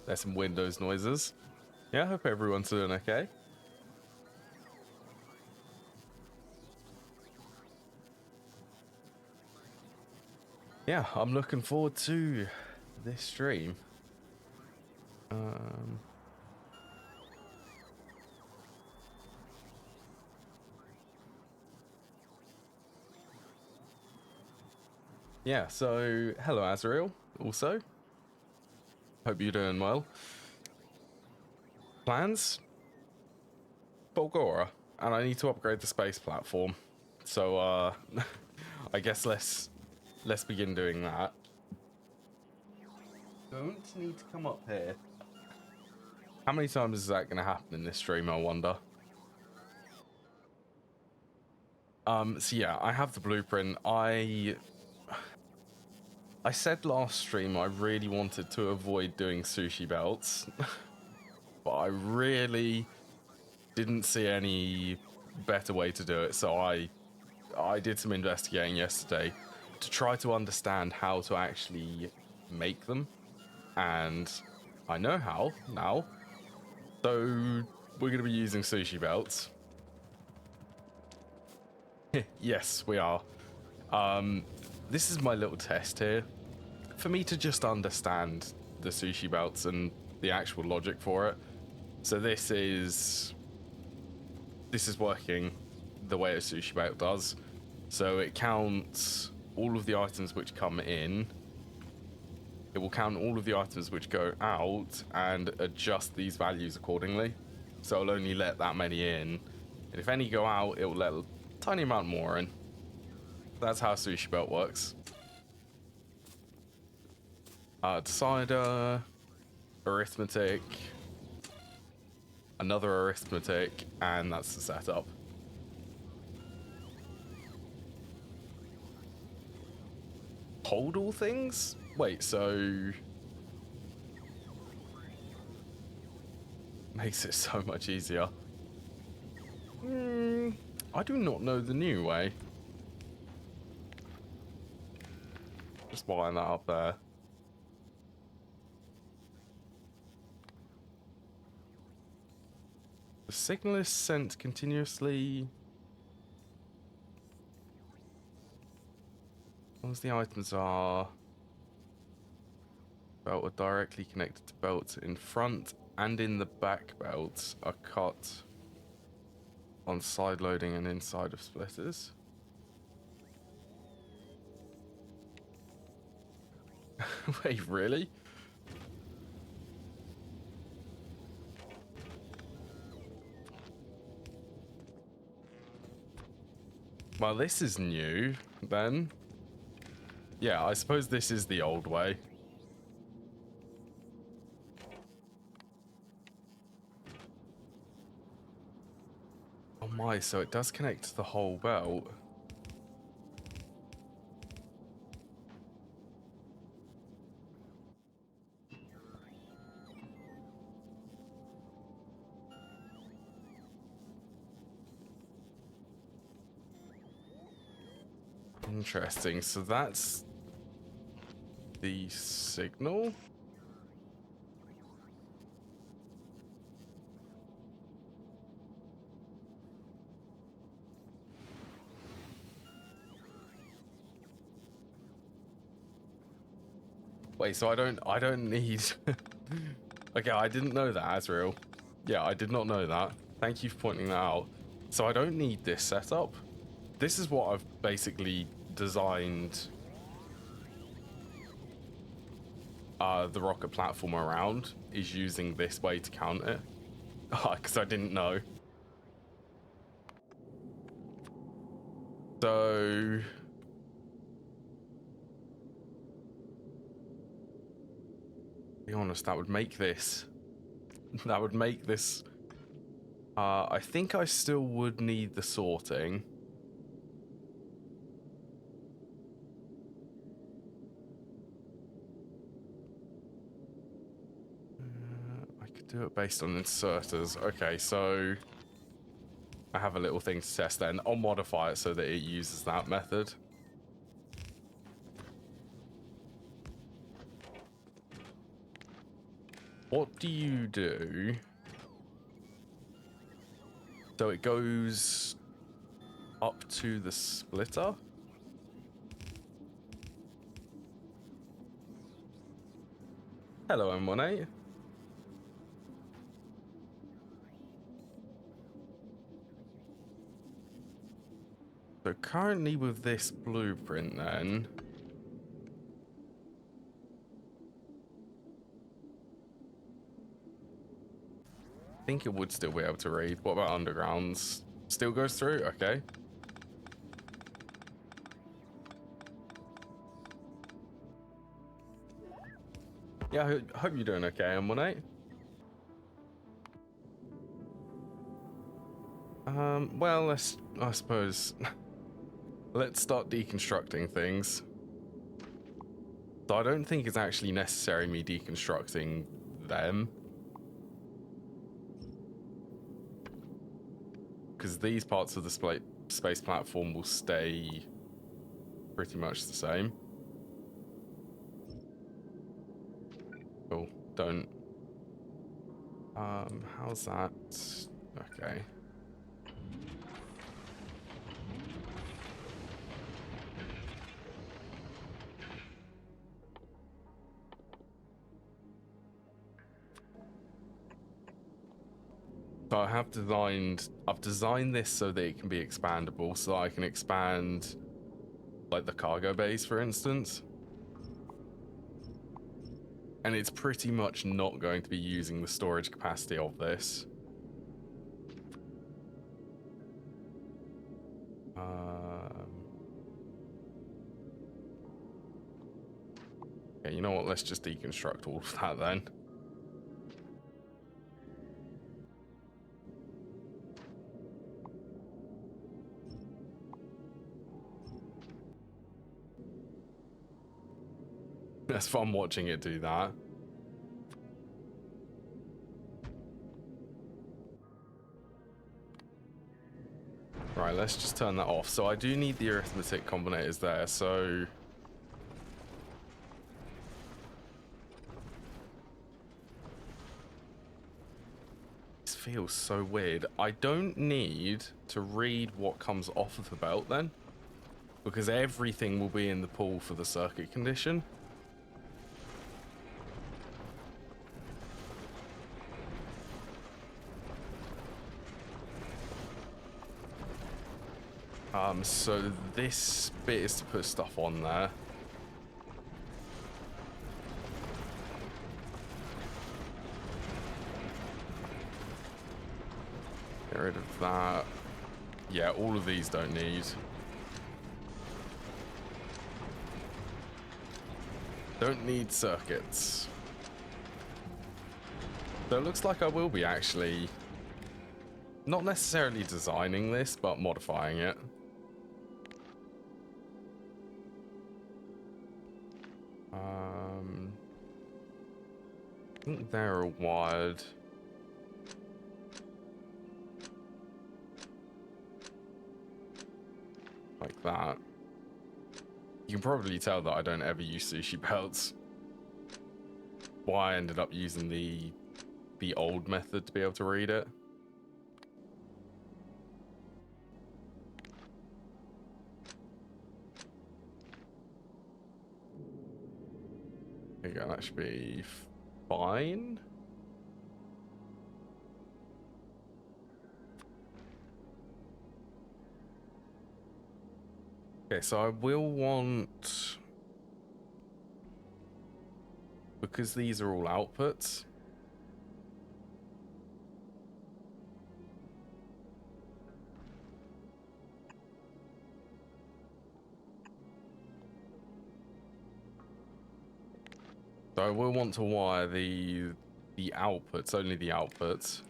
There's some Windows noises. Yeah, I hope everyone's doing okay. Yeah, I'm looking forward to this stream. Yeah, so hello Azrael, also. Hope you're doing well. Plans? Fulgora, and I need to upgrade the space platform. So I guess let's begin doing that. Don't need to come up here. How many times is that going to happen in this stream, I wonder? So yeah, I have the blueprint. I said last stream I really wanted to avoid doing sushi belts, but I really didn't see any better way to do it, so I did some investigating yesterday to try to understand how to actually make them, and I know how now. So we're going to be using sushi belts. Yes, we are. This is my little test here for me to just understand the sushi belts and the actual logic for it. So this is working the way a sushi belt does. So it counts all of the items which come in. It will count all of the items which go out and adjust these values accordingly. So it'll only let that many in. And if any go out, it will let a tiny amount more in. That's how a sushi belt works. Decider, arithmetic, another arithmetic, and that's the setup. Hold all things? Wait, so... Makes it so much easier. I do not know the new way. Just wiring that up there. The signal is sent continuously. As long as the items are belt are directly connected to belts in front and in the back belts are cut on side loading and inside of splitters. Wait, really? Well, this is new, then. Yeah, I suppose this is the old way. Oh my, so it does connect to the whole belt. Interesting, so that's the signal. Wait, so I don't need Okay, I didn't know that, Azrael. Yeah, I did not know that. Thank you for pointing that out. So I don't need this setup. This is what I've basically designed the rocket platform around, is using this way to count it. Because I didn't know. So... be honest, that would make this... that would make this... I think I still would need the sorting. I could do it based on inserters. Okay, so... I have a little thing to test then. I'll modify it so that it uses that method. What do you do? So it goes up to the splitter? Hello, M18. So currently with this blueprint then... I think it would still be able to read. What about undergrounds? Still goes through? Okay. Yeah, I hope you're doing okay, M18. Well, I suppose... let's start deconstructing things. So I don't think it's actually necessary me deconstructing them. Because these parts of the space platform will stay pretty much the same. Cool. Don't... how's that? Okay. So I've designed this so that it can be expandable, so that I can expand like the cargo bays, for instance. And it's pretty much not going to be using the storage capacity of this. Yeah, you know what? Let's just deconstruct all of that then. It's fun watching it do that. Right, let's just turn that off. So I do need the arithmetic combinators there, so... this feels so weird. I don't need to read what comes off of the belt then, because everything will be in the pool for the circuit condition. So this bit is to put stuff on there. Get rid of that. Yeah, all of these don't need. Don't need circuits. So it looks like I will be actually not necessarily designing this, but modifying it. I think they're wired. Like that. You can probably tell that I don't ever use sushi belts. Why I ended up using the old method to be able to read it. There you go, that should be fine. Okay, so I will want, because these are all outputs, so I will want to wire the outputs, only the outputs.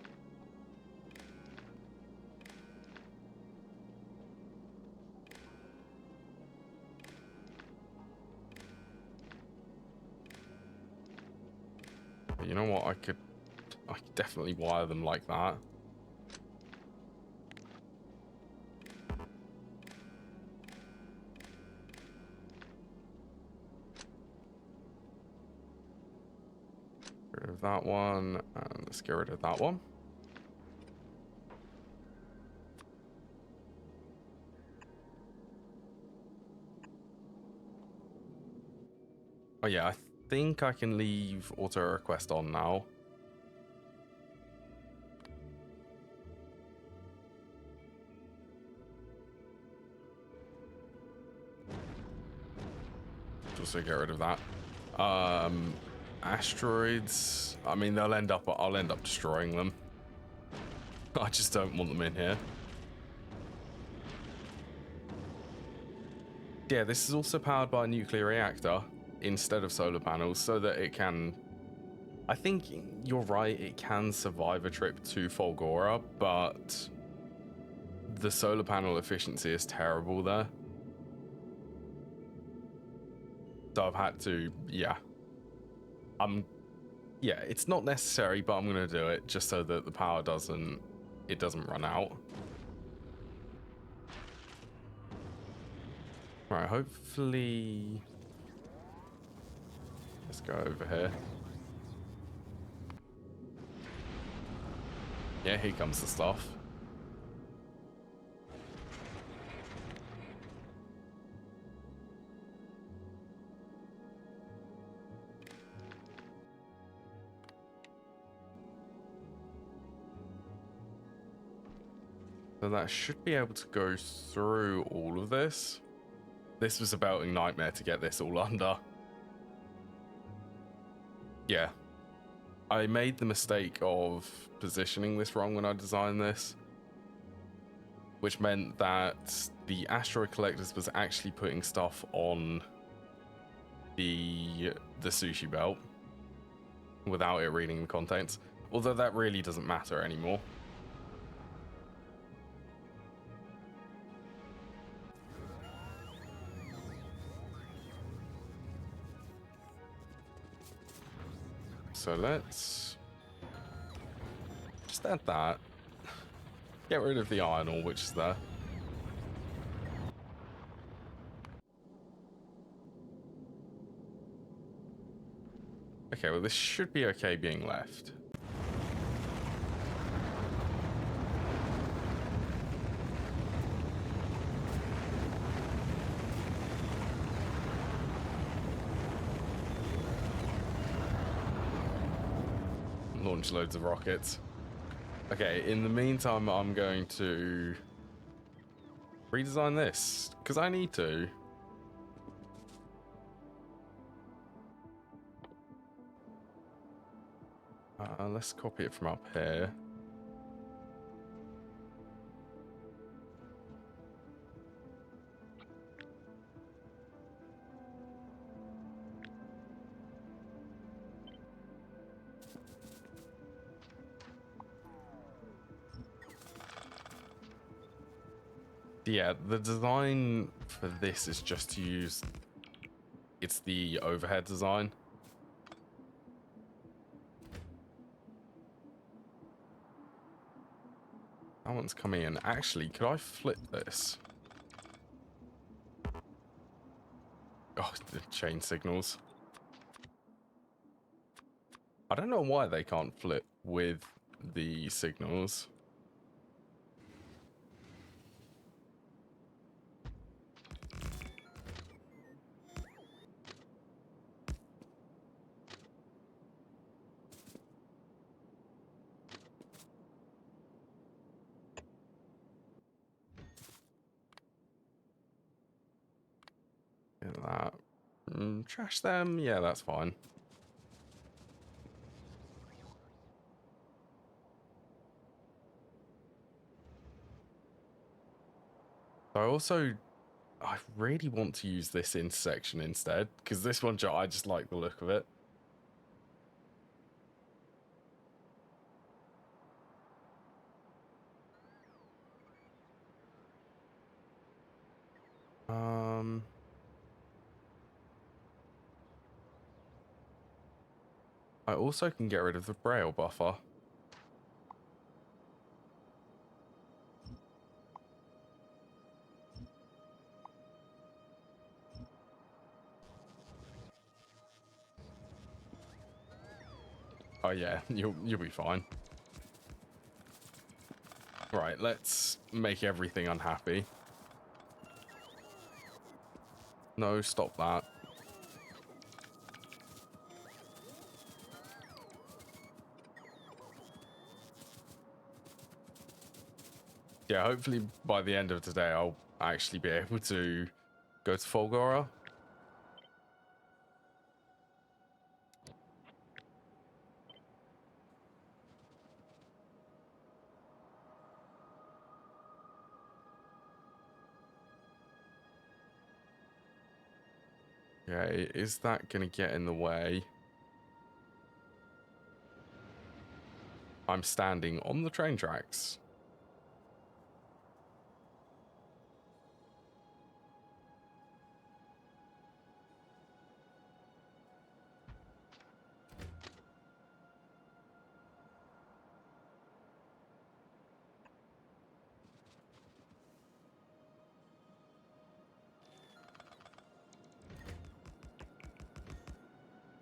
But you know what? I could definitely wire them like that. Get rid of that one, and let's get rid of that one. Oh yeah, I think I can leave auto request on now. Just to get rid of that. Asteroids, I mean, I'll end up destroying them. I just don't want them in here. Yeah, this is also powered by a nuclear reactor instead of solar panels, so that it can, I think you're right, it can survive a trip to Fulgora, but the solar panel efficiency is terrible there. So I've had to, yeah, it's not necessary, but I'm gonna do it just so that the power doesn't run out. Right, hopefully, let's go over here. Yeah, here comes the stuff. So that should be able to go through all of this. This was a belting nightmare to get this all under. Yeah. I made the mistake of positioning this wrong when I designed this, which meant that the asteroid collectors was actually putting stuff on the sushi belt without it reading the contents, although that really doesn't matter anymore. So let's just add that. Get rid of the iron ore, which is there. Okay, well, this should be okay being left. Launch loads of rockets. Okay, in the meantime, I'm going to redesign this, because I need to. Let's copy it from up here. Yeah, the design for this is just to use, it's the overhead design. That one's coming in. Actually, could I flip this? Oh, the chain signals. I don't know why they can't flip with the signals. Trash them? Yeah, that's fine. I really want to use this intersection instead, because this one, I just like the look of it. I also can get rid of the braille buffer. Oh yeah, you'll be fine. Right, let's make everything unhappy. No, stop that. Yeah, hopefully by the end of today, I'll actually be able to go to Fulgora. Okay, is that going to get in the way? I'm standing on the train tracks.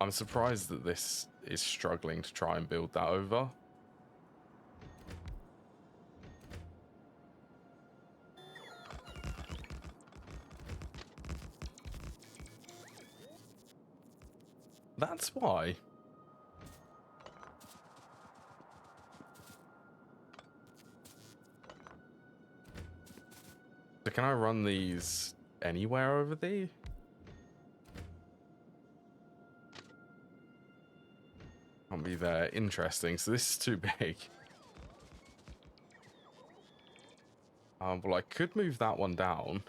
I'm surprised that this is struggling to try and build that over. That's why. So can I run these anywhere over there? Can't be there. Interesting. So this is too big. Well, I could move that one down.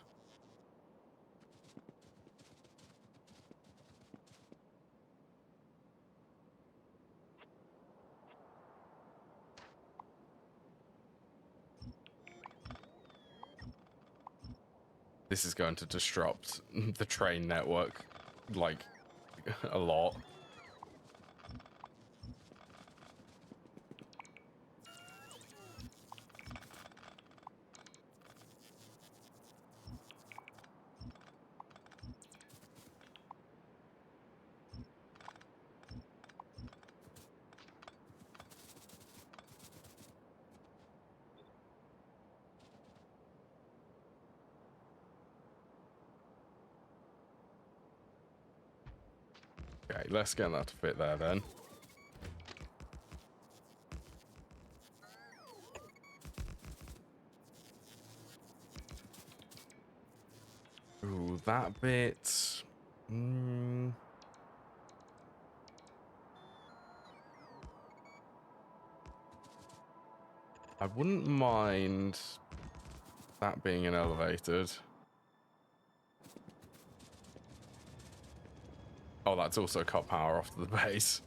This is going to disrupt the train network, like, a lot. Okay, let's get that to fit there then. Ooh, that bit. I wouldn't mind that being an elevated. Oh, that's also cut power off to the base.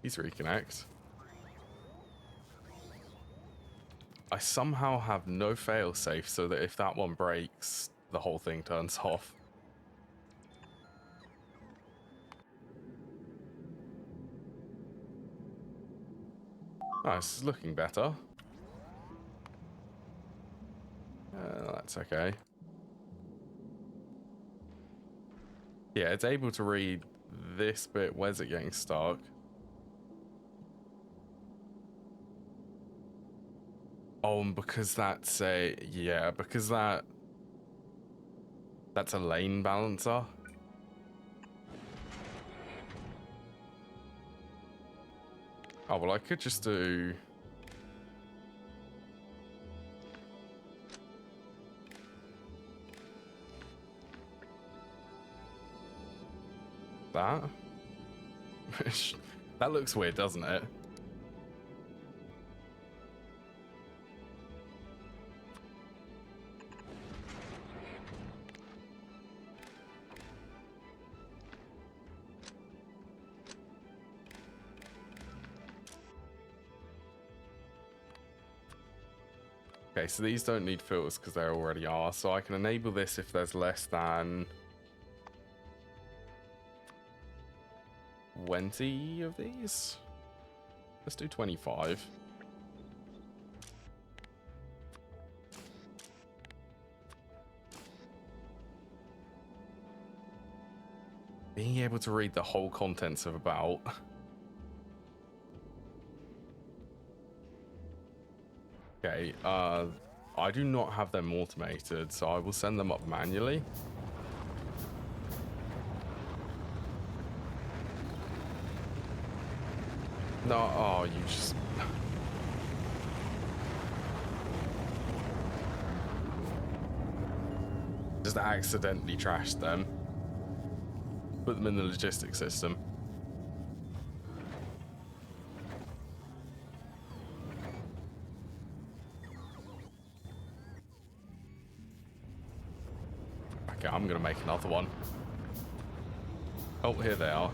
Please reconnect. I somehow have no failsafe so that if that one breaks, the whole thing turns off. Oh, this is looking better. That's okay. Yeah, it's able to read this bit. Where's it getting stuck? Oh, and because that's a... Yeah, because that's a lane balancer. Oh, well, I could just do... that. That looks weird, doesn't it? Okay, so these don't need filters because there already are. So I can enable this if there's less than 20 of these. Let's do 25. Being able to read the whole contents of About. Okay, I do not have them automated, so I will send them up manually. No, oh, you just... just accidentally trashed them. Put them in the logistics system. Okay, I'm gonna make another one. Oh, here they are.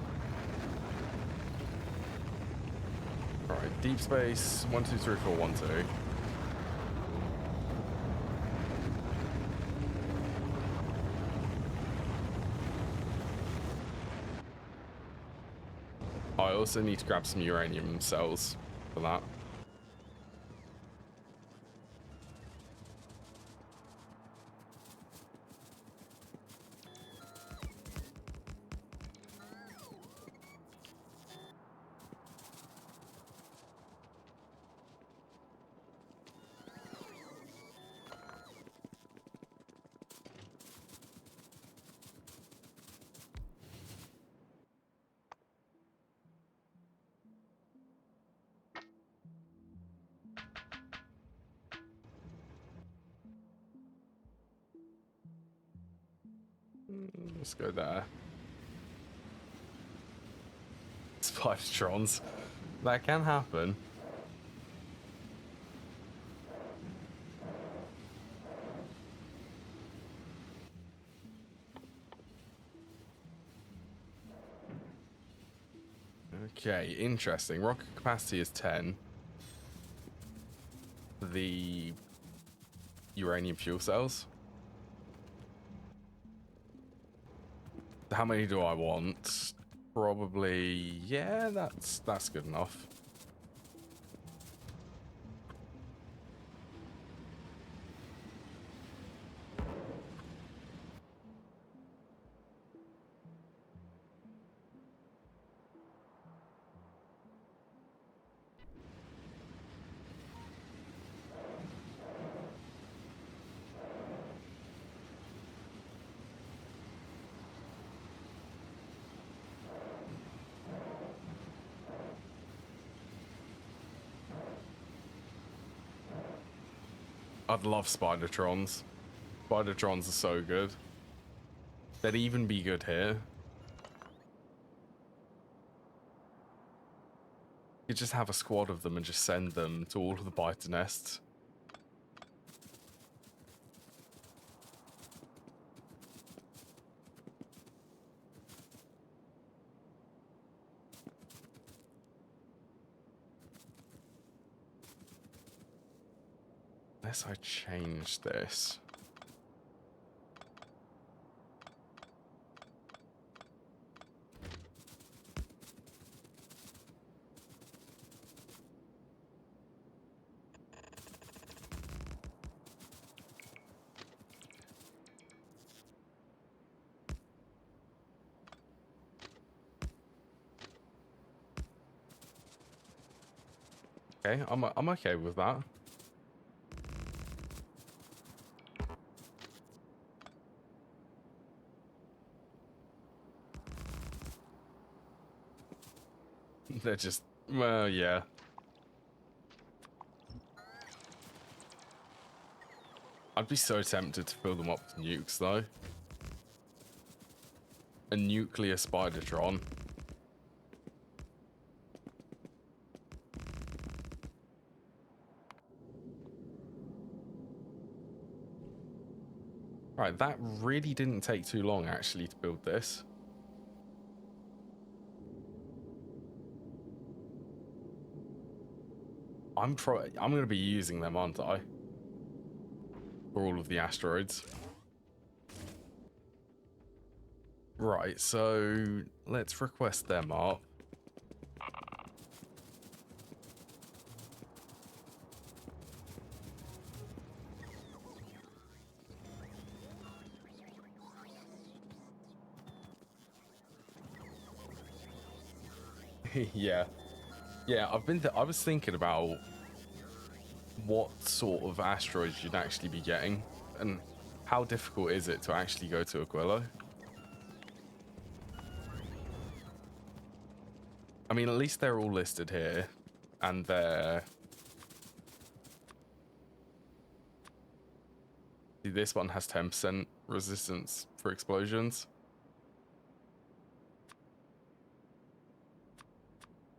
Alright, deep space, 1, 2, 3, 4, 1, 2. I also need to grab some uranium cells for that. Let's go there. Spidertrons. That can happen. Okay, interesting. Rocket capacity is 10. The uranium fuel cells. How many do I want? Probably, yeah, that's good enough. I'd love Spidertrons. Spidertrons are so good. They'd even be good here. You just have a squad of them and just send them to all of the biter nests. Unless I change this. Okay, I'm okay with that. They're just, well, yeah. I'd be so tempted to fill them up with nukes, though. a nuclear Spidertron. Right, that really didn't take too long actually to build this. I'm going to be using them, aren't I? For all of the asteroids. Right, so let's request them up. Yeah. Yeah, I was thinking about what sort of asteroids you'd actually be getting and how difficult is it to actually go to Aquilo. I mean, at least they're all listed here and they're... See, this one has 10% resistance for explosions.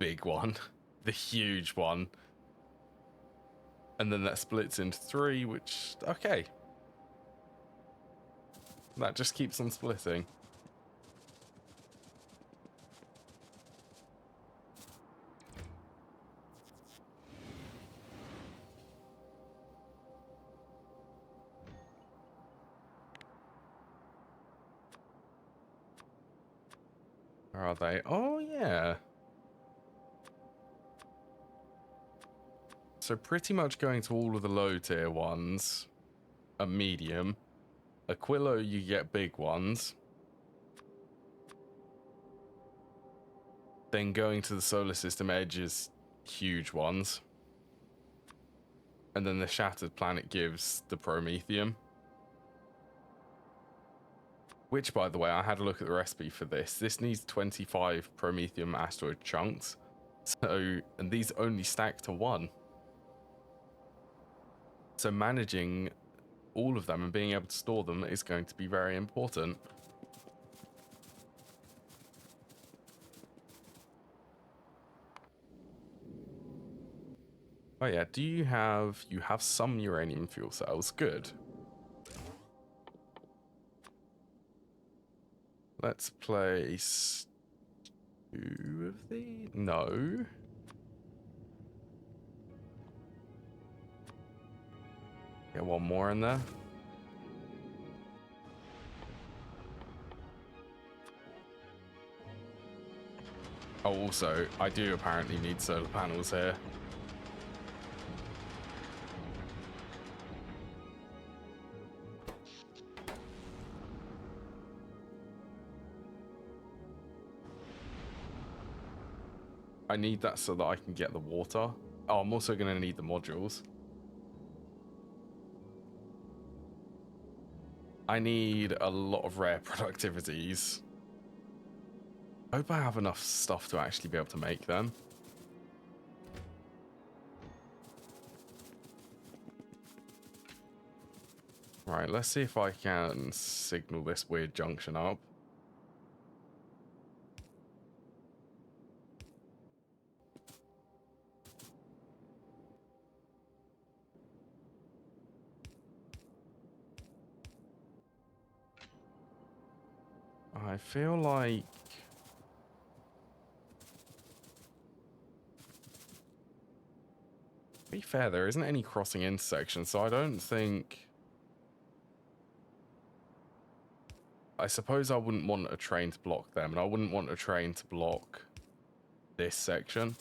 Big one. The huge one. And then that splits into 3, which... Okay. That just keeps on splitting. Where are they? Oh, yeah. So pretty much going to all of the low tier ones are medium. Aquilo, you get big ones. Then going to the solar system edges, huge ones. And then the shattered planet gives the Promethium. Which, by the way, I had a look at the recipe for this. This needs 25 Promethium asteroid chunks. So, and these only stack to 1. So managing all of them and being able to store them is going to be very important. Oh yeah, you have some uranium fuel cells, good. Let's place 2 of these, no. Get 1 more in there. Oh, also, I do apparently need solar panels here. I need that so that I can get the water. Oh, I'm also going to need the modules. I need a lot of rare productivities. I hope I have enough stuff to actually be able to make them. Right, let's see if I can signal this weird junction up. I feel like... To be fair, there isn't any crossing intersection, so I don't think... I suppose I wouldn't want a train to block them, and I wouldn't want a train to block this section.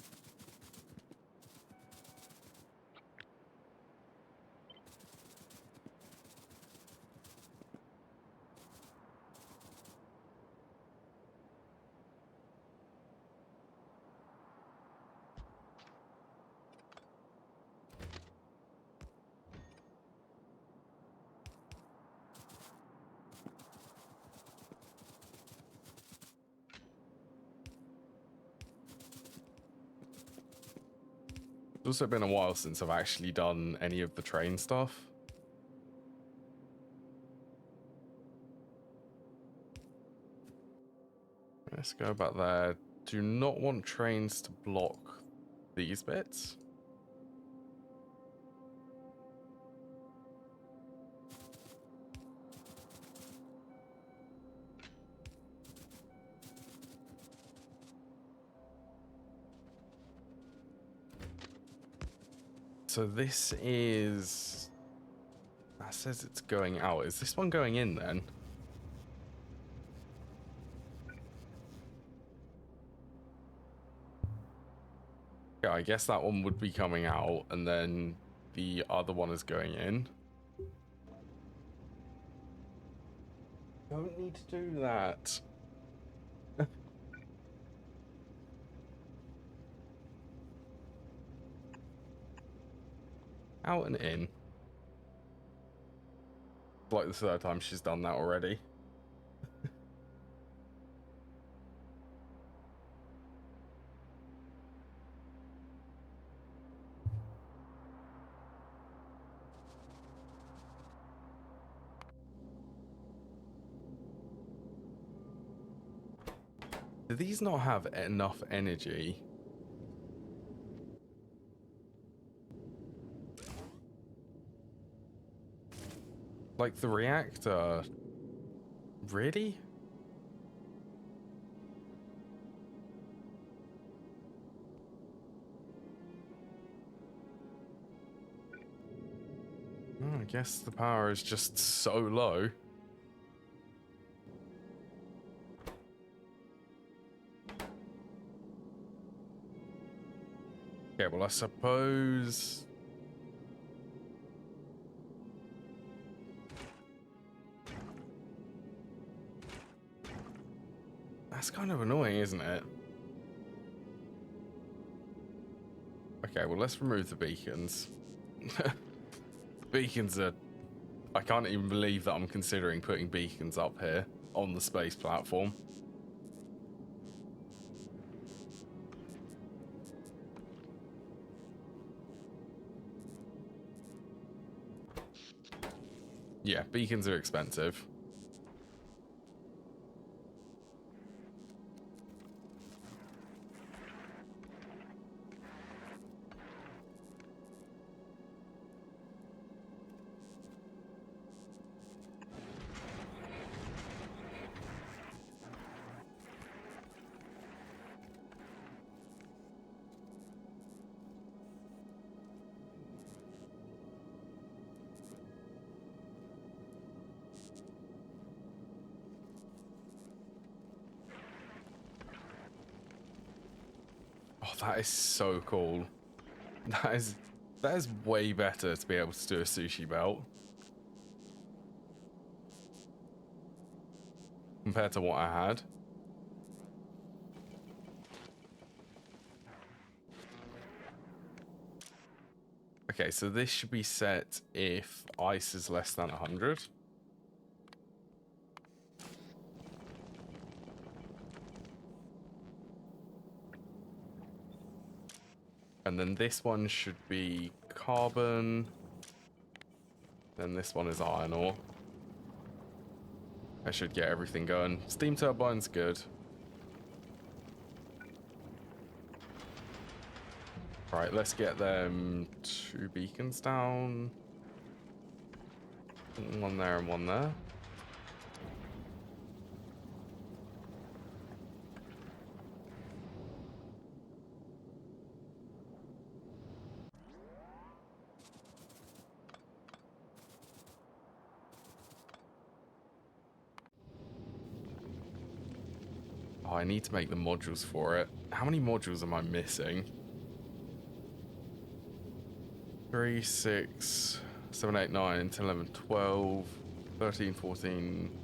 It's also been a while since I've actually done any of the train stuff. Let's go about there. Do not want trains to block these bits. So this is... That says it's going out. Is this one going in then? Yeah, I guess that one would be coming out, and then the other one is going in. Don't need to do that. Out and in. Like the third time she's done that already. Do these not have enough energy? Like the reactor... Really? Oh, I guess the power is just so low. Okay, well, I suppose... That's kind of annoying, isn't it? Okay, well, let's remove the beacons. Beacons are... I can't even believe that I'm considering putting beacons up here on the space platform. Yeah, beacons are expensive. Oh, that is so cool. That is way better to be able to do a sushi belt compared to what I had. Okay, so this should be set if ice is less than 100. And then this one should be carbon. Then this one is iron ore. I should get everything going. Steam turbine's good. Right, let's get them 2 beacons down. One there and one there. Oh, I need to make the modules for it. How many modules am I missing? 3, 6, 7, 8, 9, 10, 11, 12, 13, 14,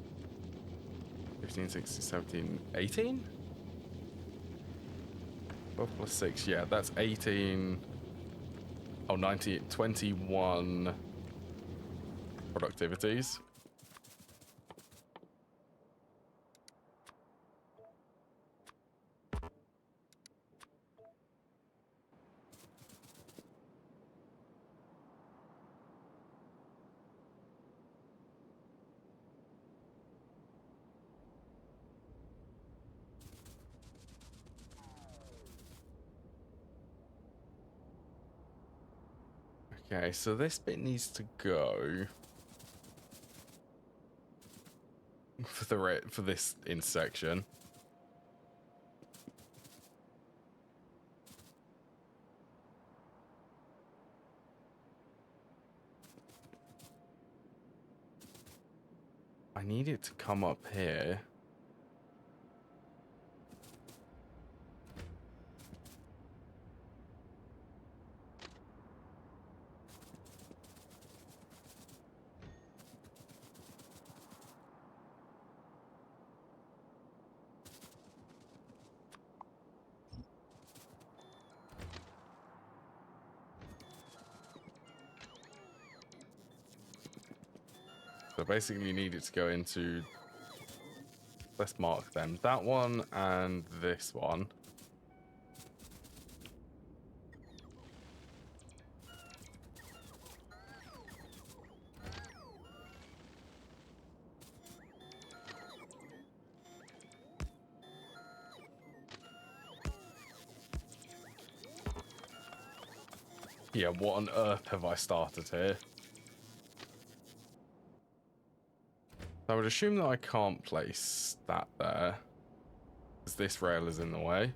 15, 16, 17, 18? 12 plus 6, yeah, that's 18. Oh, 90, 21 productivities. Okay, so this bit needs to go for the for this intersection. I need it to come up here. So basically you need it to go into, let's mark them, that one and this one. Yeah, what on earth have I started here? I would assume that I can't place that there, because this rail is in the way.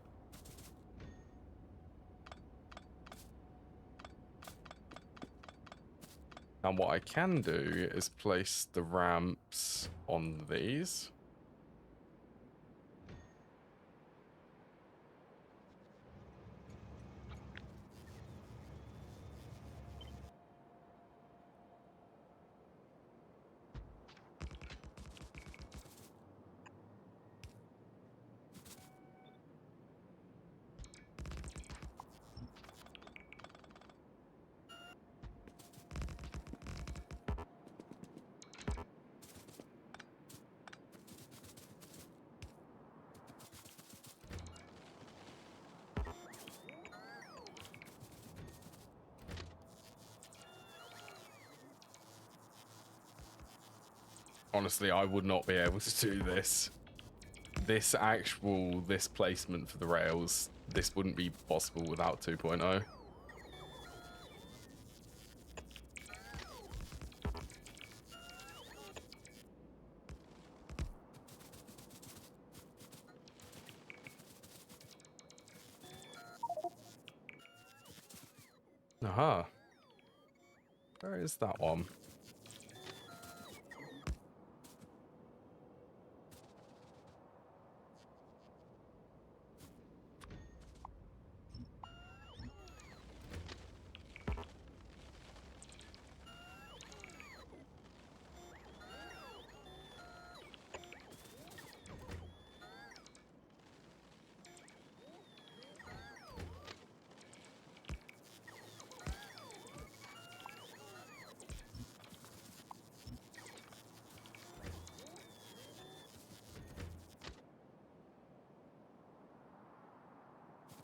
And what I can do is place the ramps on these. Honestly, I would not be able to do this. This placement for the rails, this wouldn't be possible without 2.0. Aha. Where is that one?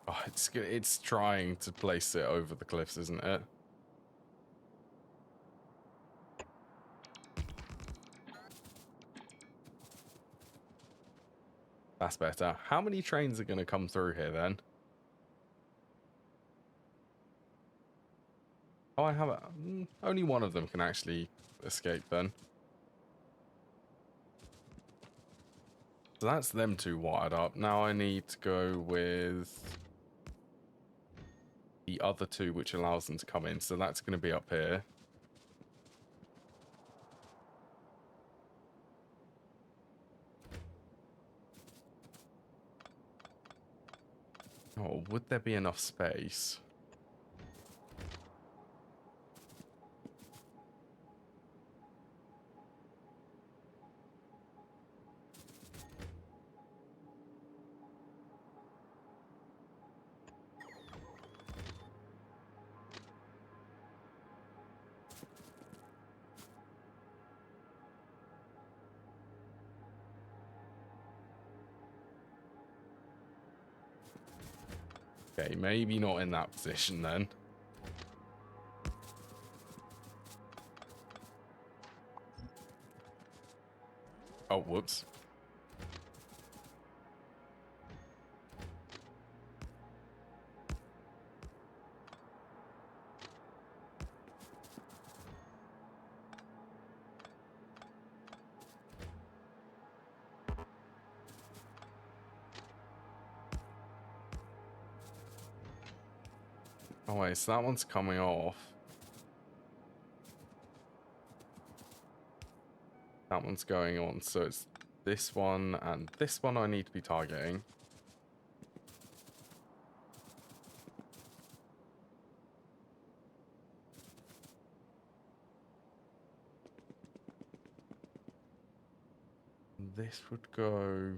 Oh, it's trying to place it over the cliffs, isn't it? That's better. How many trains are going to come through here then? Oh, I have only one of them can actually escape then. So that's them two wired up. Now I need to go with the other two, which allows them to come in. So that's going to be up here. Oh, would there be enough space? Okay, maybe not in that position then. Oh, whoops. Oh wait, so that one's coming off. That one's going on, so it's this one and this one I need to be targeting. This would go...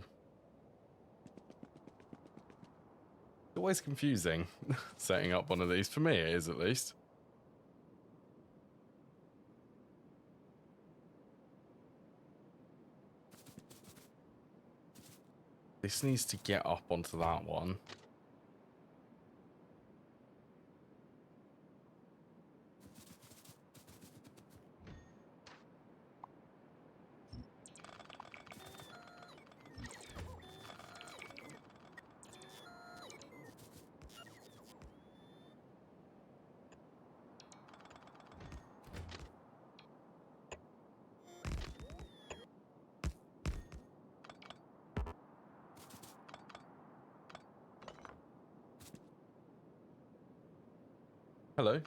It's always confusing setting up one of these. For me, it is at least. This needs to get up onto that one. Hello.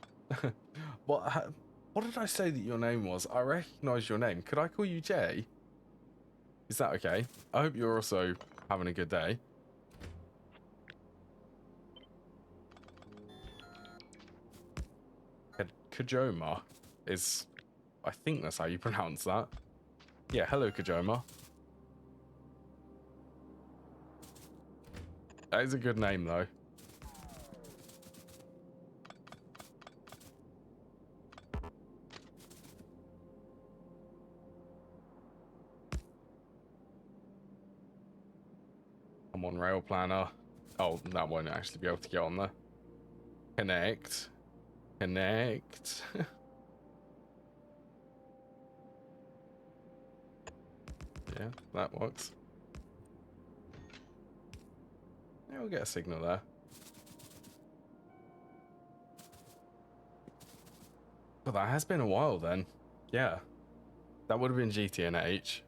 What did I say that your name was? I recognise your name. Could I call you Jay? Is that okay? I hope you're also having a good day. Kajoma is... I think that's how you pronounce that. Yeah, hello Kajoma. That is a good name though. I'm on rail planner. Oh, that won't actually be able to get on there. Connect. Connect. Yeah, that works. Yeah, we'll get a signal there. Well, that has been a while then. Yeah. That would have been GTNH.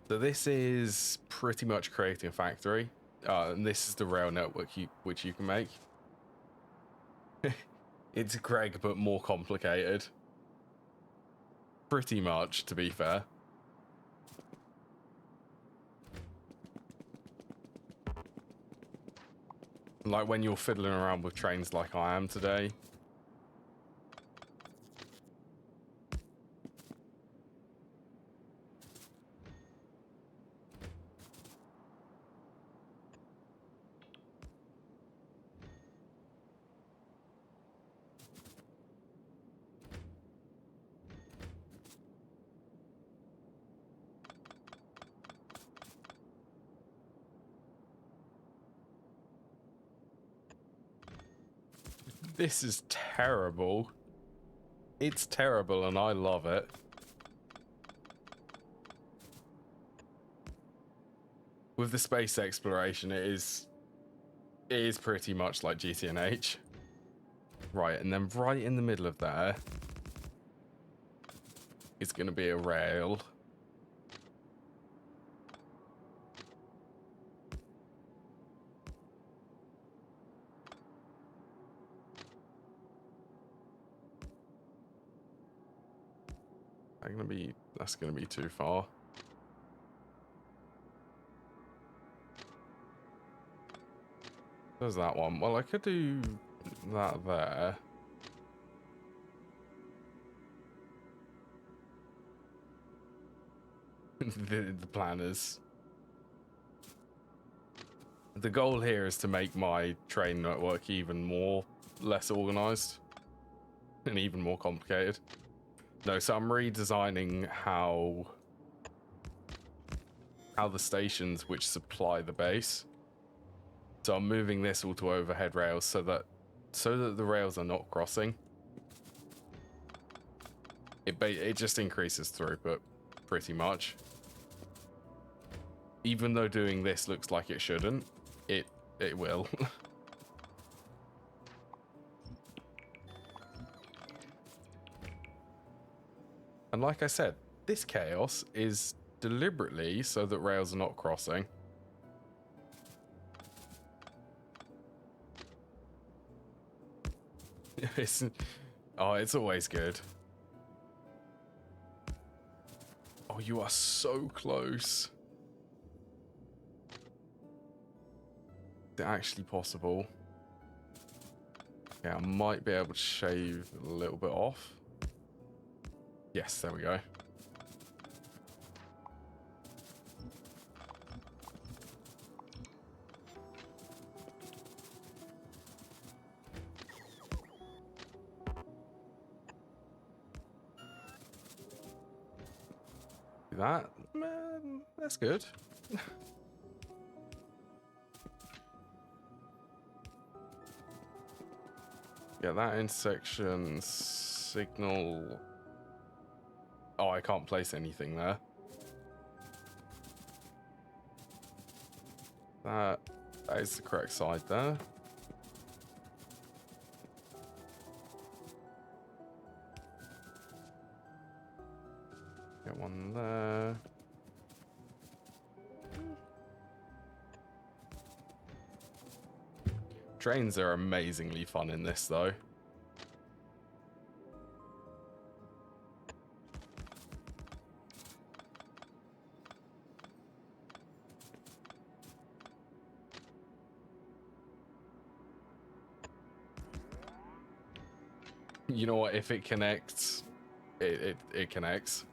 So this is pretty much creating a factory. And this is the rail network which you can make. It's Greg, but more complicated. Pretty much, to be fair. Like when you're fiddling around with trains like I am today. This is terrible. It's terrible and I love it. With the space exploration, it is pretty much like GTNH. Right, and then right in the middle of there is going to be a rail. That's gonna be too far. There's that one. Well, I could do that there. The planners. The goal here is to make my train network even more less organized and even more complicated. No, so I'm redesigning how the stations which supply the base. So I'm moving this all to overhead rails so that the rails are not crossing. It just increases throughput pretty much. Even though doing this looks like it shouldn't, it will. And like I said, this chaos is deliberately so that rails are not crossing. It's always good. Oh, you are so close. Is it actually possible? Yeah, I might be able to shave a little bit off. Yes, there we go. That, man, that's good. Yeah, that intersection signal. Oh, I can't place anything there. That is the correct side there. Get one there. Trains are amazingly fun in this, though. You know what? If it connects, it connects.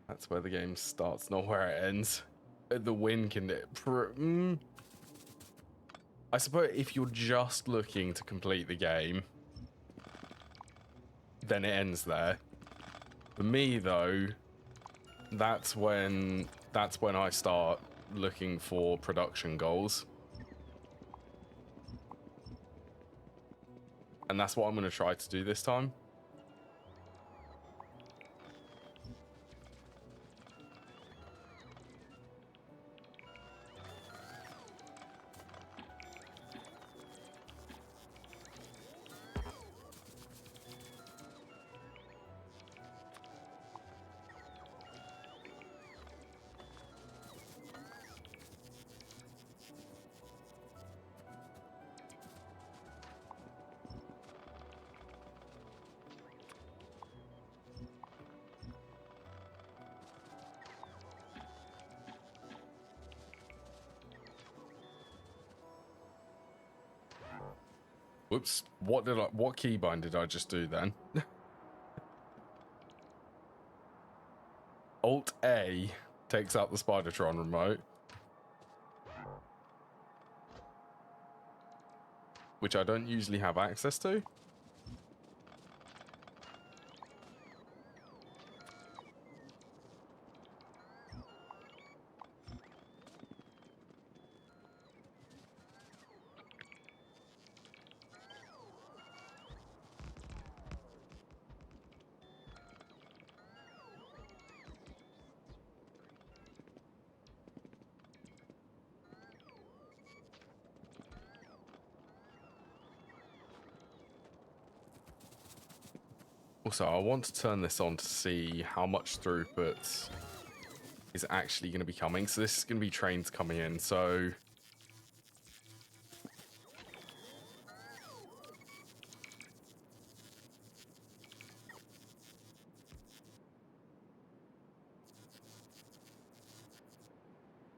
That's where the game starts, not where it ends. The win can... I suppose if you're just looking to complete the game, then it ends there. For me, though, that's when I start looking for production goals. And that's what I'm going to try to do this time. Whoops, what keybind did I just do then? Alt A takes out the Spidertron remote, which I don't usually have access to. Also, I want to turn this on to see how much throughput is actually going to be coming. So this is going to be trains coming in. So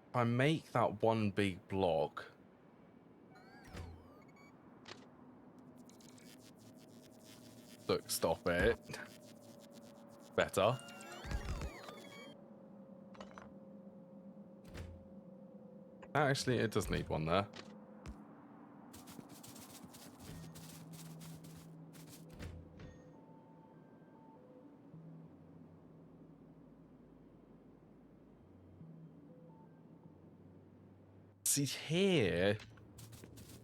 if I make that one big block, look, stop it. Better. Actually, it does need one there. See, here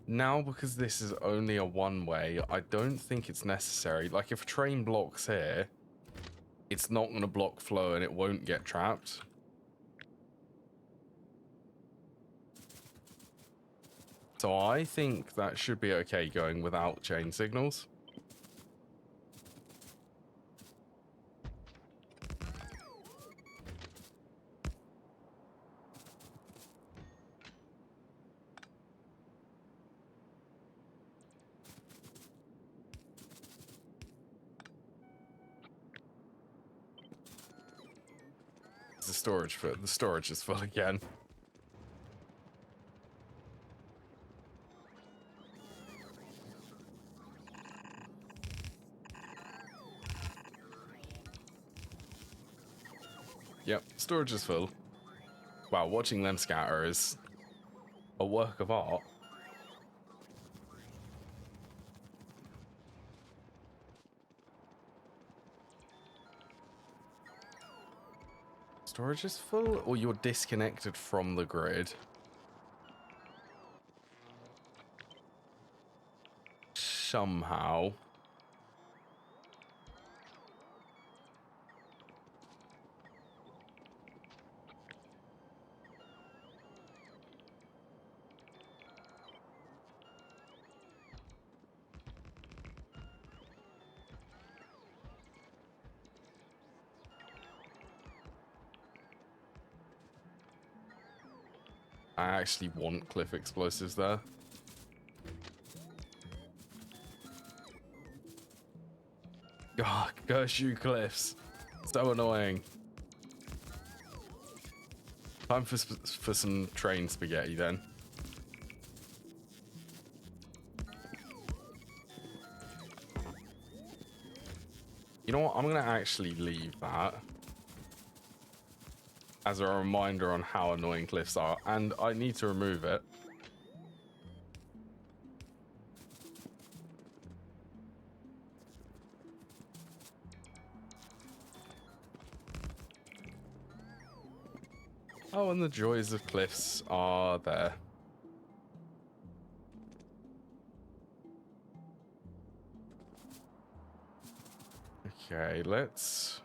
Now, because this is only a one-way, I don't think it's necessary. Like, if a train blocks here, it's not going to block flow and it won't get trapped. So I think that should be okay going without chain signals. The storage is full again. Yep, storage is full. Wow, watching them scatter is a work of art. Storage is full, or you're disconnected from the grid? Somehow. I actually want cliff explosives there. God, curse you, cliffs. So annoying. Time for some train spaghetti then. You know what? I'm going to actually leave that as a reminder on how annoying cliffs are, and I need to remove it. Oh, and the joys of cliffs are there. Okay, let's...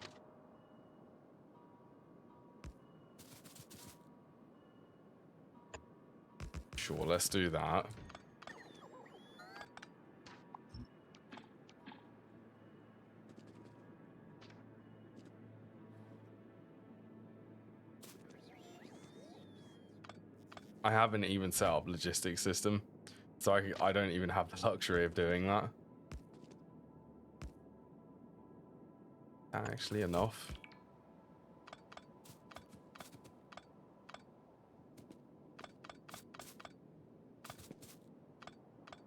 Sure, let's do that. I haven't even set up logistics system, so I don't even have the luxury of doing that. Actually enough.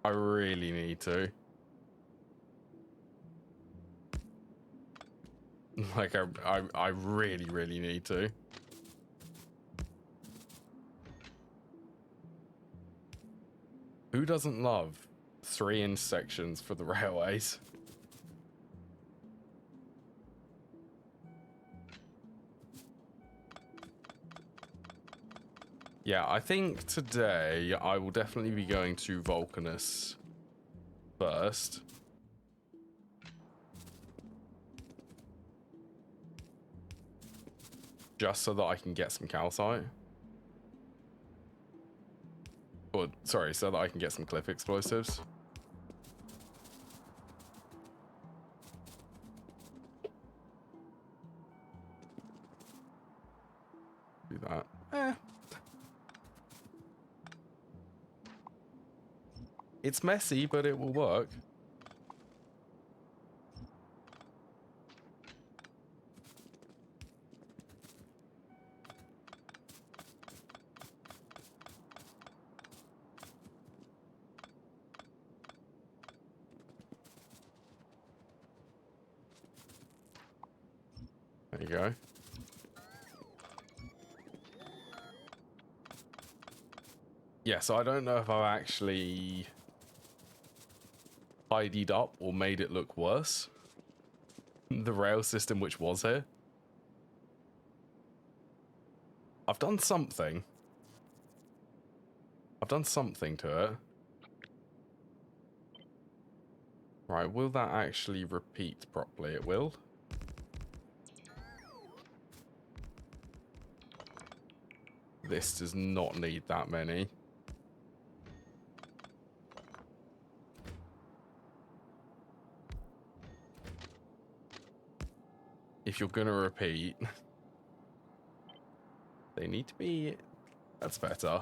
I really need to. Like, I really, really need to. Who doesn't love 3-inch sections for the railways? Yeah, I think today I will definitely be going to Vulcanus first. Just so that I can get some calcite. Or, sorry, so that I can get some cliff explosives. Do that. It's messy, but it will work. There you go. Yeah, so I don't know if I've actually tidied up or made it look worse. The rail system which was here. I've done something. I've done something to it. Right, will that actually repeat properly? It will. This does not need that many. If you're gonna repeat, they need to be... That's better.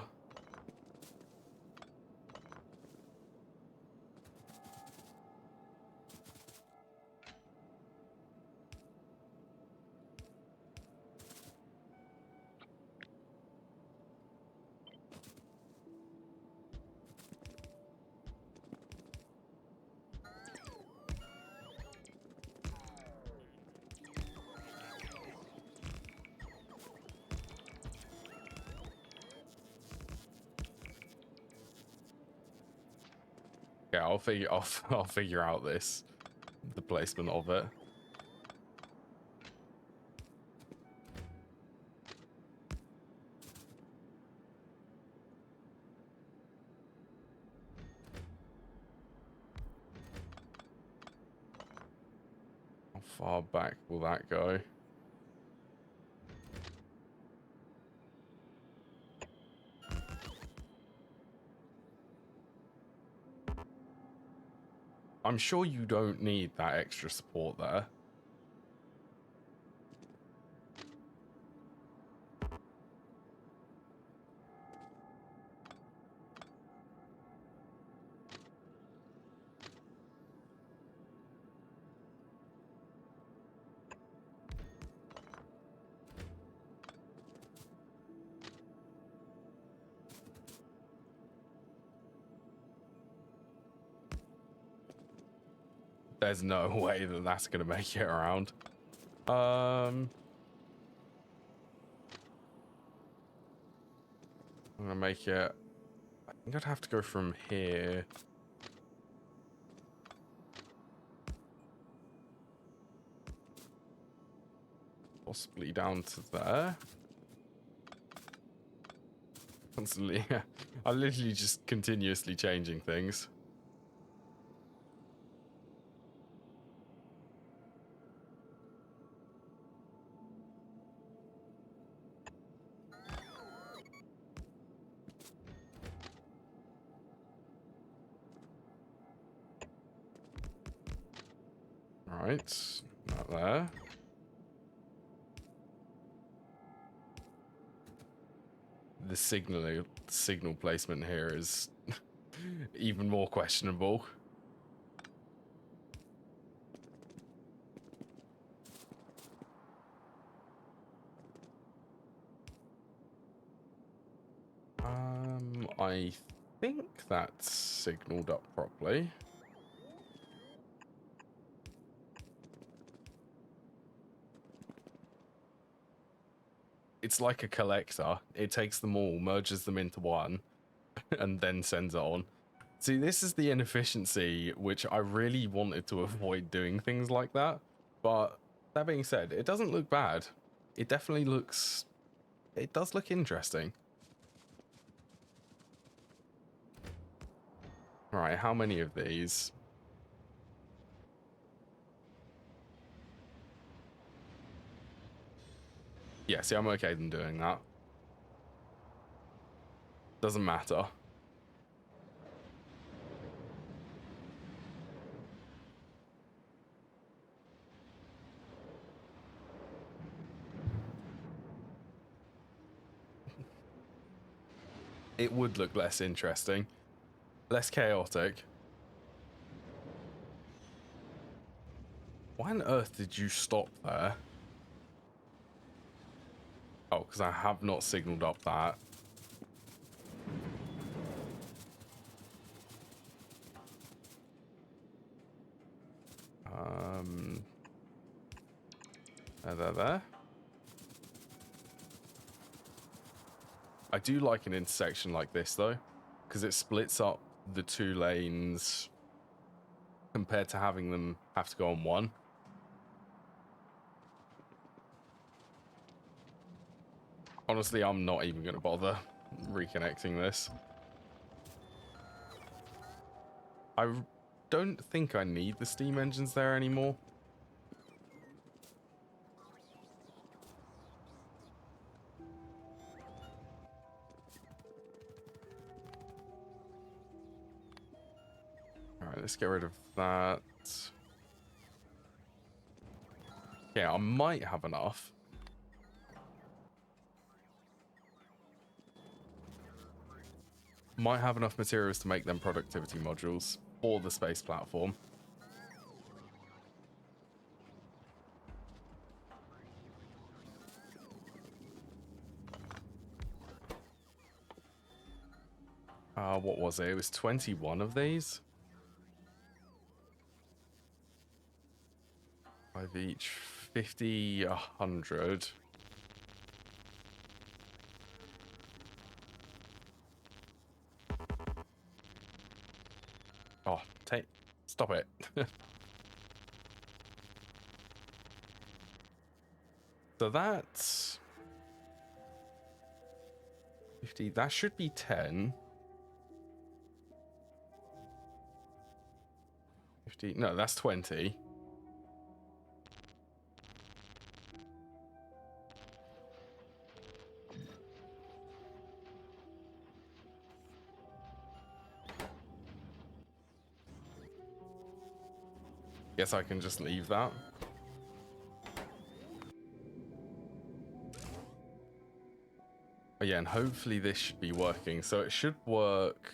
Yeah, I'll figure out the placement of it. How far back will that go? I'm sure you don't need that extra support there. There's no way that that's going to make it around. I'm going to make it... I think I'd have to go from here. Possibly down to there. Constantly. I'm literally just continuously changing things. Right, not there. The signal placement here is even more questionable. I think that's signaled up properly. It's like a collector. It takes them all, merges them into one, and then sends it on. See, this is the inefficiency which I really wanted to avoid doing things like that. But that being said, it doesn't look bad. It definitely looks... It does look interesting. Right, how many of these? Yeah, see, I'm okay with doing that. Doesn't matter. It would look less interesting. Less chaotic. Why on earth did you stop there? Oh, because I have not signaled up that. There. I do like an intersection like this, though, because it splits up the two lanes compared to having them have to go on one. Honestly, I'm not even going to bother reconnecting this. I don't think I need the steam engines there anymore. Alright, let's get rid of that. Yeah, I might have enough. Might have enough materials to make them productivity modules for the space platform. What was it? It was 21 of these. 5 each, 50, 100. Oh, stop it. So that's 50. That should be 10. 50. No, that's 20. Guess I can just leave that. Oh, yeah, and hopefully this should be working. So it should work.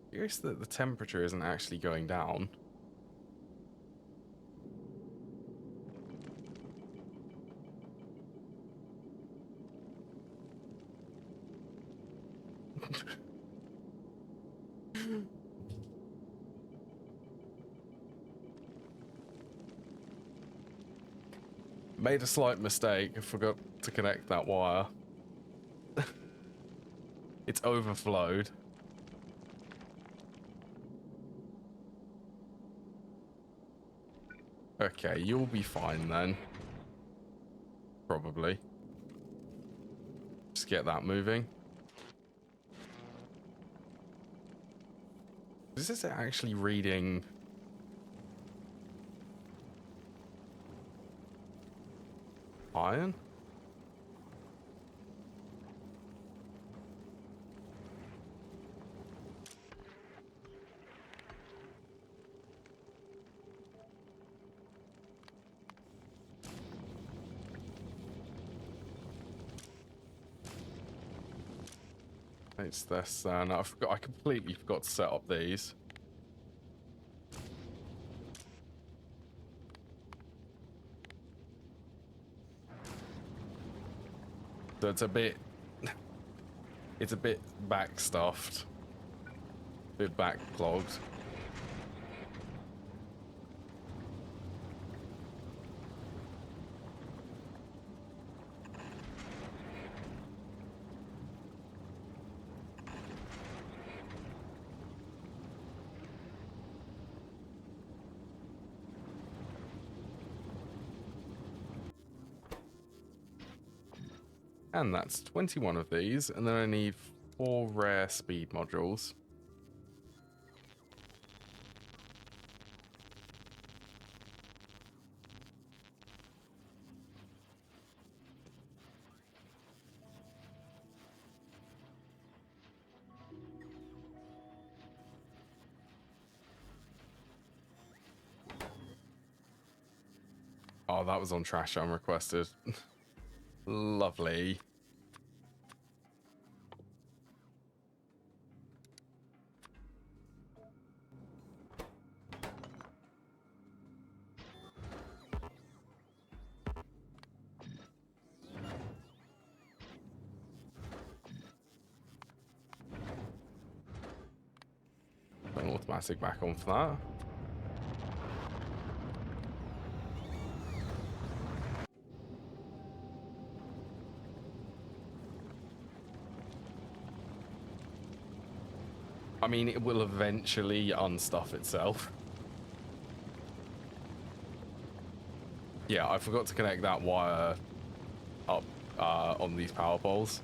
Curious that the temperature isn't actually going down. Made a slight mistake. I forgot to connect that wire. It's overflowed. Okay, you'll be fine then. Probably. Just get that moving. Is this actually reading? Iron? It's this. No, I completely forgot to set up these. So it's a bit backstuffed, a bit backlogged. And that's 21 of these, and then I need 4 rare speed modules. Oh, that was on trash unrequested. Lovely. An automatic back on for that. I mean, it will eventually unstuff itself. Yeah, I forgot to connect that wire up on these power poles.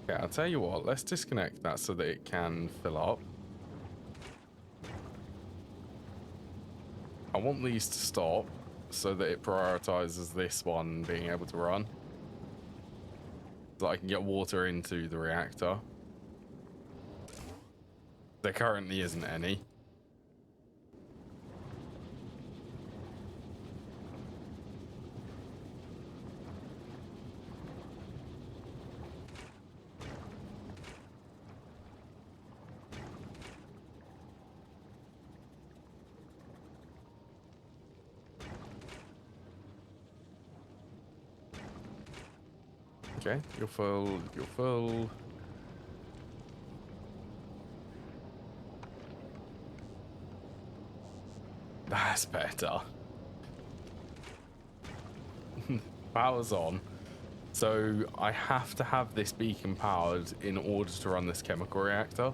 Okay, I'll tell you what, let's disconnect that so that it can fill up. I want these to stop so that it prioritizes this one being able to run. So I can get water into the reactor. There currently isn't any. Okay, you're full, you're full. That's better. Power's on. So I have to have this beacon powered in order to run this chemical reactor.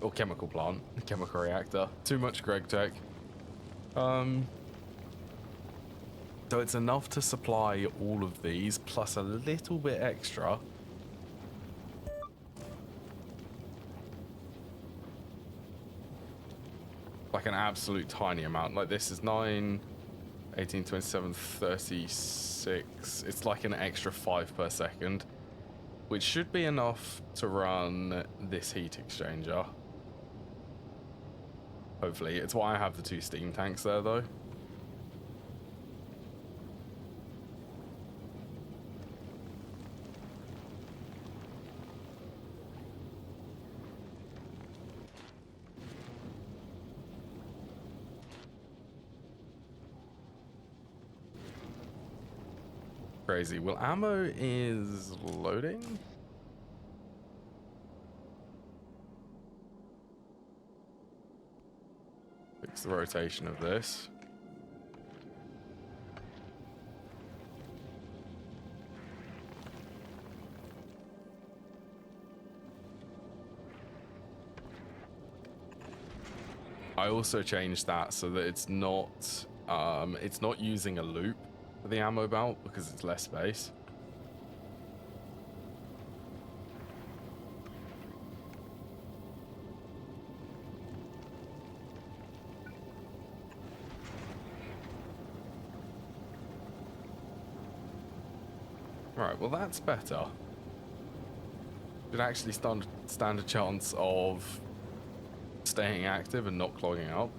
Or chemical plant. Chemical reactor. Too much Greg tech. So it's enough to supply all of these, plus a little bit extra. Like an absolute tiny amount. Like this is 9, 18, 27, 36. It's like an extra 5 per second. Which should be enough to run this heat exchanger. Hopefully. It's why I have the 2 steam tanks there though. Crazy. Well, ammo is loading. Fix the rotation of this. I also changed that so that it's not using a loop for the ammo belt because it's less space. Right, well that's better. Should actually stand a chance of staying active and not clogging up.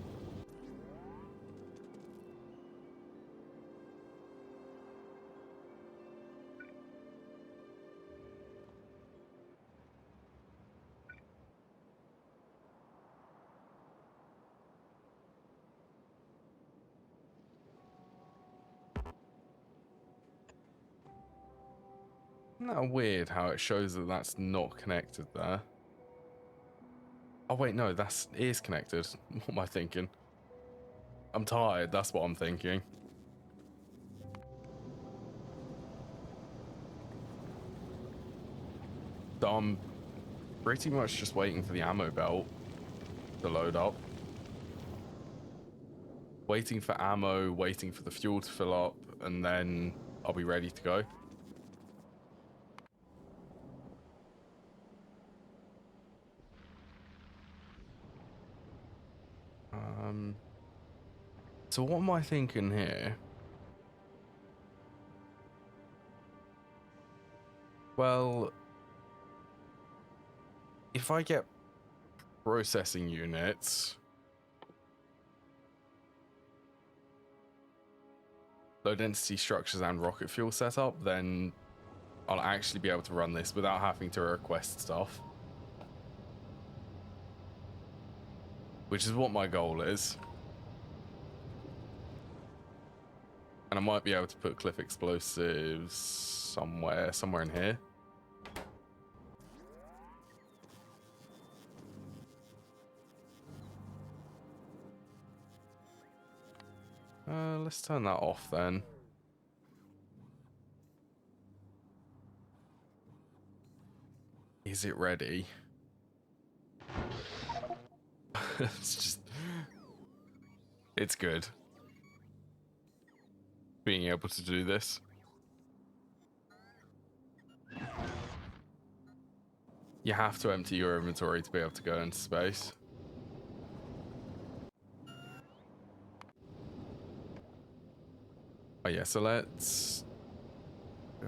Isn't that weird how it shows that that's not connected there? Oh wait, no, it is connected. What am I thinking? I'm tired, that's what I'm thinking. So I'm pretty much just waiting for the ammo belt to load up. Waiting for ammo, waiting for the fuel to fill up, and then I'll be ready to go. So what am I thinking here? Well, if I get processing units, low density structures and rocket fuel setup, then I'll actually be able to run this without having to request stuff. Which is what my goal is. And I might be able to put cliff explosives somewhere in here. Let's turn that off then. Is it ready? It's good being able to do this. You have to empty your inventory to be able to go into space. Oh yeah, so let's...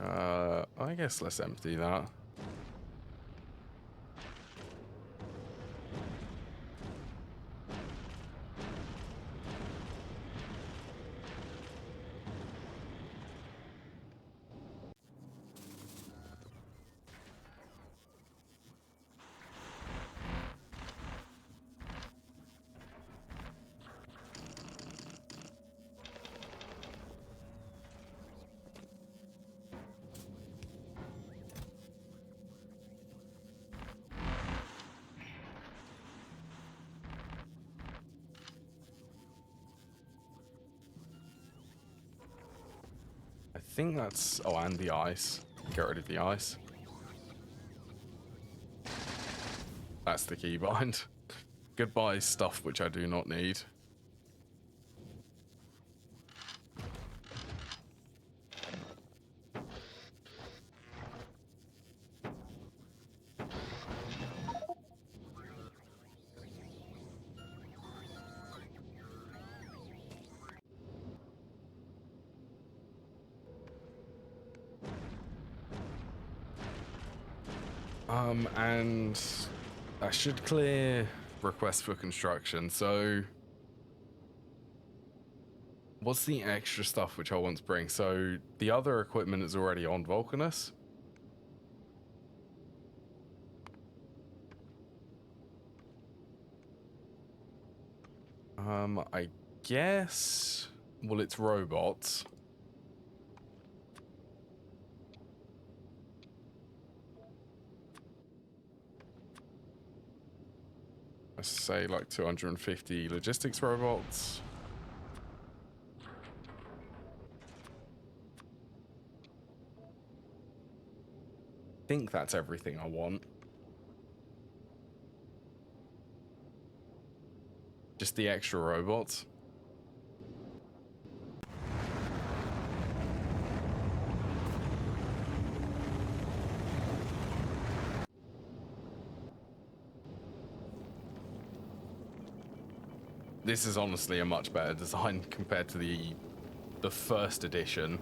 I guess let's empty that. I think that's... Oh, and the ice. Get rid of the ice. That's the keybind. Goodbye stuff which I do not need. And I should clear request for construction. So what's the extra stuff which I want to bring? So the other equipment is already on Vulcanus. I guess, well, it's robots. Let's say like 250 logistics robots. I think that's everything I want. Just the extra robots. This is honestly a much better design compared to the first edition.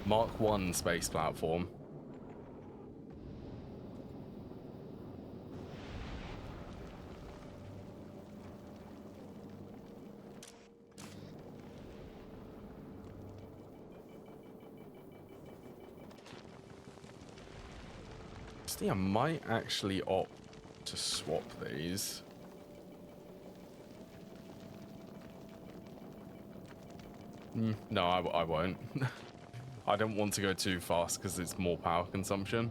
Mark 1 space platform. I might actually opt to swap these. No, I won't. I don't want to go too fast because it's more power consumption.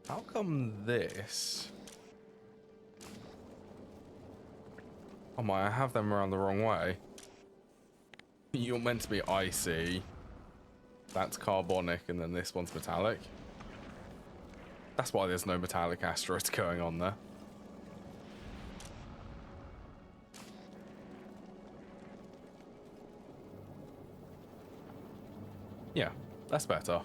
How come this? Oh my, I have them around the wrong way. You're meant to be icy. That's carbonic, and then this one's metallic. That's why there's no metallic asteroids going on there. Yeah, that's better.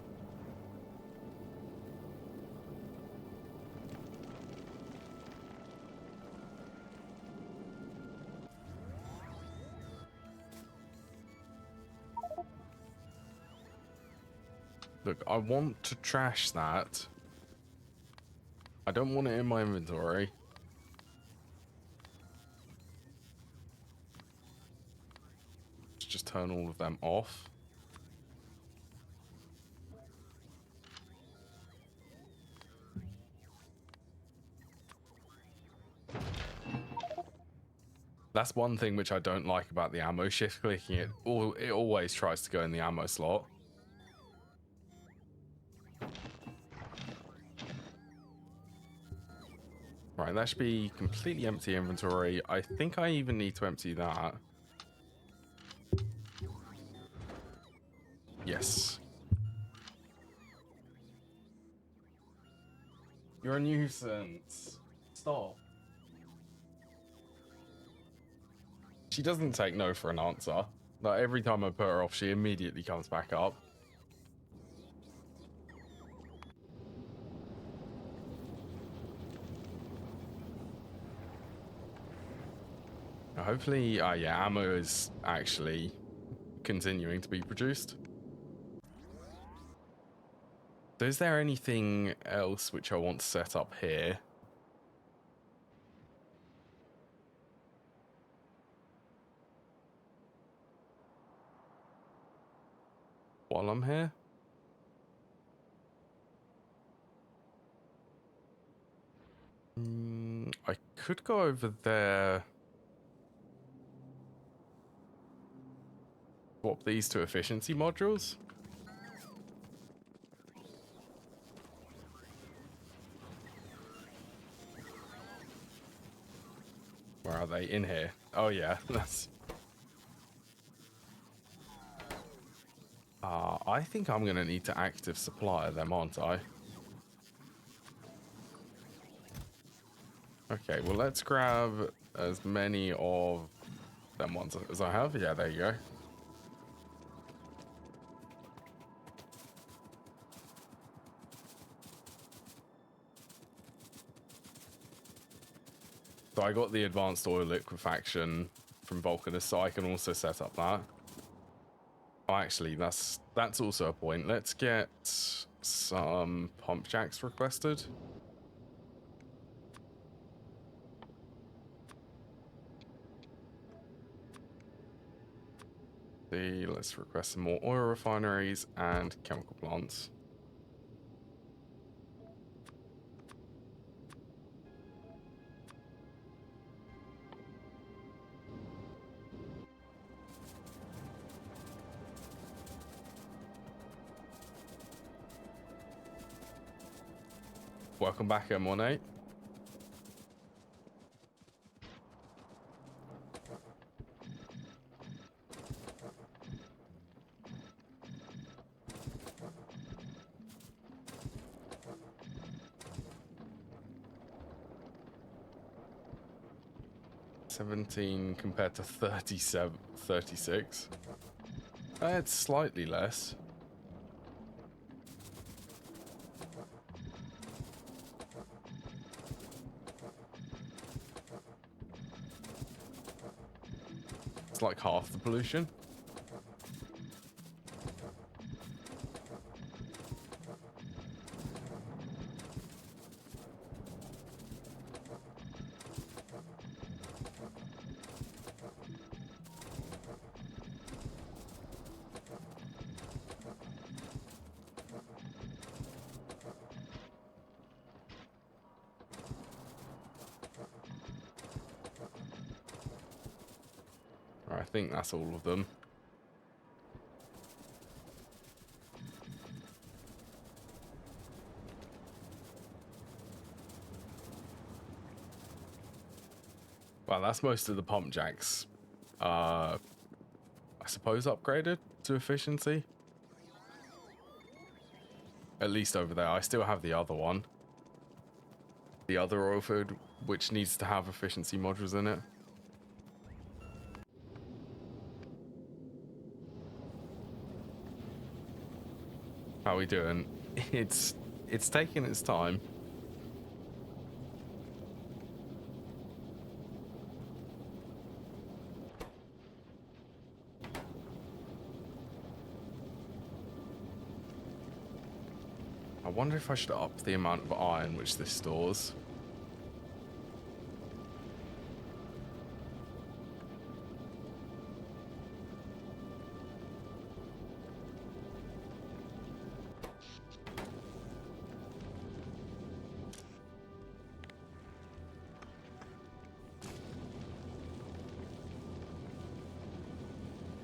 Look, I want to trash that. I don't want it in my inventory. Let's just turn all of them off. That's one thing which I don't like about the ammo. Shift clicking it, it always tries to go in the ammo slot. Right, that should be completely empty inventory. I think I even need to empty that. Yes. You're a nuisance. Stop. She doesn't take no for an answer. Like, every time I put her off, she immediately comes back up. Hopefully, yeah, ammo is actually continuing to be produced. So is there anything else which I want to set up here? While I'm here? I could go over there. Swap these to efficiency modules. Where are they? In here. Oh yeah, that's... I think I'm going to need to active supply them, aren't I? Okay, well, let's grab as many of them ones as I have. Yeah, there you go. So I got the advanced oil liquefaction from Vulcanus, so I can also set up that. Oh, actually, that's also a point. Let's get some pump jacks requested. Let's request some more oil refineries and chemical plants. Welcome back, M18. $17 compared to 36. It's slightly less. It's like half the pollution. I think that's all of them. Well, that's most of the pump jacks. I suppose upgraded to efficiency. At least over there. I still have the other one. The other oil field, which needs to have efficiency modules in it. How are we doing? It's taking its time. I wonder if I should up the amount of iron which this stores.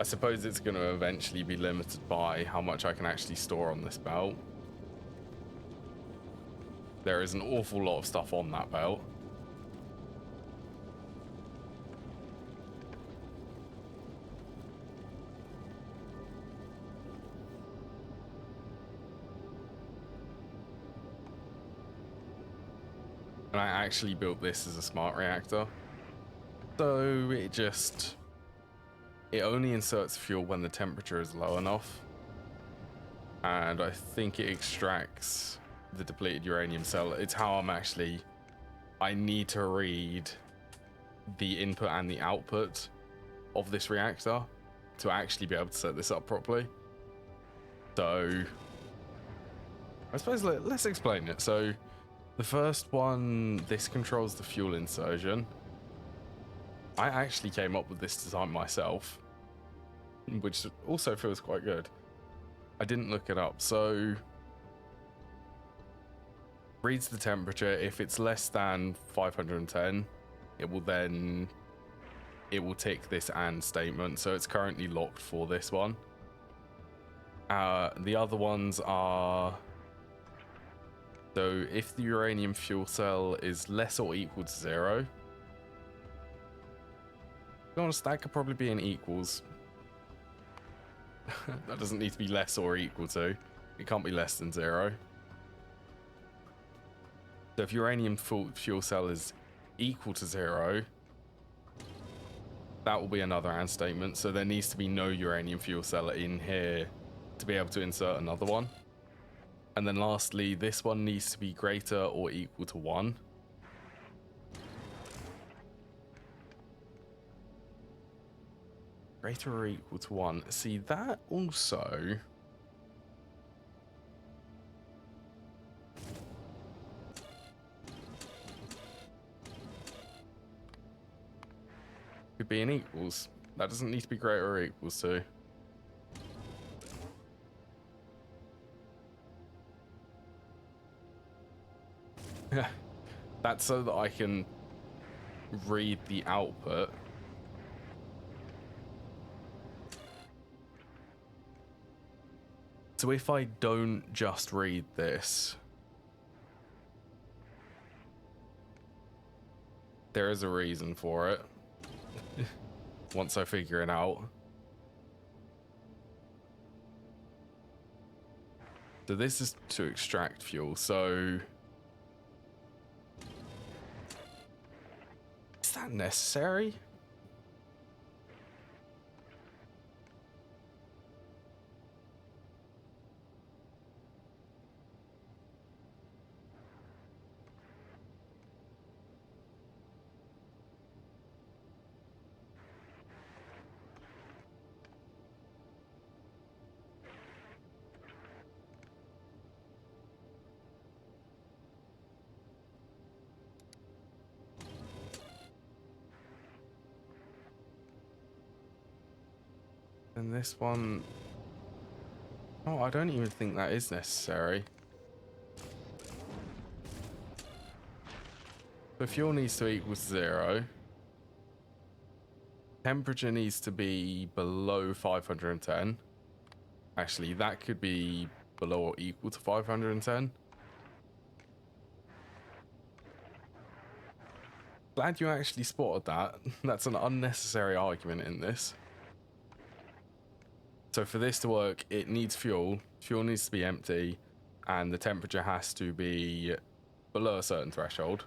I suppose it's going to eventually be limited by how much I can actually store on this belt. There is an awful lot of stuff on that belt. And I actually built this as a smart reactor. So it only inserts fuel when the temperature is low enough. And I think it extracts the depleted uranium cell. It's how I need to read the input and the output of this reactor to actually be able to set this up properly. So I suppose let's explain it. So the first one, this controls the fuel insertion. I actually came up with this design myself, which also feels quite good. I didn't look it up. So reads the temperature. If it's less than 510, it will tick this AND statement. So it's currently locked for this one. The other ones are, so if the uranium fuel cell is less or equal to 0, to be honest, that could probably be an equals. That doesn't need to be less or equal to. It can't be less than 0. So if uranium fuel cell is equal to 0, that will be another AND statement. So there needs to be no uranium fuel cell in here to be able to insert another one. And then lastly, this one needs to be greater or equal to 1. Greater or equal to 1. See, that also... could be an equals. That doesn't need to be greater or equals to. That's so that I can read the output. So if I don't just read this, there is a reason for it. Once I figure it out. So this is to extract fuel, so... is that necessary? And this one... oh, I don't even think that is necessary. The fuel needs to equal 0. Temperature needs to be below 510. Actually, that could be below or equal to 510. Glad you actually spotted that. That's an unnecessary argument in this. So for this to work, it needs fuel. Fuel needs to be empty, and the temperature has to be below a certain threshold.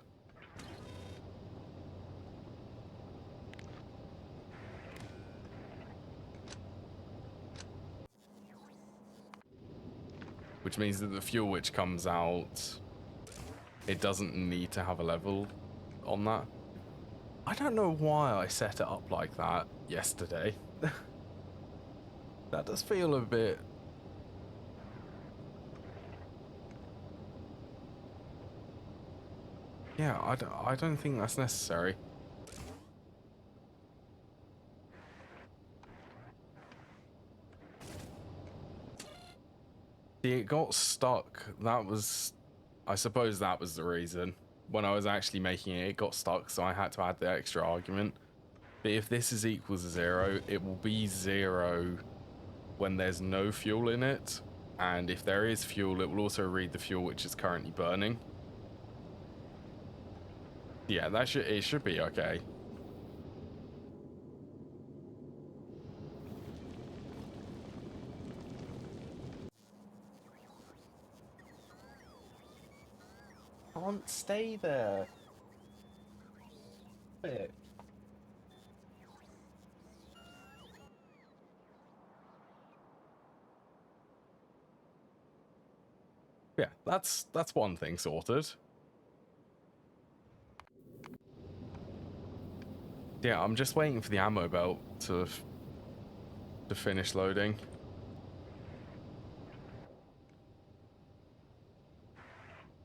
Which means that the fuel which comes out, it doesn't need to have a level on that. I don't know why I set it up like that yesterday. That does feel a bit... yeah, I don't think that's necessary. See, it got stuck. That was... I suppose that was the reason. When I was actually making it, it got stuck, so I had to add the extra argument. But if this is equal to 0, it will be 0 when there's no fuel in it. And if there is fuel, it will also read the fuel which is currently burning. Yeah, it should be okay. Can't stay there. Yeah, that's one thing sorted. Yeah, I'm just waiting for the ammo belt to finish loading.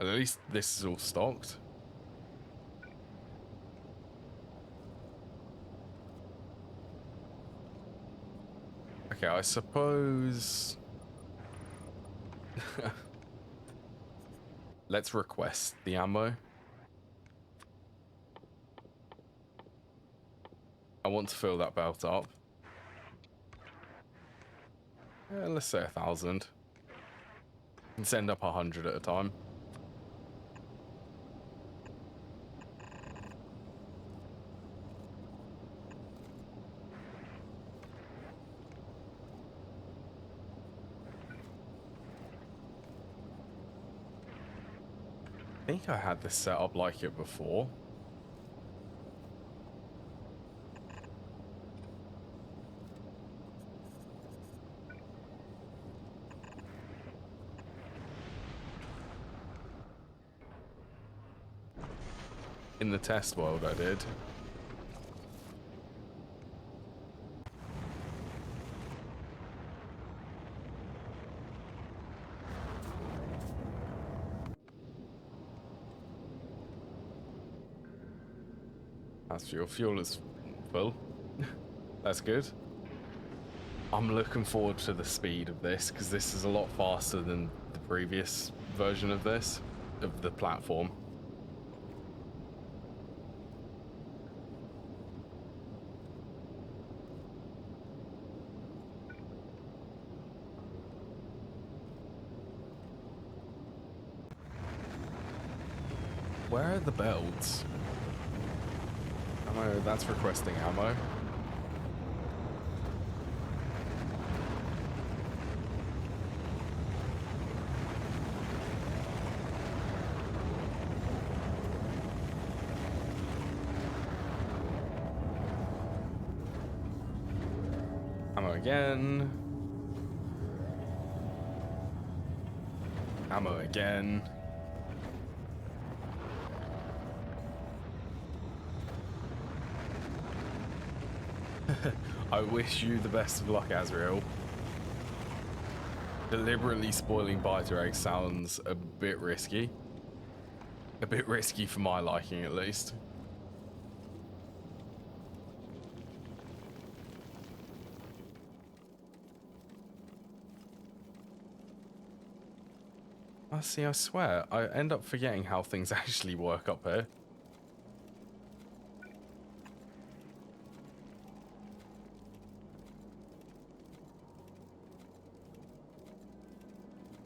At least this is all stocked. Okay, I suppose... Let's request the ammo. I want to fill that belt up. Let's say 1,000. And send up 100 at a time. I think I had this set up like it before. In the test world, I did. That's your fuel is full. That's good. I'm looking forward to the speed of this, because this is a lot faster than the previous version of this, of the platform. Where are the belts? Ammo, that's requesting ammo. Ammo again. Ammo again. I wish you the best of luck, Azrael. Deliberately spoiling Biter Egg sounds a bit risky. A bit risky for my liking, at least. See, I swear, I end up forgetting how things actually work up here.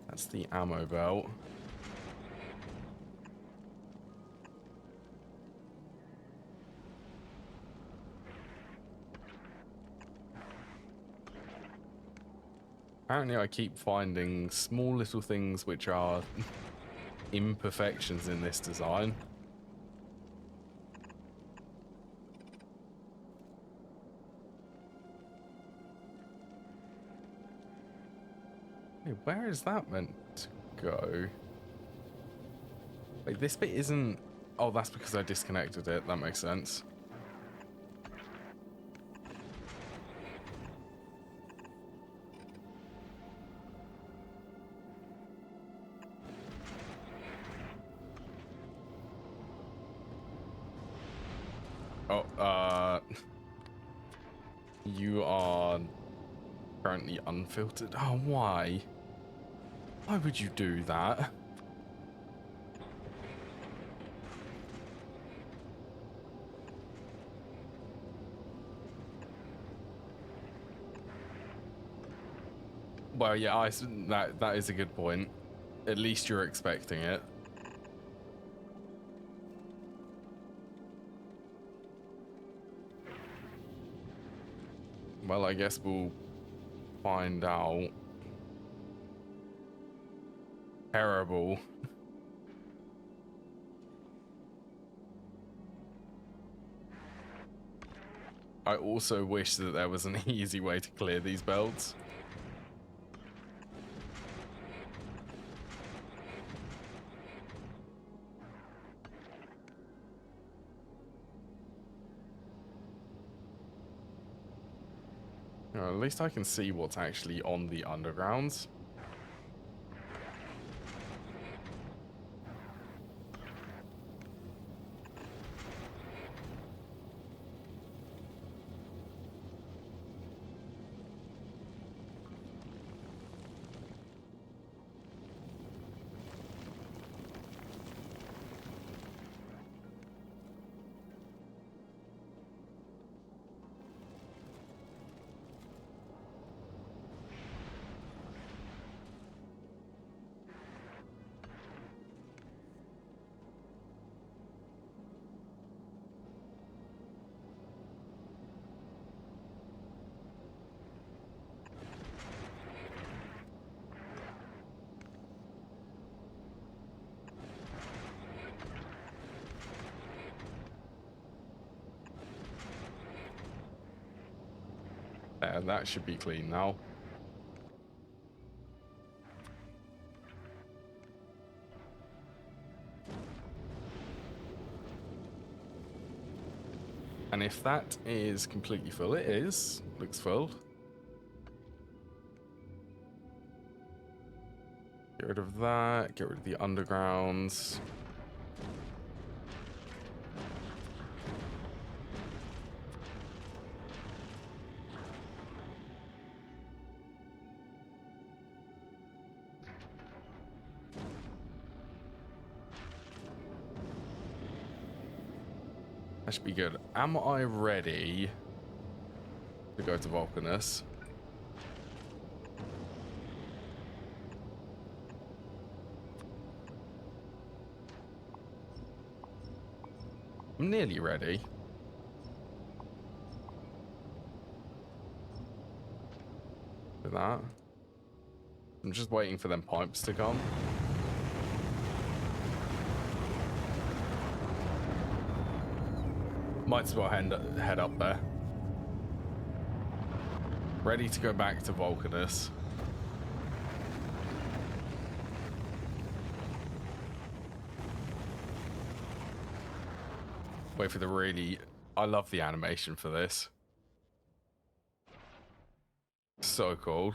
That's the ammo belt. Apparently I keep finding small little things which are imperfections in this design. Hey, where is that meant to go? Wait, this bit isn't... Oh, that's because I disconnected it. That makes sense. Oh, you are currently unfiltered. Oh, why? Why would you do that? Well, yeah, that is a good point. At least you're expecting it. Well, I guess we'll find out. Terrible. I also wish that there was an easy way to clear these belts. At least I can see what's actually on the undergrounds. There, that should be clean now. And if that is completely full, it is. Looks full. Get rid of that. Get rid of the undergrounds. That should be good. Am I ready to go to Vulcanus? I'm nearly ready. For that. I'm just waiting for them pipes to come. Might as well head up there. Ready to go back to Vulcanus. Wait for the really... I love the animation for this. So cool.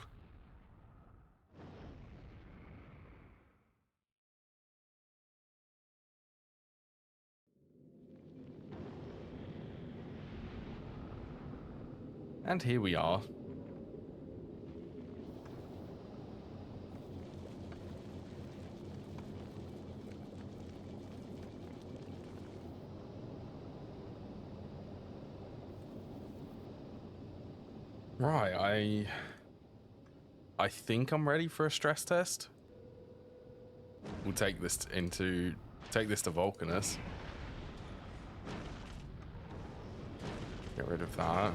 And here we are. Right, I think I'm ready for a stress test. We'll take this to Vulcanus. Get rid of that.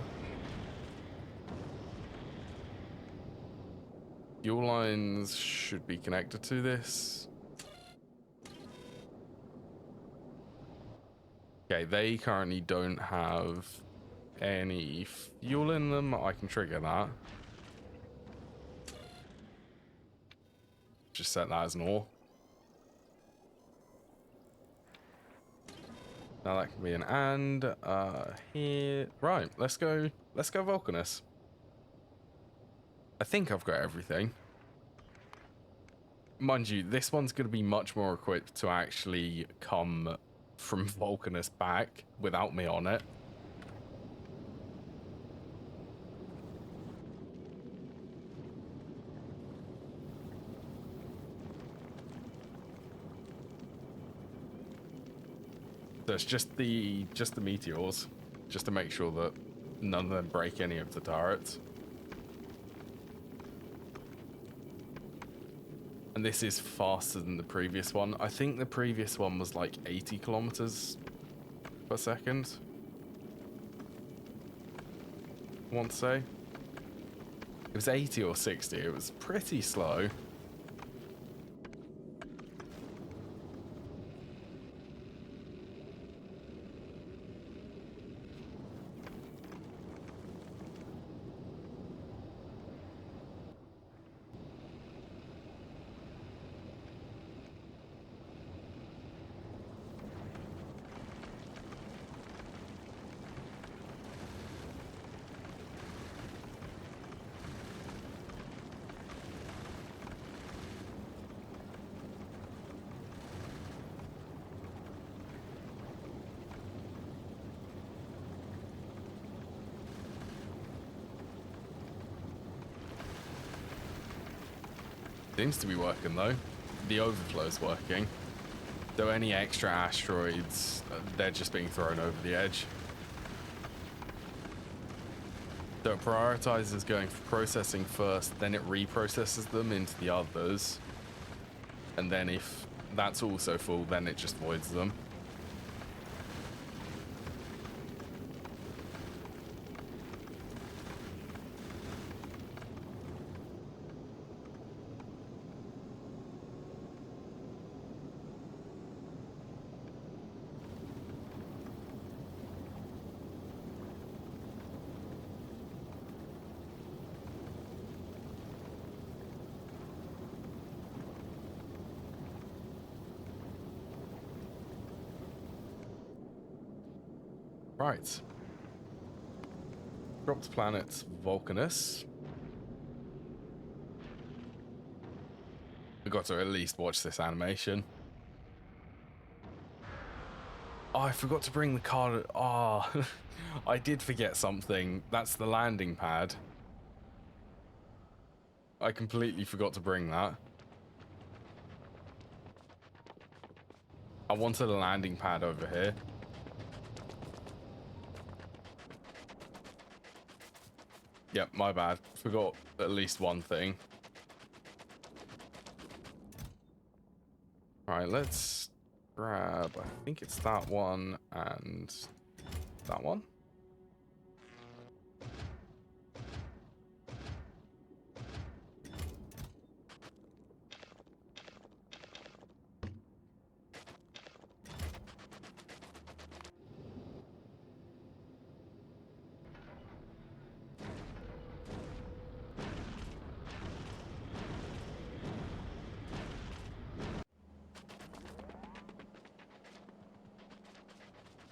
Fuel lines should be connected to this. Okay, they currently don't have any fuel in them. I can trigger that. Just set that as an ore. Now that can be an and. Here. Right, let's go Vulcanus. I think I've got everything. Mind you, this one's going to be much more equipped to actually come from Vulcanus back without me on it. So it's just the meteors, just to make sure that none of them break any of the turrets. And this is faster than the previous one. I think the previous one was like 80 kilometers per second. I want to say. It was 80 or 60. It was pretty slow. Seems to be working though. The overflow's working. So any extra asteroids, they're just being thrown over the edge. So it prioritizes going for processing first, then it reprocesses them into the others. And then if that's also full, then it just voids them. Right. Dropped planet Vulcanus. We got to at least watch this animation. Oh, I forgot to bring the card. Oh, I did forget something. That's the landing pad. I completely forgot to bring that. I wanted a landing pad over here. Yep, my bad. Forgot at least one thing. Alright, let's grab, I think it's that one and that one.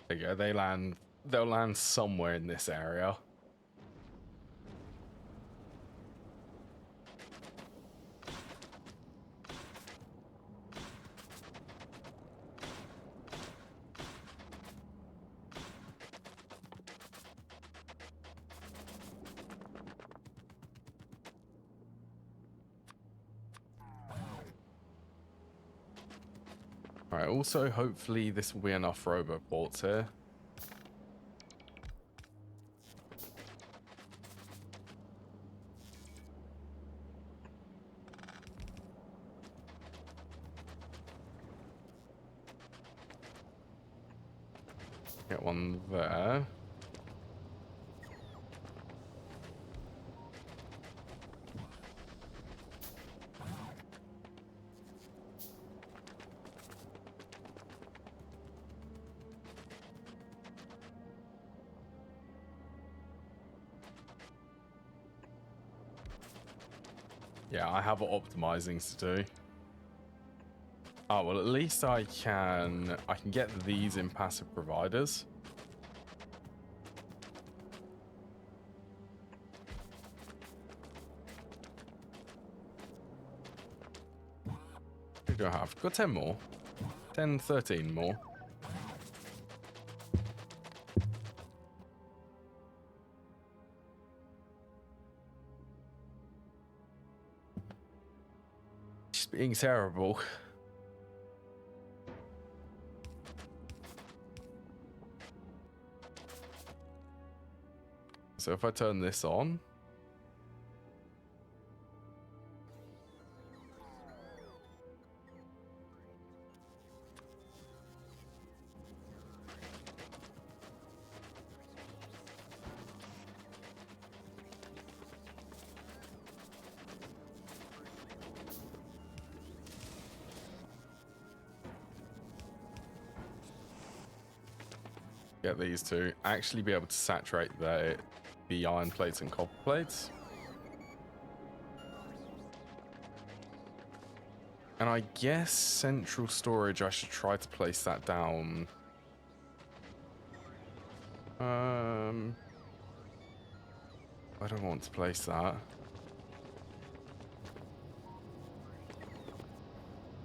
There you go, they'll land somewhere in this area. Alright, also hopefully this will be enough roboports here. Get one there. Yeah, I have optimizing to do. Oh, well, at least I can get these in passive providers. What do I have? Got 10 more. 10, 13 more. Just being terrible. So if I turn this on, Get these two. Actually be able to saturate the iron plates and copper plates. And I guess central storage, I should try to place that down. I don't want to place that.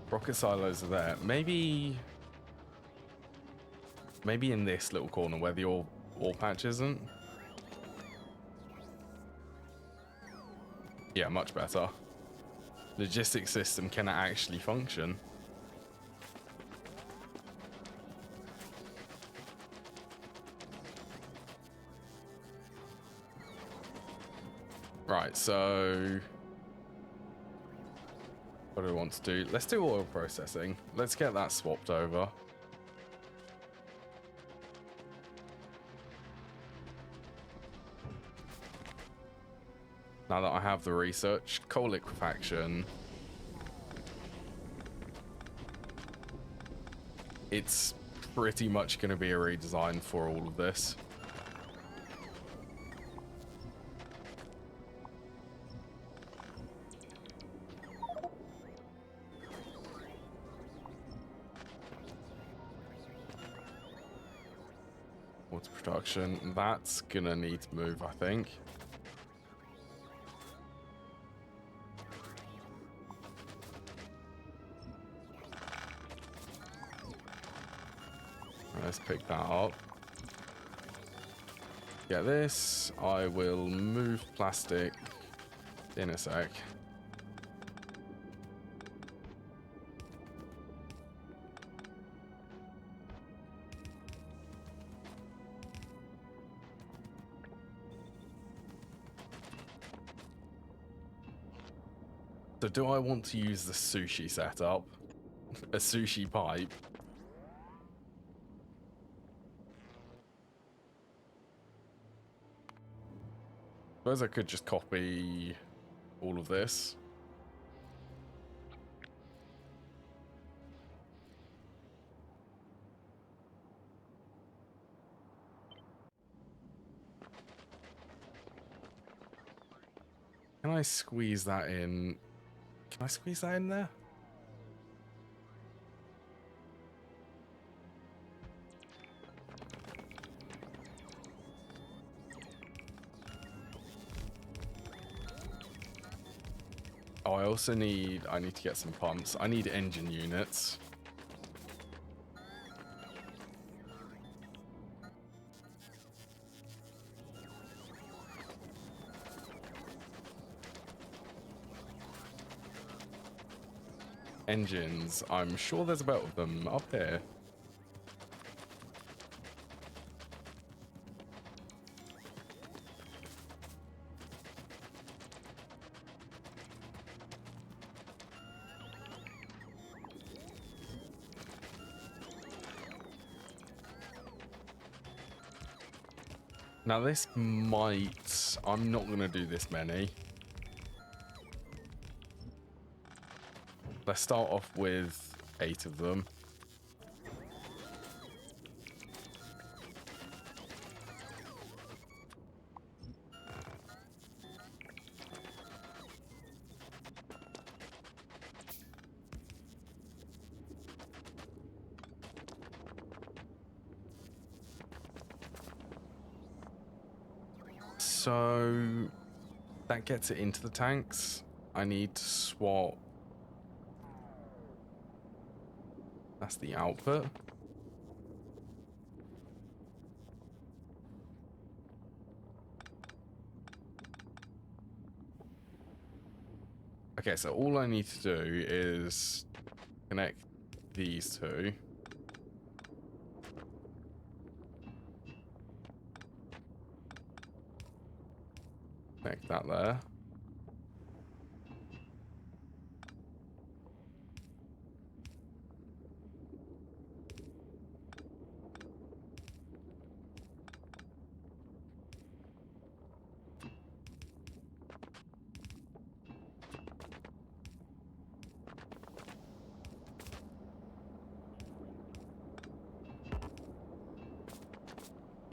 Rocket silos are there. Maybe in this little corner where the ore patch isn't. Yeah, much better. Logistics system can actually function. Right, so what do I want to do? Let's do oil processing. Let's get that swapped over. Now that I have the research, coal liquefaction. It's pretty much going to be a redesign for all of this. Water production, that's going to need to move, I think. Let's pick that up. Get this. I will move plastic in a sec. So do I want to use the sushi setup? A sushi pipe? Suppose I could just copy all of this. Can I squeeze that in? Can I squeeze that in there? Oh, I need to get some pumps. I need engine units. Engines. I'm sure there's a belt of them up here. Now this might... I'm not going to do this many. Let's start off with 8 of them. So that gets it into the tanks. I need to swap. That's the output. Okay, so all I need to do is connect these two. Connect that there.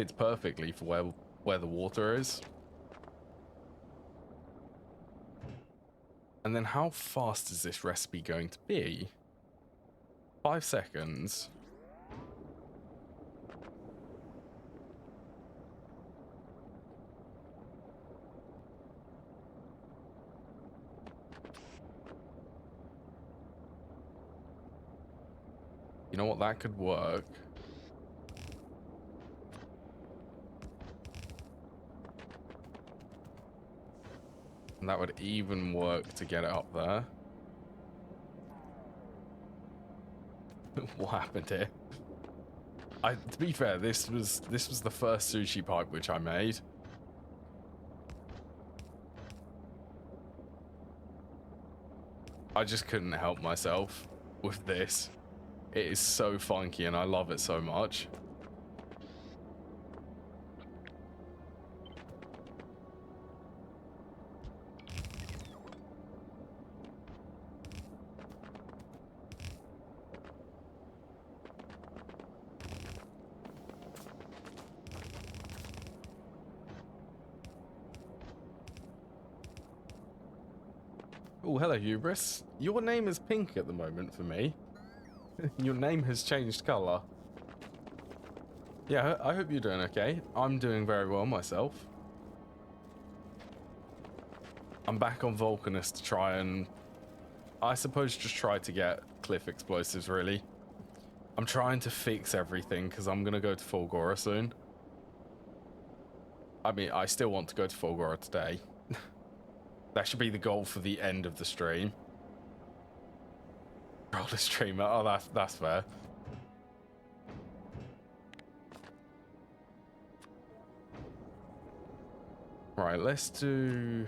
fits perfectly for where the water is. And then how fast is this recipe going to be? 5 seconds. You know what? That could work. And that would even work to get it up there. What happened here? To be fair, this was the first sushi pipe which I made. I just couldn't help myself with this. It is so funky and I love it so much. Oh, hello, Hubris. Your name is pink at the moment for me. Your name has changed colour. Yeah, I hope you're doing okay. I'm doing very well myself. I'm back on Vulcanus to try and, I suppose, just try to get cliff explosives, really. I'm trying to fix everything because I'm going to go to Fulgora soon. I mean, I still want to go to Fulgora today. That should be the goal for the end of the stream. Roll the streamer. Oh, that's fair. Right, let's do...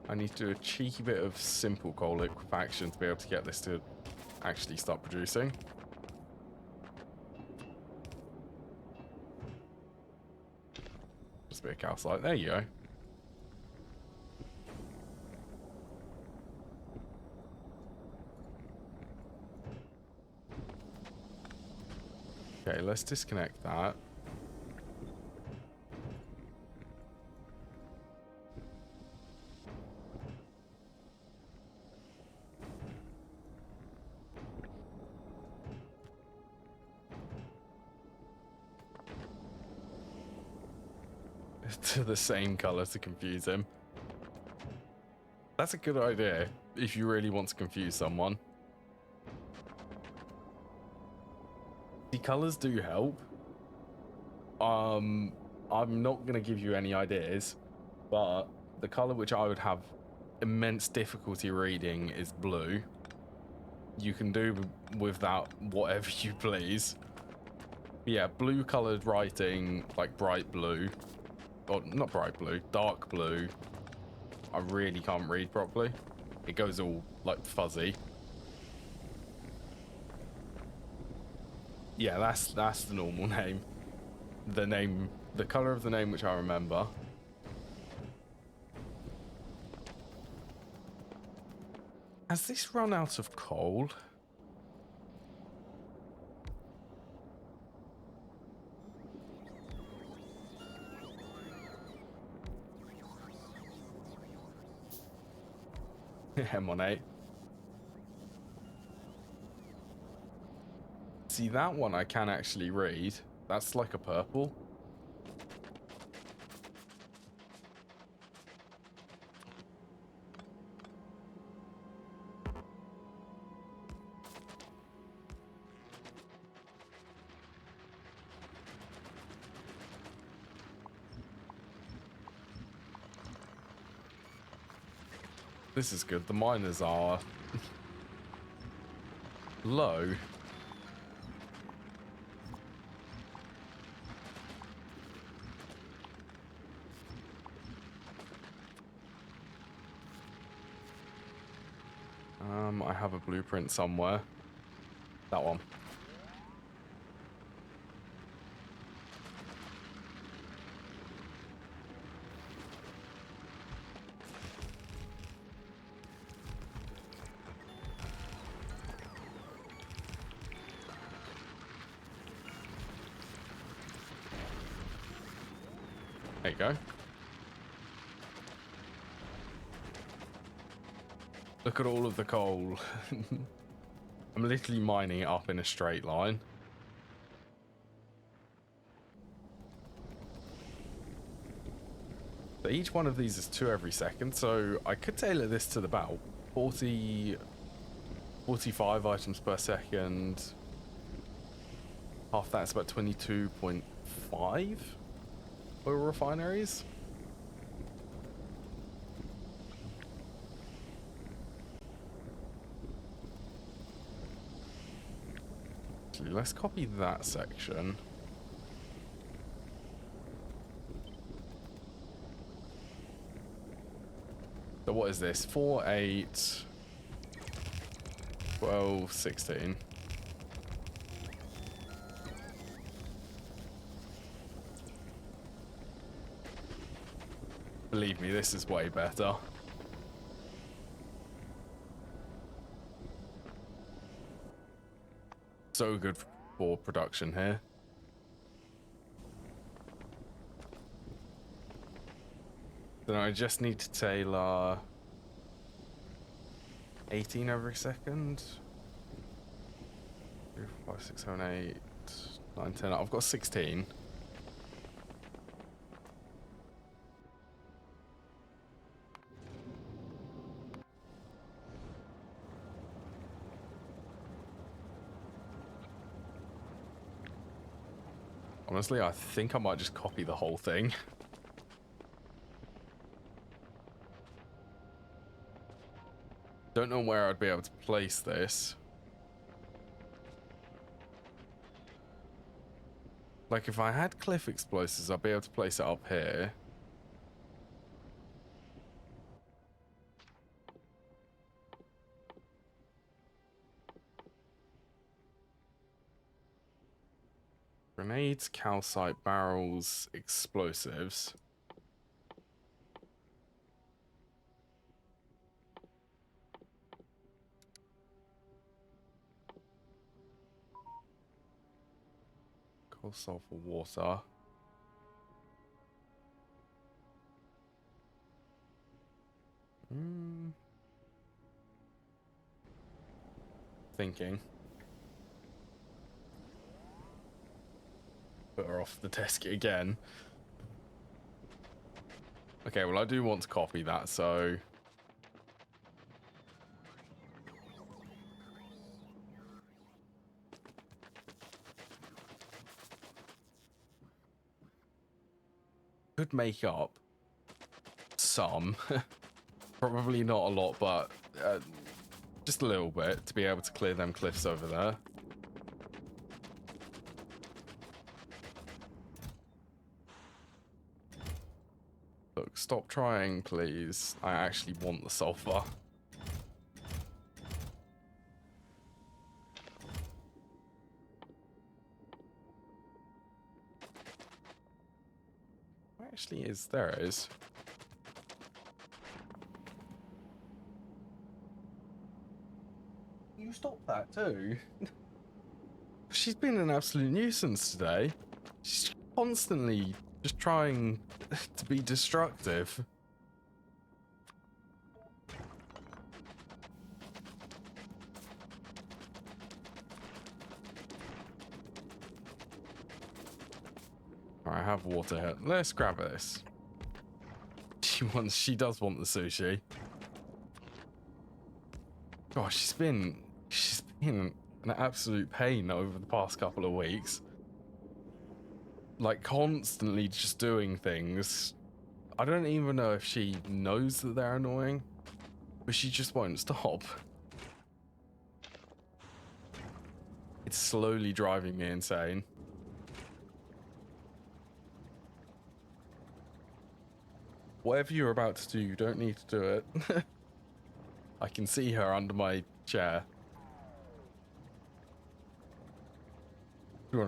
I need to do a cheeky bit of simple coal liquefaction to be able to get this to actually start producing. Just a bit of calcite. There you go. Okay, let's disconnect that. To the same color to confuse him. That's a good idea if you really want to confuse someone. The colors do help. I'm not gonna give you any ideas, but the color which I would have immense difficulty reading is blue. You can do with that whatever you please. But yeah, blue colored writing, like bright blue, or not bright blue, dark blue, I really can't read properly. It goes all like fuzzy. Yeah, that's the normal name. The color of the name which I remember. Has this run out of coal? M18. See, that one I can actually read. That's like a purple. This is good. The miners are low. I have a blueprint somewhere. That one. There you go. Look at all of the coal. I'm literally mining it up in a straight line. So each one of these is 2 every second, so I could tailor this to about 45 items per second. Half that's about 22.5 oil refineries. Actually, let's copy that section. So what is this? 4, 8, 12, 16. Believe me, this is way better. So good for production here. Then I just need to tailor 18 every second. 3, 4, 5, 6, 7, 8, 9, 10. I've got 16. Honestly, I think I might just copy the whole thing. Don't know where I'd be able to place this. Like, if I had cliff explosives, I'd be able to place it up here. Grenades, calcite, barrels, explosives. Coal, sulfur, water. Thinking. Put her off the desk again. Okay, well, I do want to copy that, so... could make up some. Probably not a lot, but just a little bit to be able to clear them cliffs over there. Look, stop trying, please. I actually want the sulfur. Where actually is? There it is. You stop that too. She's been an absolute nuisance today. She's constantly just trying to be destructive. I have water here. Let's grab this. She does want the sushi. Gosh, she's been an absolute pain over the past couple of weeks. Like, constantly just doing things. I don't even know if she knows that they're annoying, but she just won't stop. It's slowly driving me insane. Whatever you're about to do, you don't need to do it. I can see her under my chair.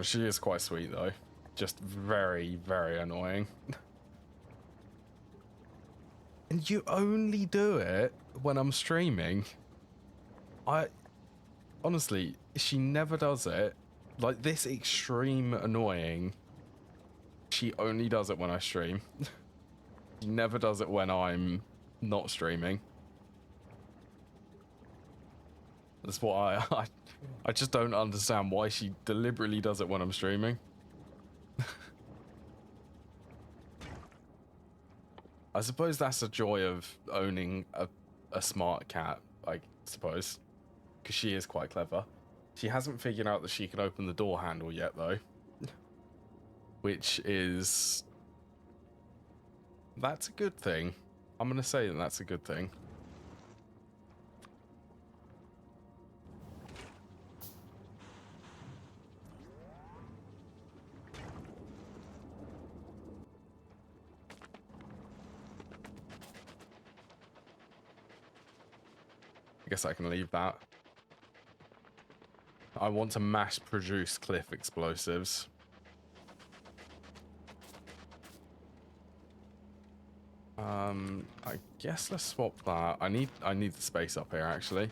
She is quite sweet though. Just very, very annoying. And you only do it when I'm streaming. Honestly, she never does it. Like, this extreme annoying. she only does it when I stream. She never does it when I'm not streaming. That's why I just don't understand why she deliberately does it when I'm streaming. I suppose that's the joy of owning a smart cat, I suppose. Because she is quite clever. She hasn't figured out that she can open the door handle yet, though. Which is... That's a good thing. I'm going to say that that's a good thing. I guess I can leave that. I want to mass produce cliff explosives. I guess let's swap that. I need the space up here actually.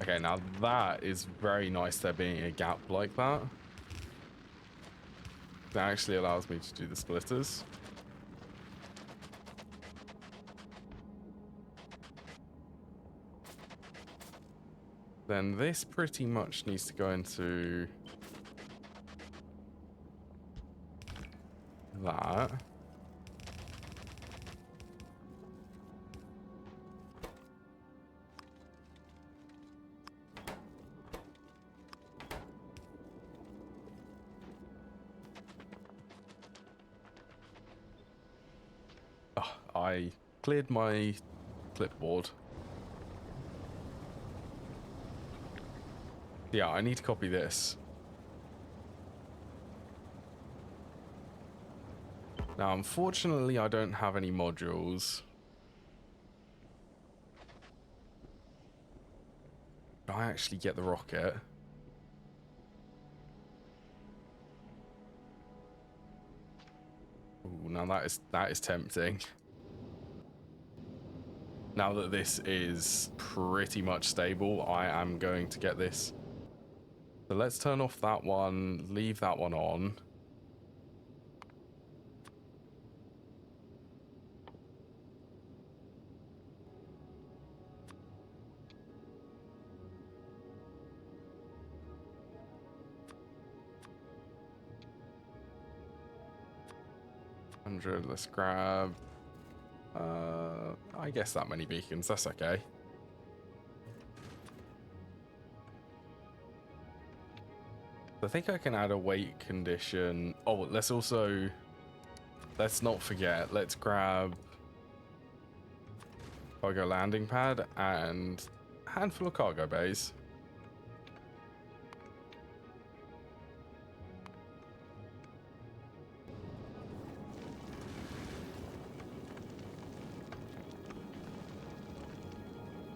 Okay, now that is very nice there being a gap like that. That actually allows me to do the splitters. Then this pretty much needs to go into that. I cleared my clipboard. Yeah, I need to copy this. Now, unfortunately, I don't have any modules. Can I actually get the rocket? Ooh, now that is tempting. Now that this is pretty much stable, I am going to get this. So let's turn off that one, leave that one on. Let's grab, I guess that many beacons, that's okay. I think I can add a weight condition. Oh, let's not forget, let's grab cargo landing pad and a handful of cargo bays.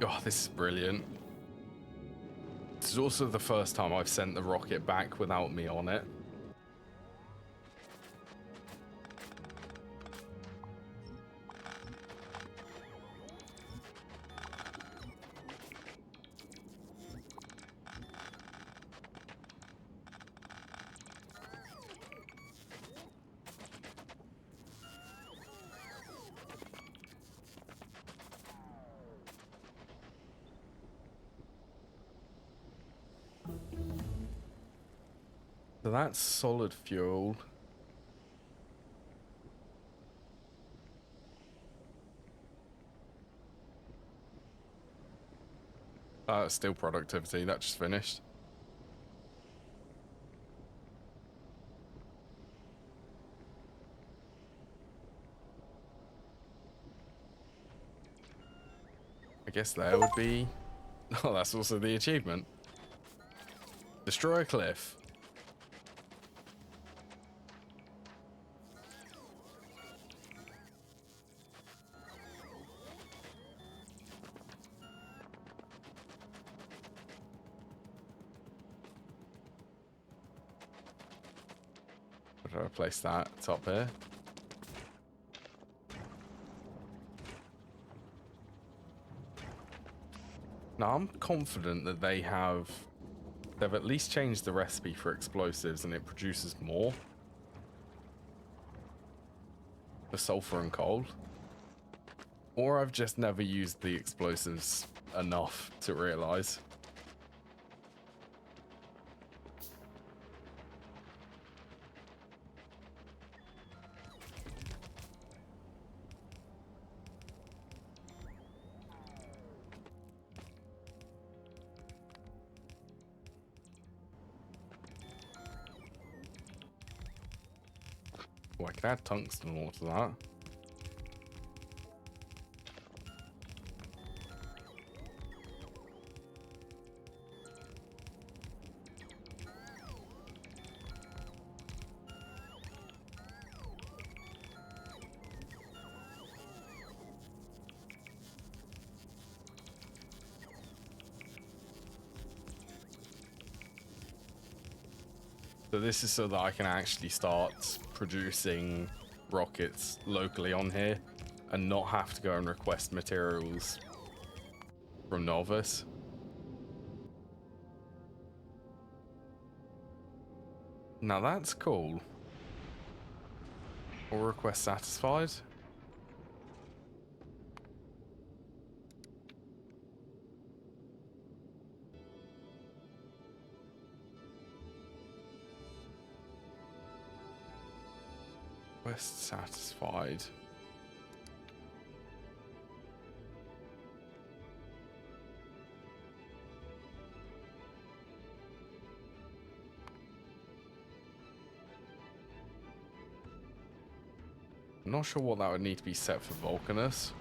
Oh, this is brilliant. This is also the first time I've sent the rocket back without me on it. So that's solid fuel. Still productivity, that just finished. I guess there would be... Oh, that's also the achievement. Destroy a cliff. do I place that top here? Now, I'm confident that they've at least changed the recipe for explosives and it produces more for sulfur and coal. Or I've just never used the explosives enough to realize. Oh, I can add tungsten ore to that. So this is so that I can actually start producing rockets locally on here and not have to go and request materials from Novice. Now that's cool. All requests satisfied. Request satisfied. I'm not sure what that would need to be set for Vulcanus.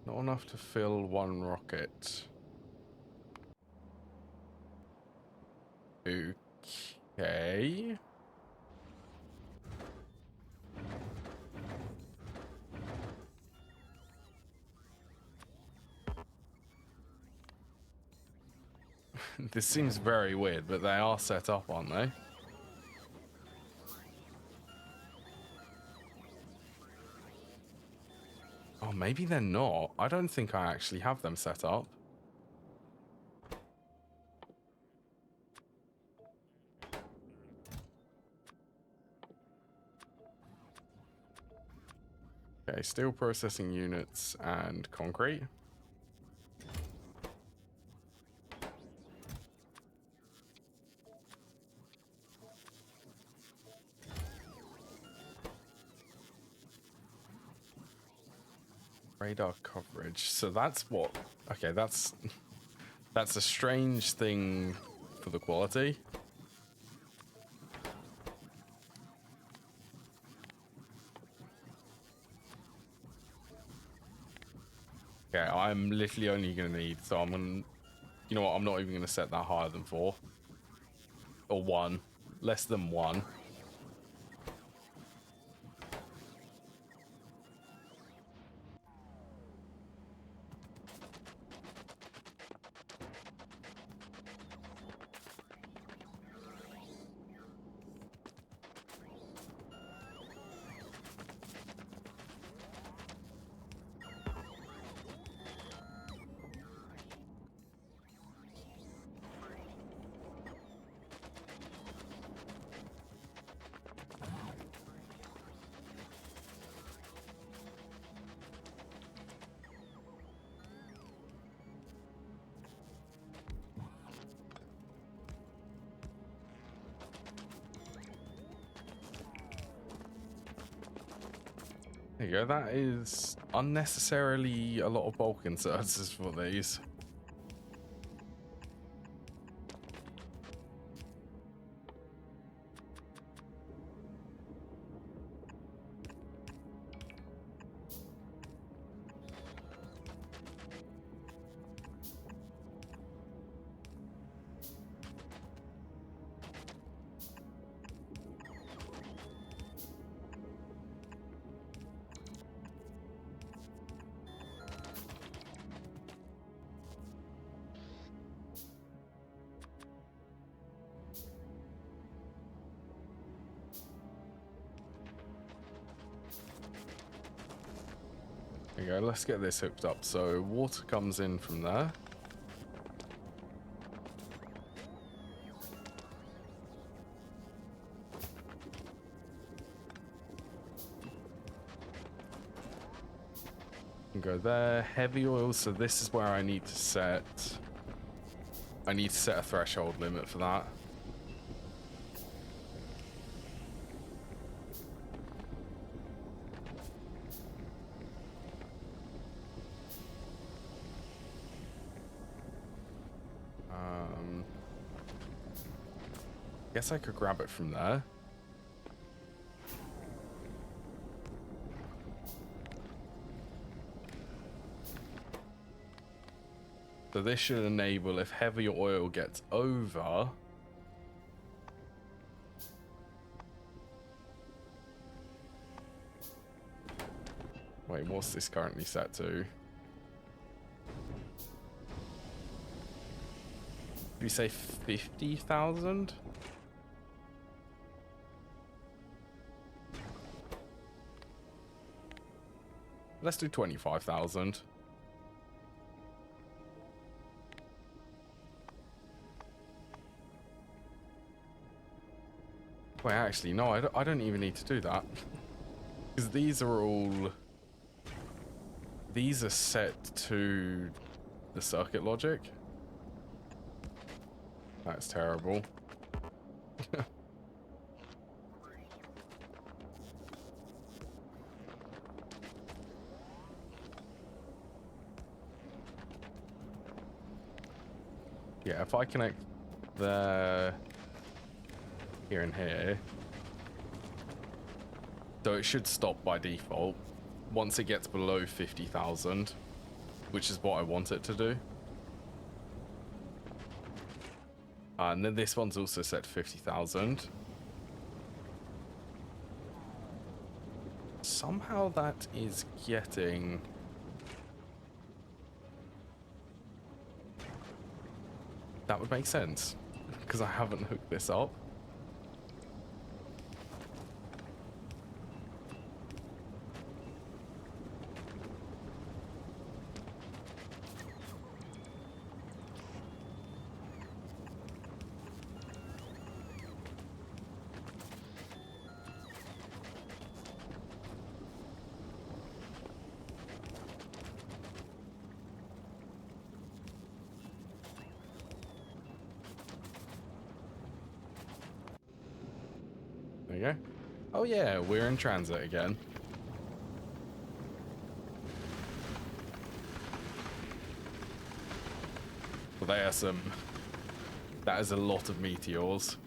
Not enough to fill one rocket. Okay. This seems very weird, but they are set up, aren't they? Oh, maybe they're not. I don't think I actually have them set up. Okay, steel processing units and concrete. Radar coverage. So that's what... Okay, that's a strange thing for the quality. Okay, I'm literally only going to need... So I'm going to... You know what? I'm not even going to set that higher than 4. Or 1. Less than 1. There you go. That is unnecessarily a lot of bulk inserts for these. There you go, let's get this hooked up. So water comes in from there. And go there. Heavy oil, so this is where I need to set a threshold limit for that. Guess I could grab it from there. So this should enable if heavy oil gets over. Wait, what's this currently set to? Did we say 50,000? Let's do 25,000. Wait, actually, no, I don't even need to do that. Because these are set to the circuit logic. That's terrible. Yeah, if I connect the here and here, so it should stop by default once it gets below 50,000, which is what I want it to do. And then this one's also set to 50,000. Somehow that is getting... That would make sense, because I haven't hooked this up. There you go. Oh yeah, we're in transit again. Well, they are some... That is a lot of meteors.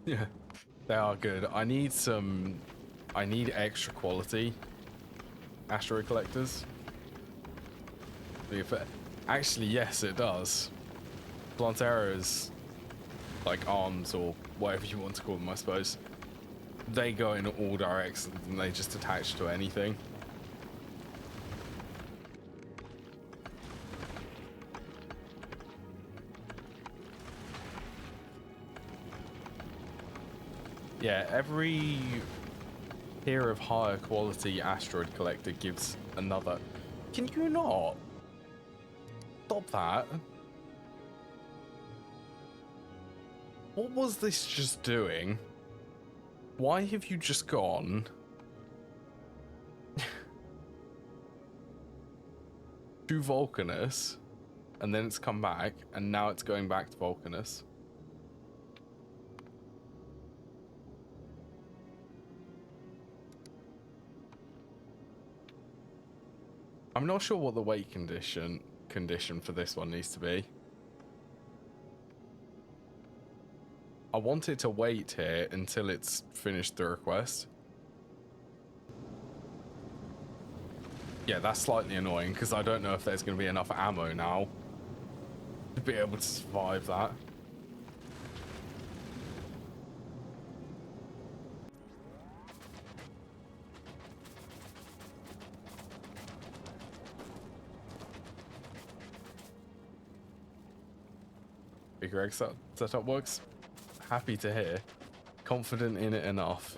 Yeah, they are good. I need extra quality asteroid collectors. Actually, yes, it does. Plantera's, like, arms, or whatever you want to call them, I suppose, they go in all directions and they just attach to anything. Yeah, every tier of higher quality asteroid collector gives another... Can you not? Stop that. What was this just doing? Why have you just gone to Vulcanus, and then it's come back, and now it's going back to Vulcanus? I'm not sure what the weight condition for this one needs to be. I want it to wait here until it's finished the request. Yeah, that's slightly annoying because I don't know if there's going to be enough ammo now to be able to survive that. Bigger egg setup works. Happy to hear. Confident in it enough.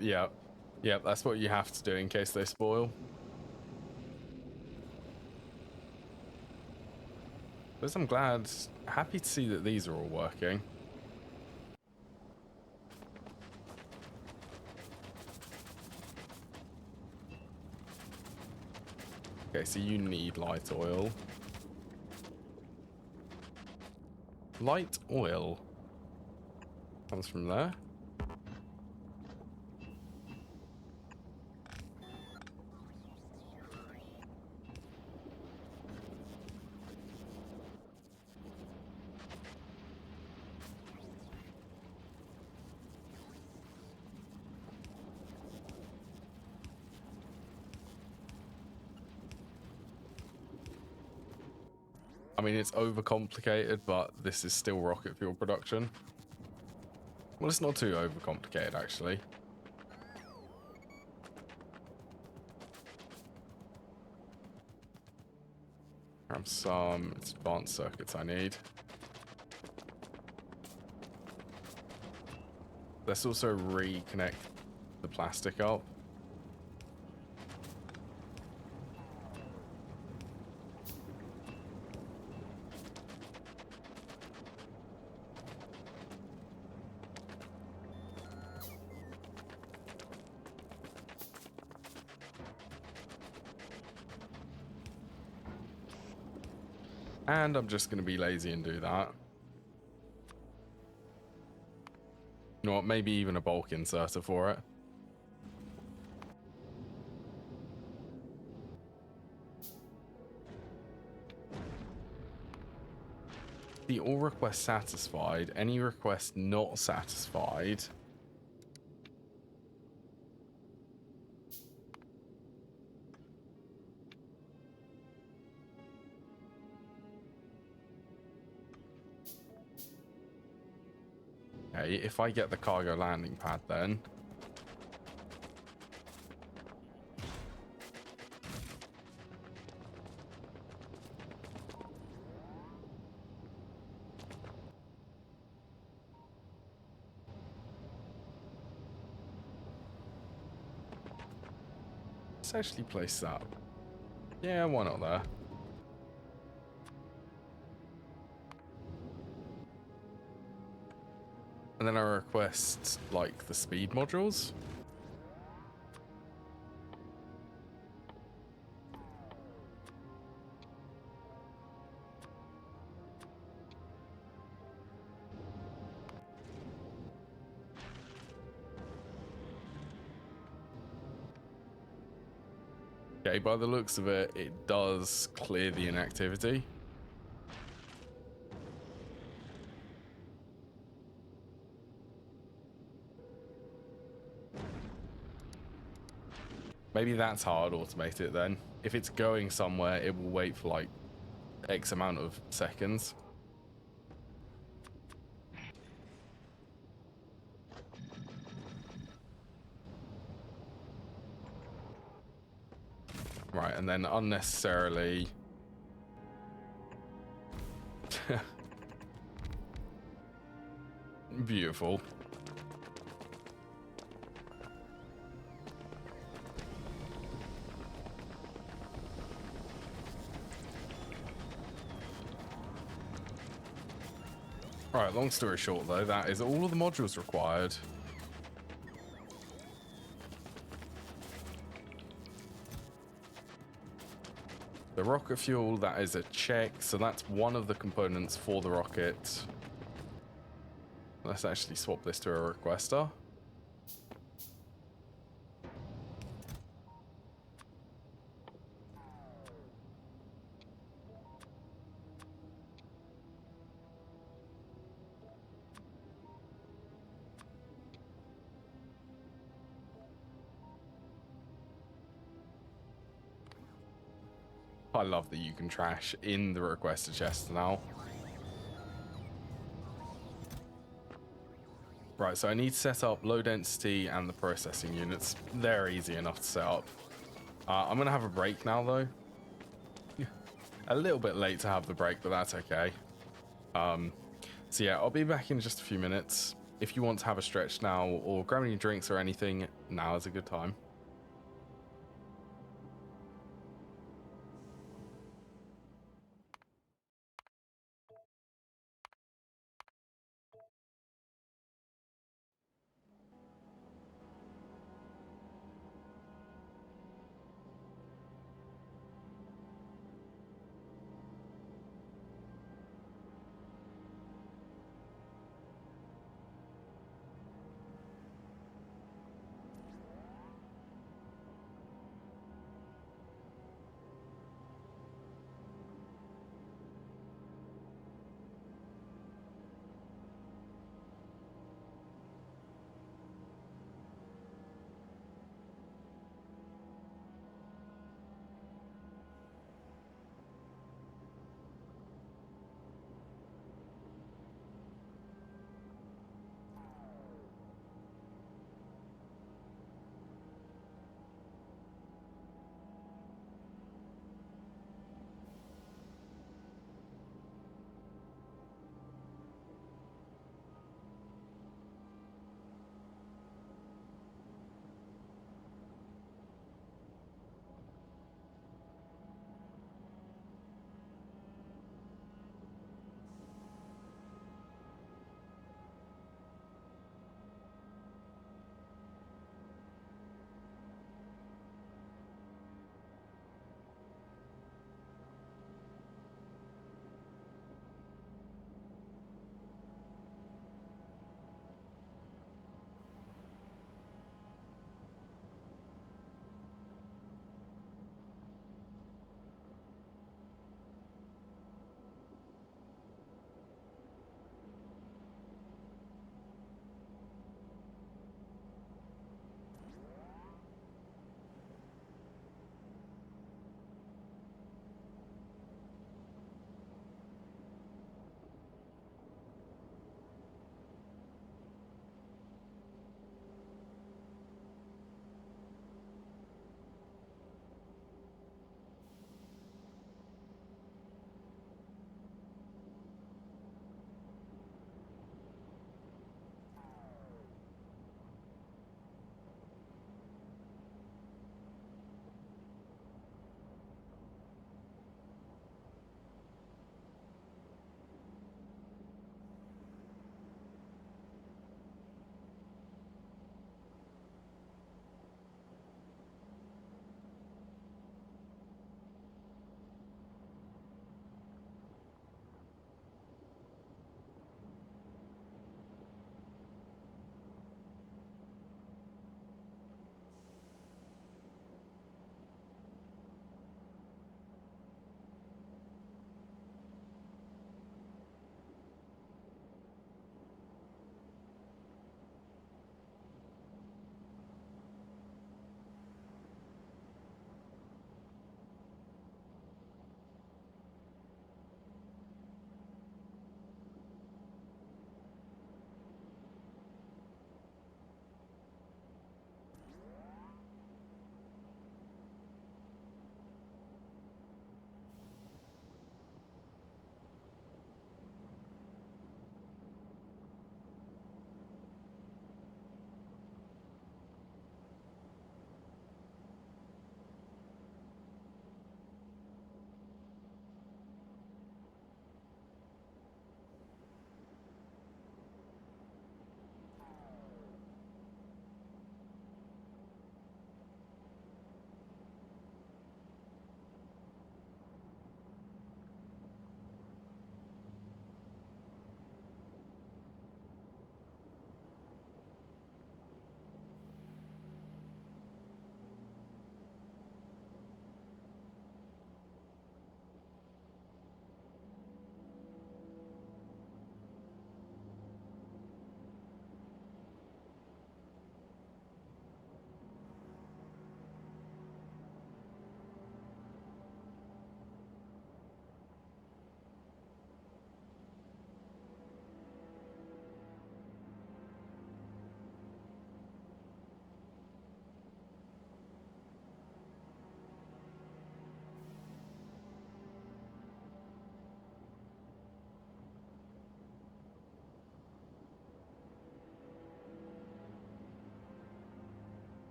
Yeah, yeah, that's what you have to do in case they spoil. But I'm glad, happy to see that these are all working. Okay, so you need light oil. Light oil comes from there. I mean, it's overcomplicated, but this is still rocket fuel production. Well, it's not too overcomplicated, actually. Grab some advanced circuits I need. Let's also reconnect the plastic up. And I'm just going to be lazy and do that. You know what, maybe even a bulk inserter for it. The all requests satisfied, any request not satisfied. Okay, if I get the cargo landing pad then. Let's actually place that. Yeah, why not there? And then I request, like, the speed modules. Okay, by the looks of it, it does clear the inactivity. Maybe that's how I'd automate it then. If it's going somewhere, it will wait for like X amount of seconds. Right, and then unnecessarily... Beautiful. Alright, long story short though, that is all of the modules required. The rocket fuel, that is a check, so that's one of the components for the rocket. Let's actually swap this to a requester. I love that you can trash in the requester chest now. Right, so I need to set up low density and the processing units. They're easy enough to set up. I'm going to have a break now, though. A little bit late to have the break, but that's okay. So yeah, I'll be back in just a few minutes. If you want to have a stretch now or grab any drinks or anything, now is a good time.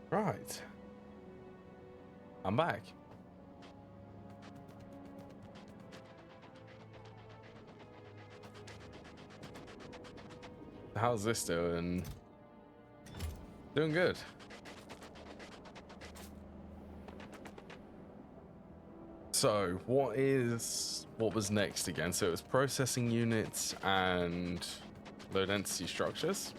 Right. I'm back. How's this doing? Doing good. So, what was next again? So it was processing units and low density structures.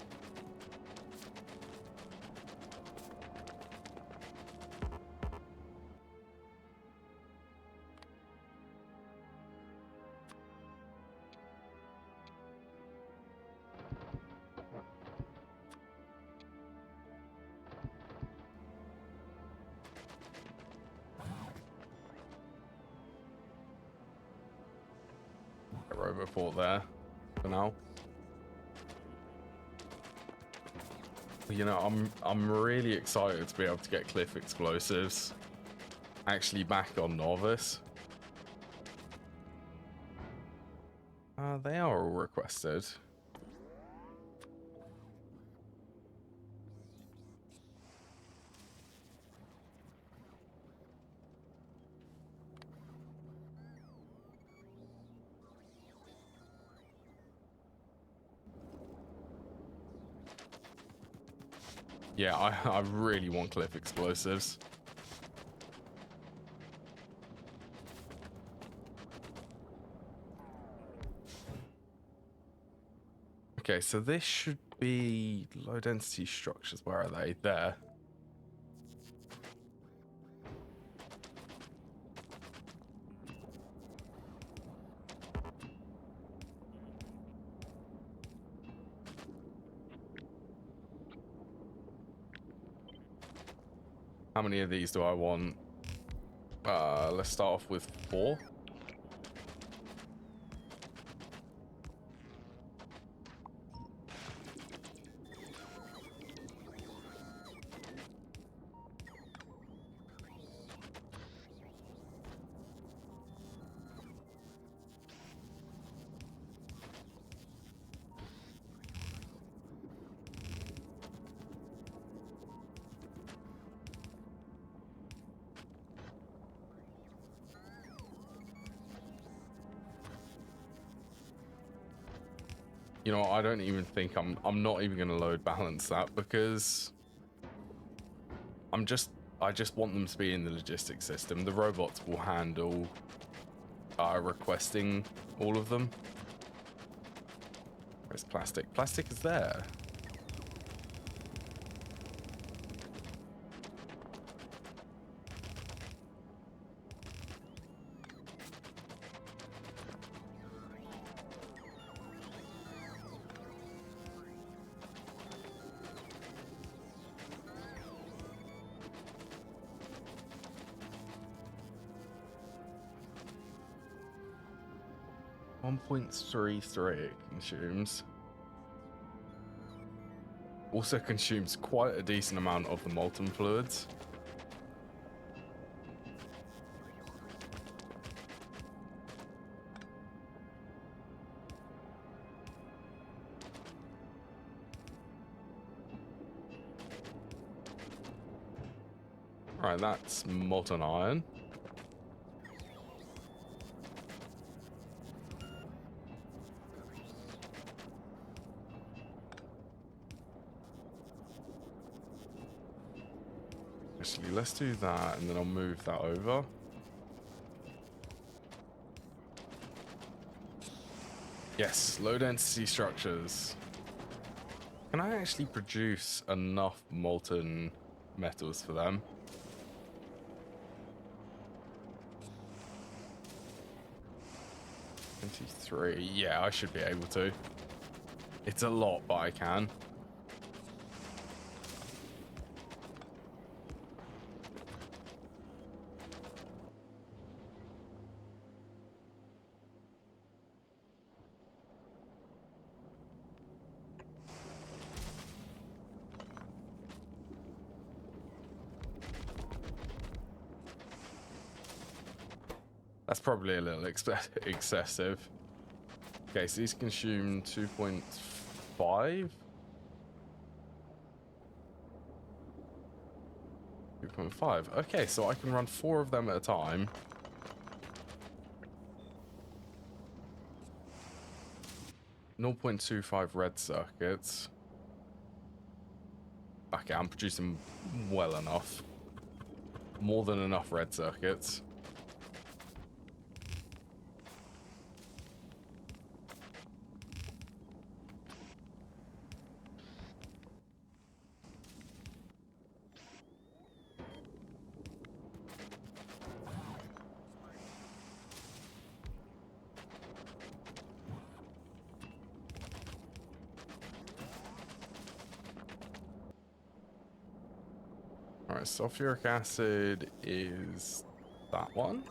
A roboport there for now. You know, I'm really excited to be able to get cliff explosives actually back on Novice. They are all requested. Yeah, I really want cliff explosives. Okay, so this should be low density structures. Where are they? There. How many of these do I want? Let's start off with 4. You know, I don't even think I'm not even going to load balance that because I just want them to be in the logistics system. The robots will handle requesting all of them. Where's plastic? Plastic is there. .33 it consumes. Also consumes quite a decent amount of the molten fluids. Right, that's molten iron. Actually, let's do that, and then I'll move that over. Yes, low density structures. Can I actually produce enough molten metals for them? $23. Yeah, I should be able to. It's a lot, but I can. That's probably a little excessive. Okay, so these consume 2.5. 3.5. Okay, so I can run 4 of them at a time. Zero 0.25 red circuits. Okay, I'm producing well enough. More than enough red circuits. Alright, sulfuric acid is that one.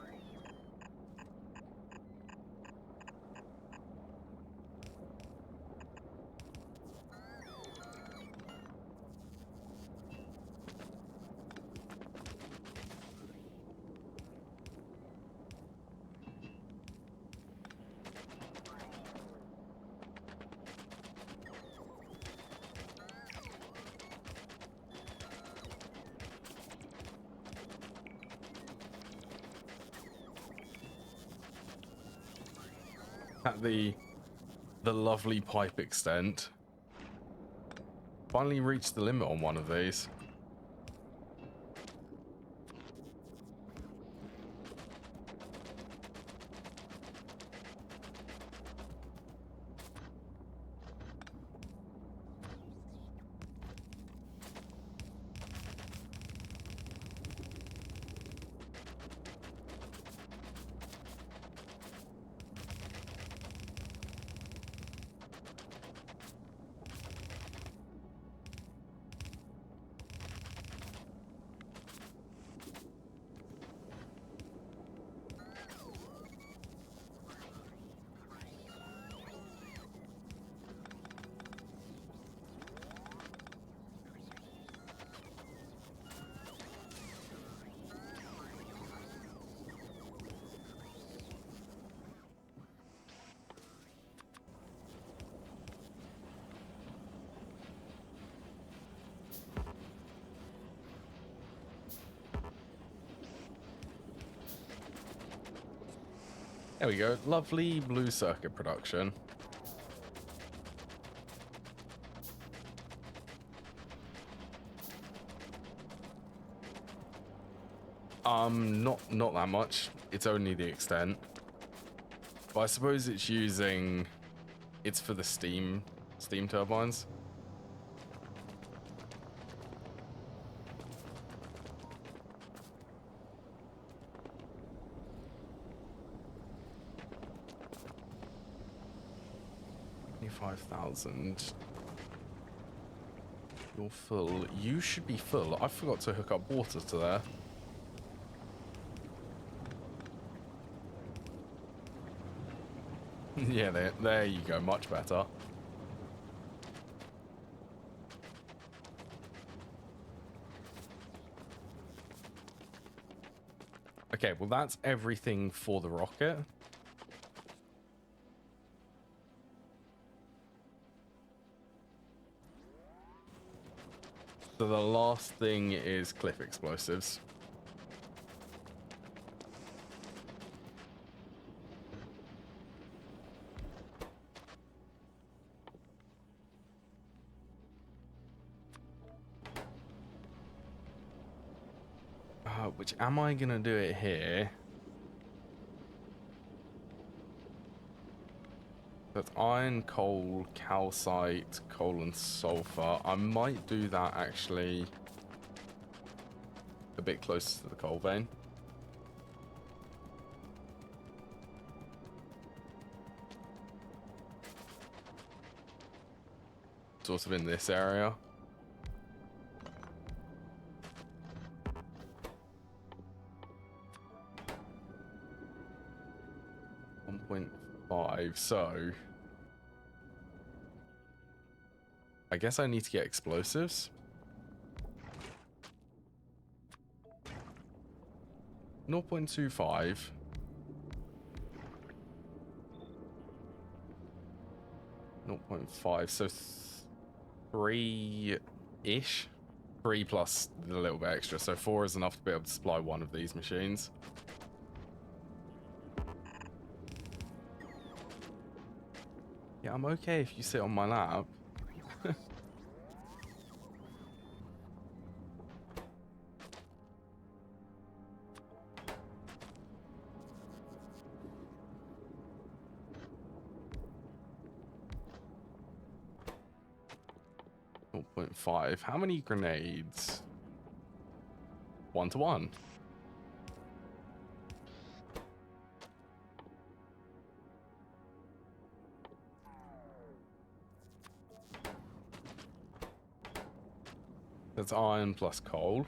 At the lovely pipe extent. Finally reached the limit on one of these. There we go. Lovely blue circuit production. Not that much. It's only the extent. But I suppose it's using... It's for the steam turbines. $25,000. You're full. You should be full. I forgot to hook up water to there. Yeah, there you go. Much better. Okay, well that's everything for the rocket. So the last thing is cliff explosives. Which am I gonna do it here? That's iron, coal, calcite, coal and sulfur. I might do that actually a bit closer to the coal vein. Sort of in this area. 1.5, so I guess I need to get explosives. 0.25. .5, so 3-ish. 3 plus a little bit extra, so 4 is enough to be able to supply one of these machines. Yeah, I'm okay if you sit on my lap. .5. How many grenades? 1 to 1. That's iron plus coal.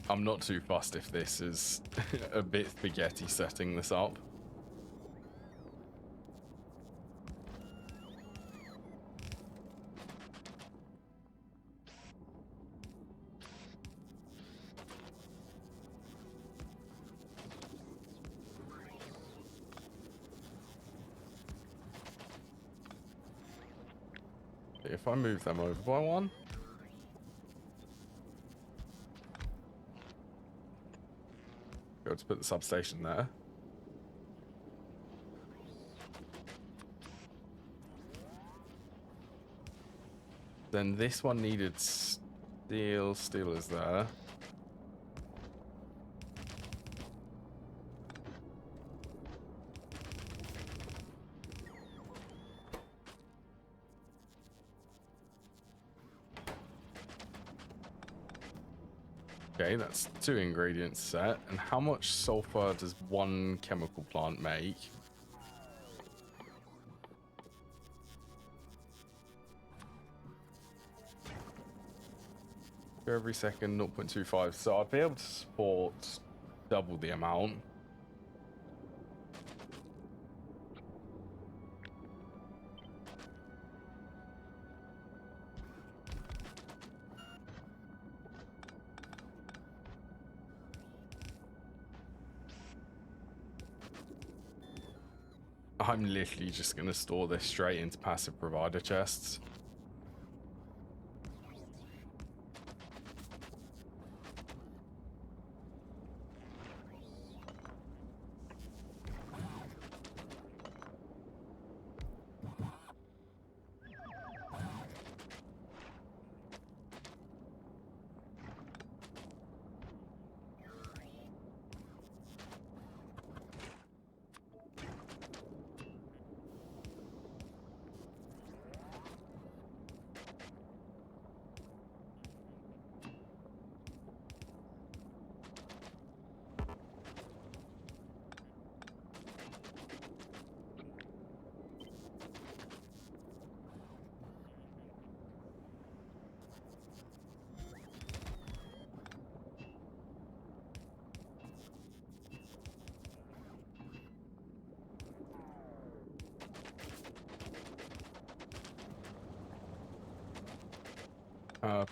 I'm not too fussed if this is a bit spaghetti setting this up. If I move them over by 1. Go to put the substation there. Then this one needed steel. Steel is there. Okay, that's 2 ingredients set. And how much sulfur does one chemical plant make? Every second, 0.25. So I'd be able to support double the amount. I'm literally just going to store this straight into passive provider chests.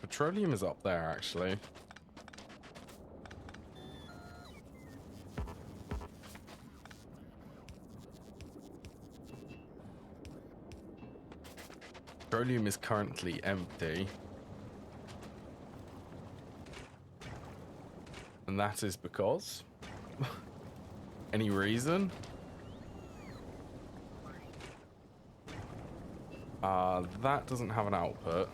Petroleum is up there, actually. Petroleum is currently empty. And that is because... Any reason? That doesn't have an output.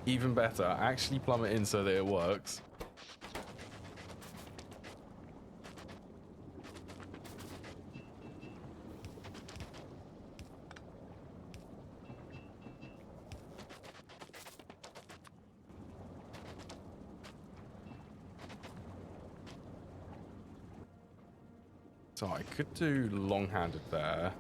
Even better, actually plumb it in so that it works. So I could do long-handed there.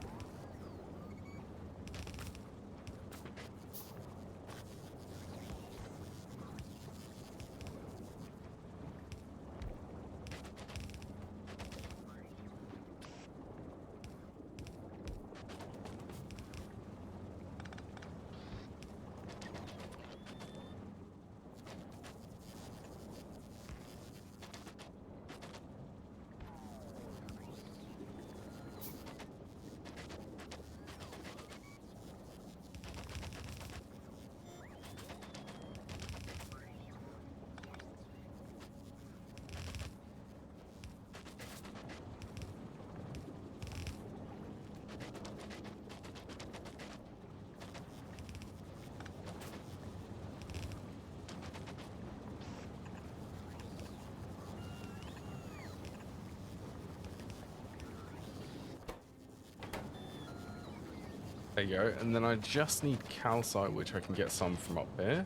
There you go. And then I just need calcite, which I can get some from up here.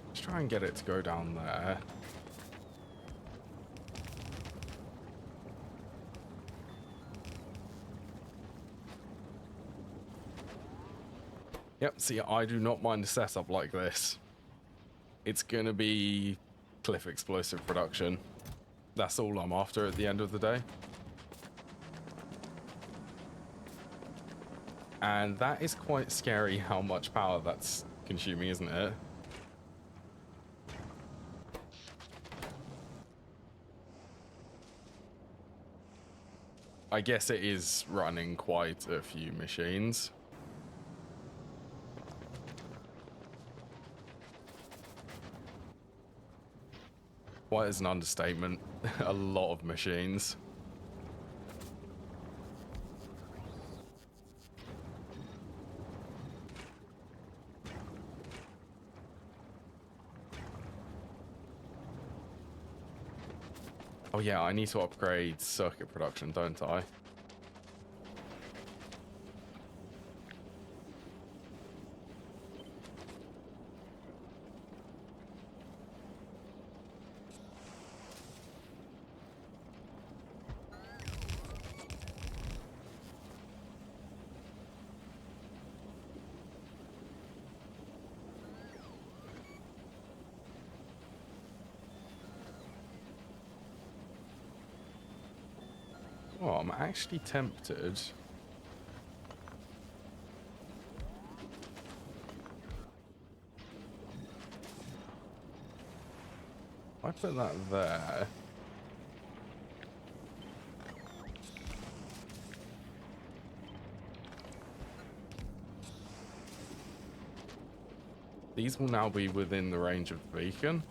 Let's try and get it to go down there. Yep, see, I do not mind a setup like this. It's gonna be cliff explosive production. That's all I'm after at the end of the day. And that is quite scary how much power that's consuming, isn't it? I guess it is running quite a few machines. Quite is an understatement. A lot of machines. Oh yeah, I need to upgrade circuit production, don't I? Oh, I'm actually tempted. I put that there. These will now be within the range of the beacon.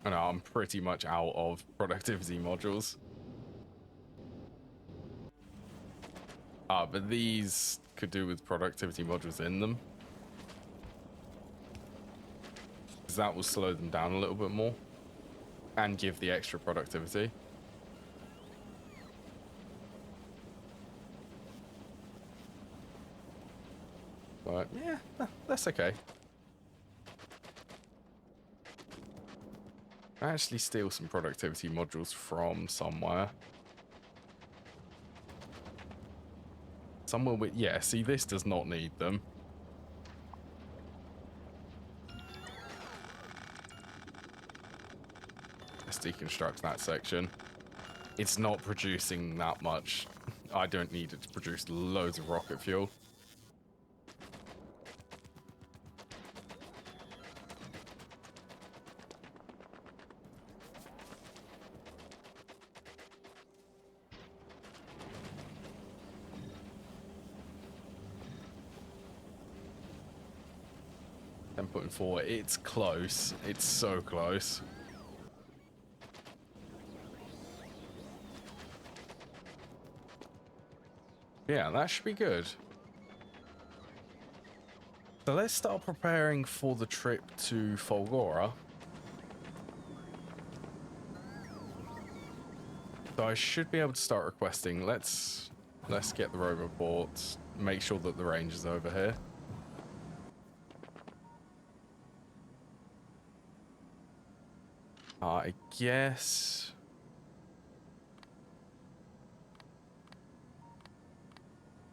I know, I'm pretty much out of productivity modules. But these could do with productivity modules in them. Because that will slow them down a little bit more. And give the extra productivity. But yeah, that's okay. I actually steal some productivity modules from somewhere. Somewhere with, yeah, see, this does not need them. Let's deconstruct that section. It's not producing that much. I don't need it to produce loads of rocket fuel. Putting forward, it's close. It's so close. Yeah, that should be good. So let's start preparing for the trip to Fulgora. So I should be able to start requesting. Let's get the roboport. Make sure that the range is over here. I guess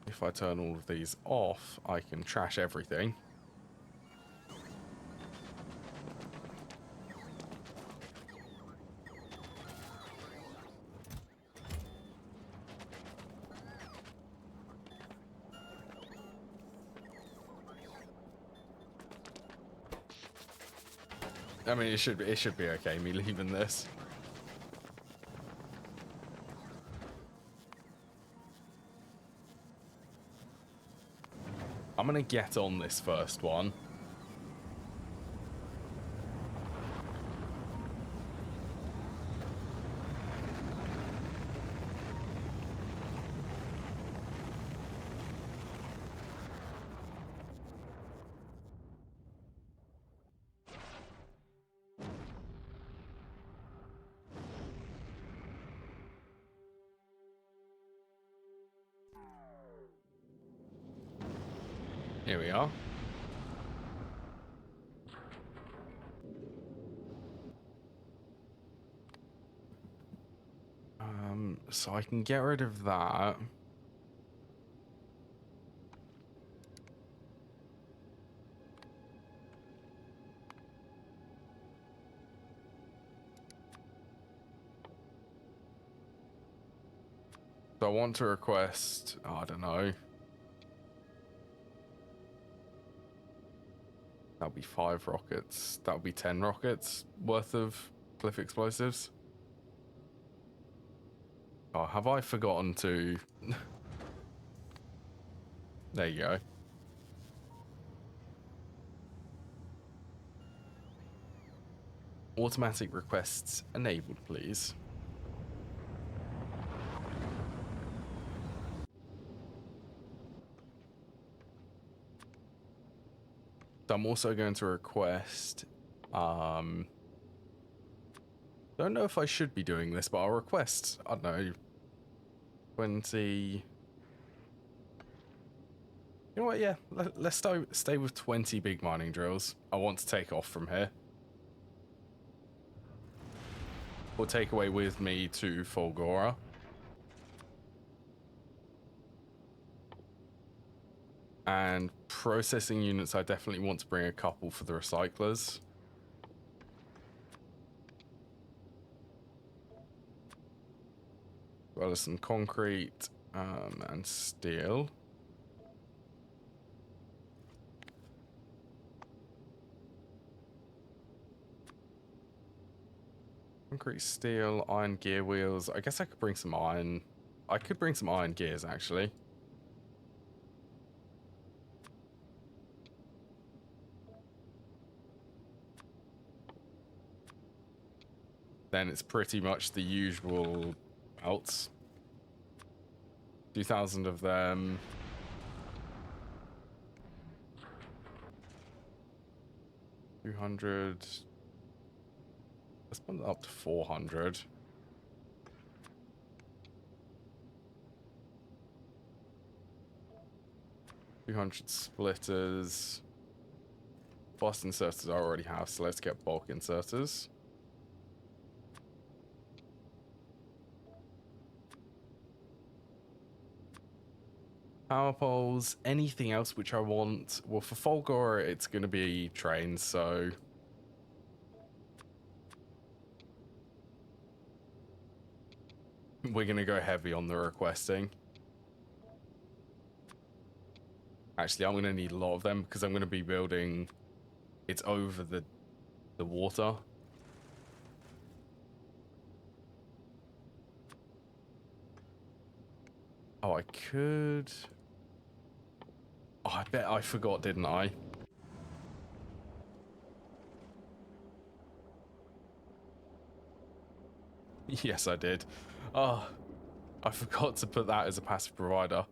if I turn all of these off, I can trash everything. I mean, it should be okay, me leaving this. I'm gonna get on this first one. Here we are. So I can get rid of that. So I want to request, I don't know. That'll be 5 rockets. That'll be 10 rockets worth of cliff explosives. Oh, have I forgotten to... There you go. Automatic requests enabled, please. So I'm also going to request, don't know if I should be doing this, but I'll request, I don't know, 20. You know what, yeah, let's stay with 20 big mining drills. I want to take off from here. Or take away with me to Fulgora. And processing units, I definitely want to bring a couple for the recyclers. As well as some concrete and steel. Concrete, steel, iron gear wheels. I guess I could bring some iron. I could bring some iron gears, actually. Then it's pretty much the usual belts. 2,000 of them. 200. Let's put it up to 400. Splitters. Fast inserters I already have, so let's get bulk inserters. Power poles, anything else which I want. Well, for Fulgora, it's going to be trains, so... We're going to go heavy on the requesting. Actually, I'm going to need a lot of them because I'm going to be building... It's over the water. Oh, I could... Oh, I bet I forgot, didn't I? Yes, I did. Oh, I forgot to put that as a passive provider.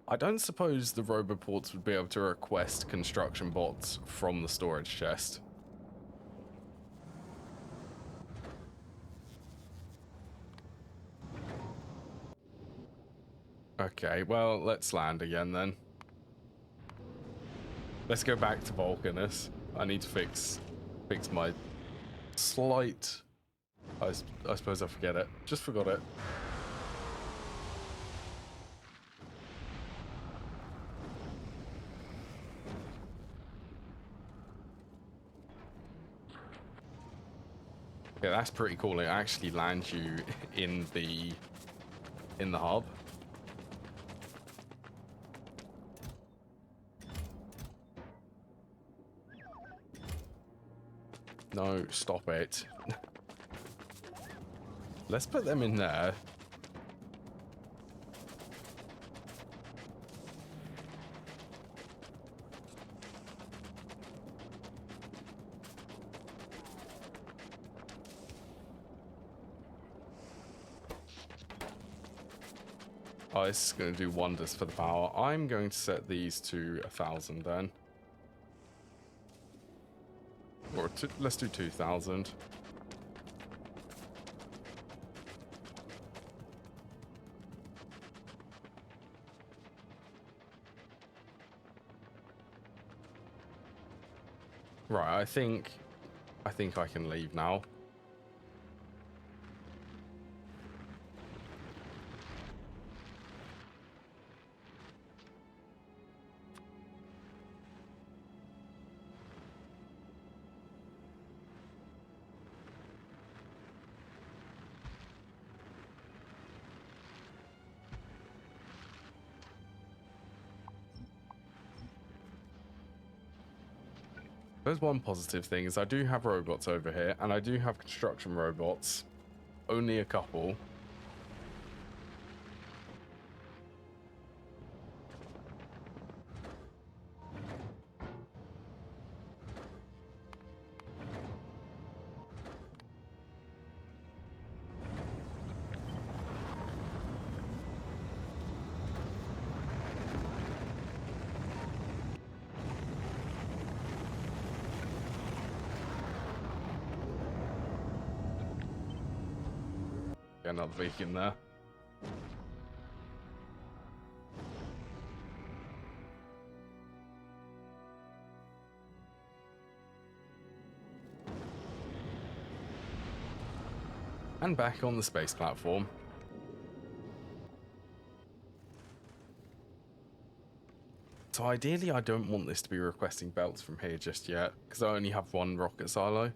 I don't suppose the roboports would be able to request construction bots from the storage chest. Okay, well, let's land again then. Let's go back to Vulcanus. I need to fix my slight... I suppose I forget it. Just forgot it. Yeah, that's pretty cool. It actually lands you in the hub. No, stop it. Let's put them in there. Oh, this is going to do wonders for the power. I'm going to set these to 1,000 then. Or let's do 2,000. Right, I think I can leave now. There's one positive thing is I do have robots over here, and I do have construction robots. Only a couple. Get another beacon there. And back on the space platform. So ideally I don't want this to be requesting belts from here just yet, because I only have one rocket silo.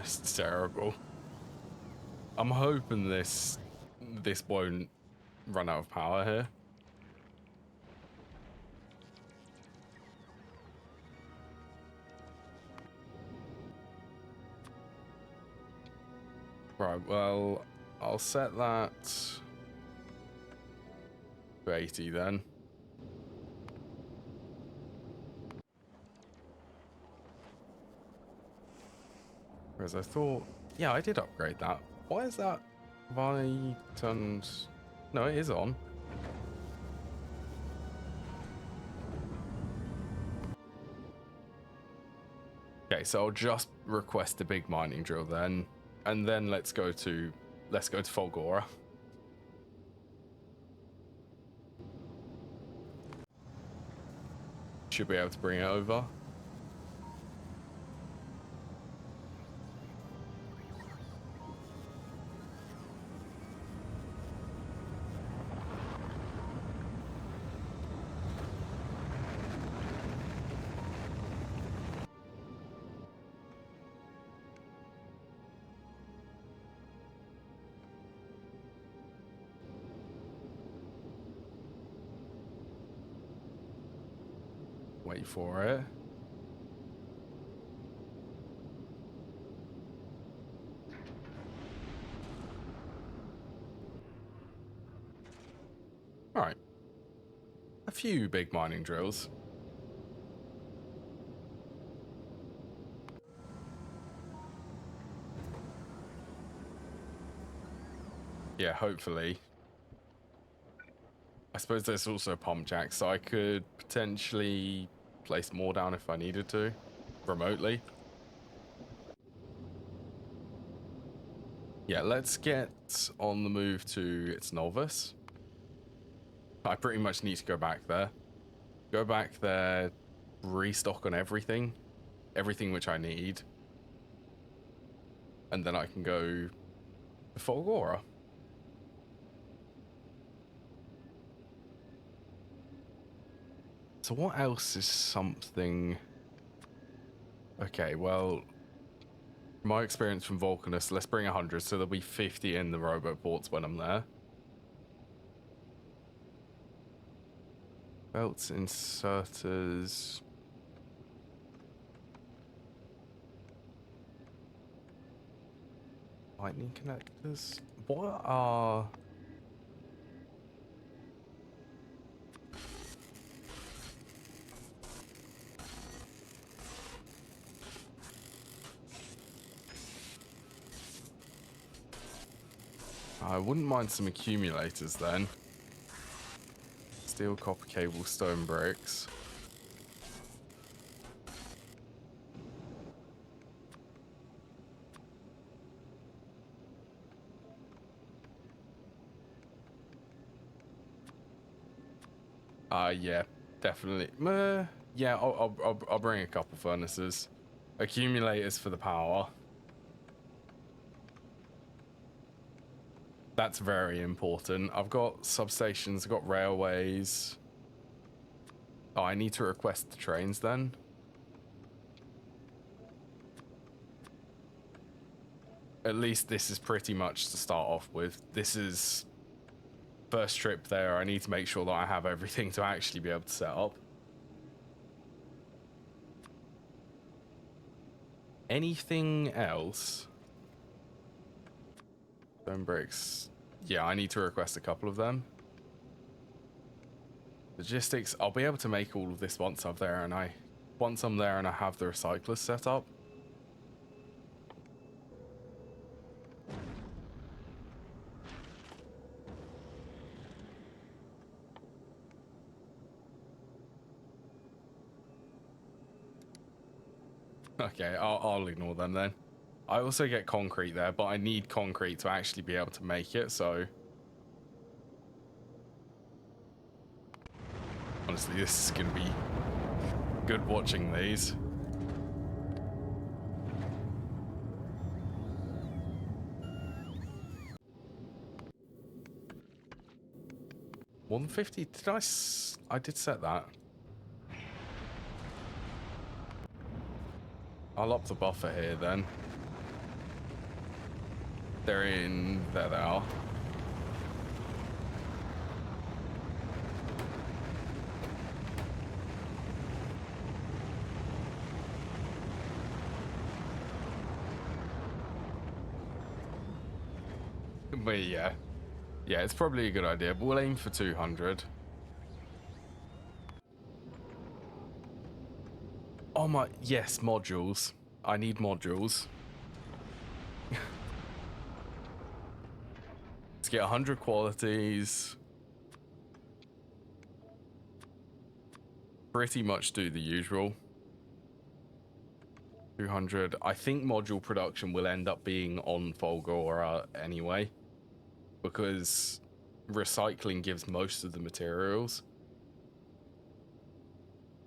It's terrible. I'm hoping this won't run out of power here. Right, well, I'll set that to 80 then. Whereas I thought, yeah, I did upgrade that. Why is that? Have I turned? No, it is on. Okay, so I'll just request a big mining drill then, and then let's go to Fulgora. Should be able to bring it over. Wait for it. All right. A few big mining drills. Yeah, hopefully. I suppose there's also pump jacks, so I could potentially place more down if I needed to, remotely. Yeah, let's get on the move to its novice. I pretty much need to go back there. Go back there, restock on everything which I need. And then I can go to Fulgora. So what else is something... Okay, well, my experience from Vulcanus, let's bring 100, so there'll be 50 in the robot ports when I'm there. Belts, inserters... Lightning connectors? What are... I wouldn't mind some accumulators then. Steel, copper cable, stone bricks. Yeah, definitely. Yeah, I'll bring a couple furnaces. Accumulators for the power. That's very important. I've got substations, I've got railways. Oh, I need to request the trains then. At least this is pretty much to start off with. This is first trip there. I need to make sure that I have everything to actually be able to set up. Anything else? Stone bricks. Yeah, I need to request a couple of them. Logistics. I'll be able to make all of this once I'm there and I have the recyclers set up. Okay, I'll ignore them then. I also get concrete there, but I need concrete to actually be able to make it, so... Honestly, this is going to be good watching these. More than 50? I did set that. I'll up the buffer here then. They're in... There they are. But yeah. Yeah, it's probably a good idea, but we'll aim for 200. Oh my... Yes, modules. I need modules. Let's get 100 qualities. Pretty much do the usual. 200. I think module production will end up being on Fulgora anyway, because recycling gives most of the materials.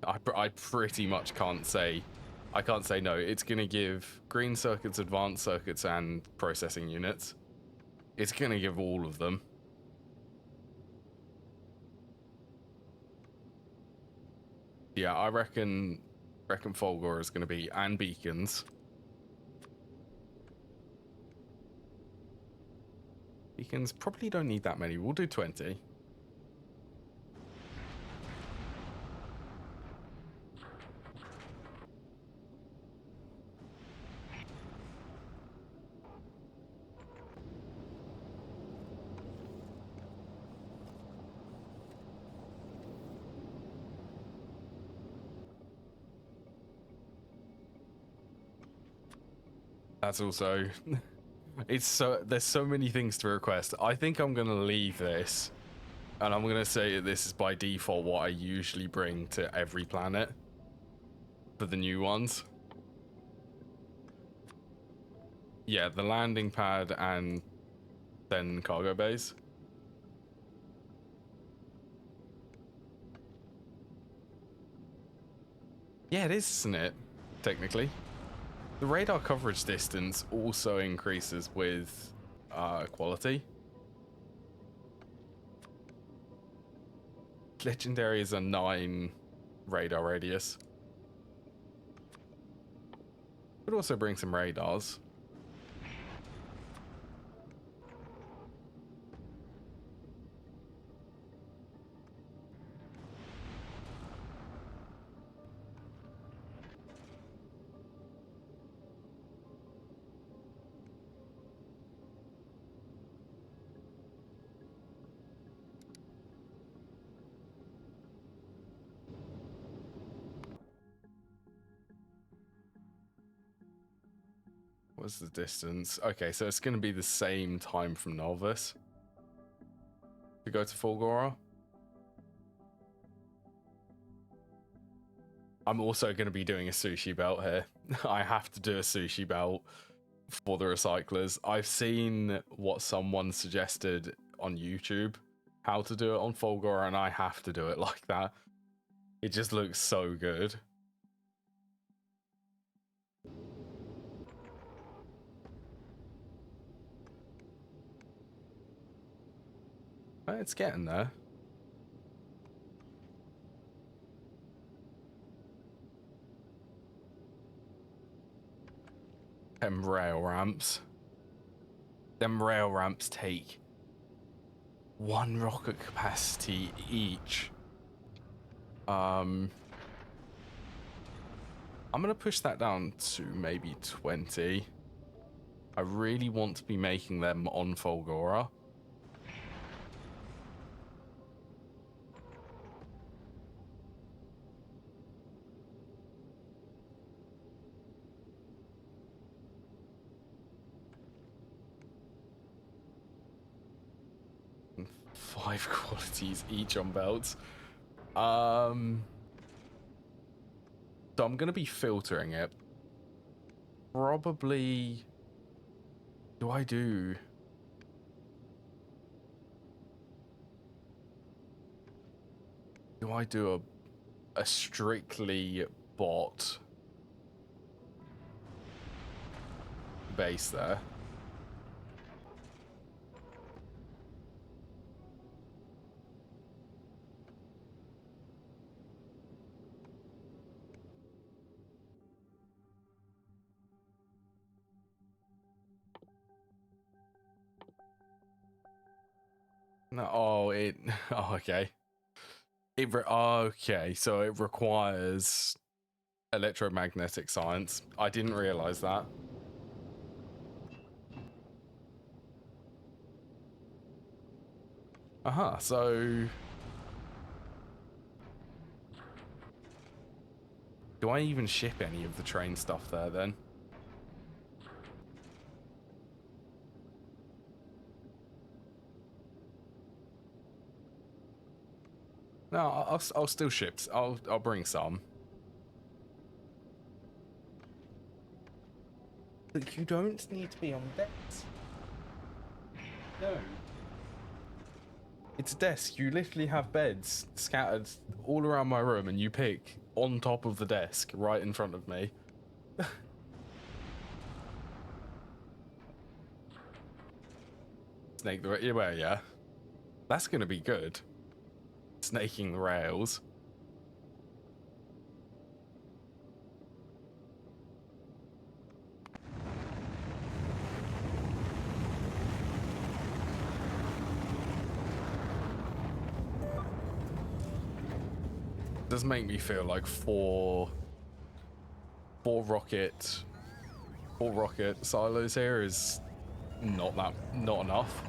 I pretty much can't say no. It's going to give green circuits, advanced circuits, and processing units. It's going to give all of them. Yeah, I reckon Fulgora is going to be, and beacons. Beacons probably don't need that many. We'll do 20. That's also... there's so many things to request. I think I'm going to leave this, and I'm going to say that this is by default what I usually bring to every planet for the new ones. Yeah, the landing pad and then cargo bays. Yeah, it is, isn't it? Technically. The radar coverage distance also increases with quality. Legendary is a 9 radar radius. Could also bring some radars. What's the distance? Okay, so it's going to be the same time from Novice to go to Fulgora. I'm also going to be doing a sushi belt here. I have to do a sushi belt for the recyclers. I've seen what someone suggested on YouTube, how to do it on Fulgora, and I have to do it like that. It just looks so good. It's getting there. Them rail ramps. Them rail ramps take 1 rocket capacity each. I'm gonna push that down to maybe 20. I really want to be making them on Fulgora. Five qualities each on belts. So I'm gonna be filtering it. Probably. Do I do a strictly bot base there? No, oh, it. Oh, okay. Okay, so it requires electromagnetic science. I didn't realize that. So do I even ship any of the train stuff there then? No, I'll still ship. I'll bring some. But you don't need to be on decks. No. It's a desk. You literally have beds scattered all around my room, and you pick on top of the desk right in front of me. Snake the yeah. That's gonna be good. Snaking the rails. Does make me feel like four rocket silos here is not enough.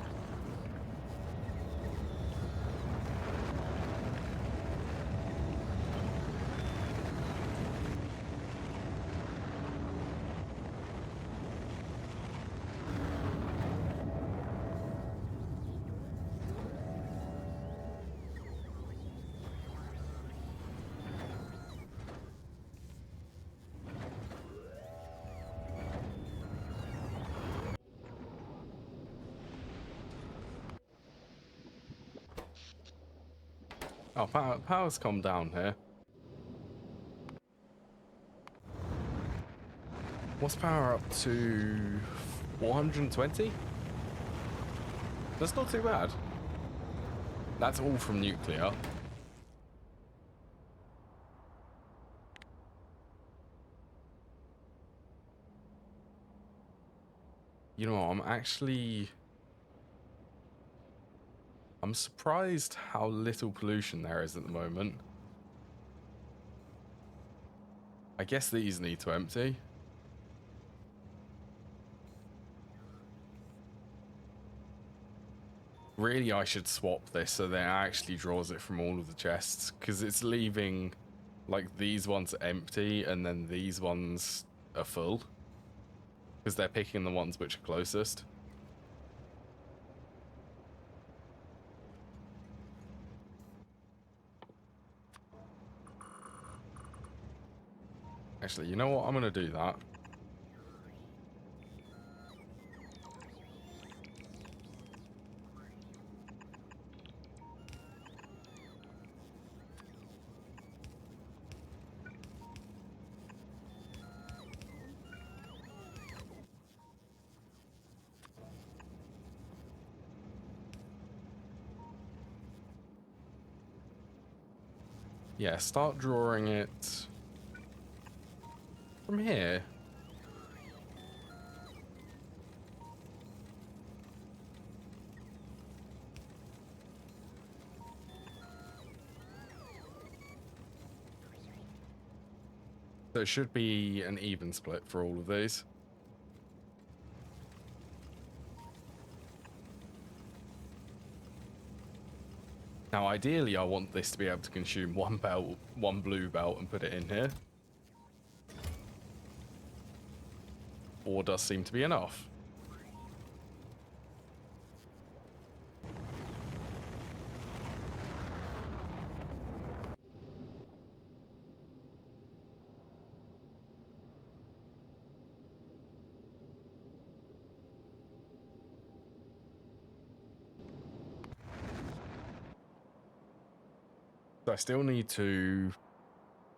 Oh, power's come down here. What's power up to 420? That's not too bad. That's all from nuclear. You know what, I'm surprised how little pollution there is at the moment. I guess these need to empty. Really, I should swap this so that it actually draws it from all of the chests, because it's leaving, like, these ones empty and then these ones are full. because they're picking the ones which are closest. Actually, you know what? I'm going to do that. Yeah, start drawing it from here. So it should be an even split for all of these. Now, ideally, I want this to be able to consume one belt, one blue belt, and put it in here. 4 does seem to be enough. So I still need to...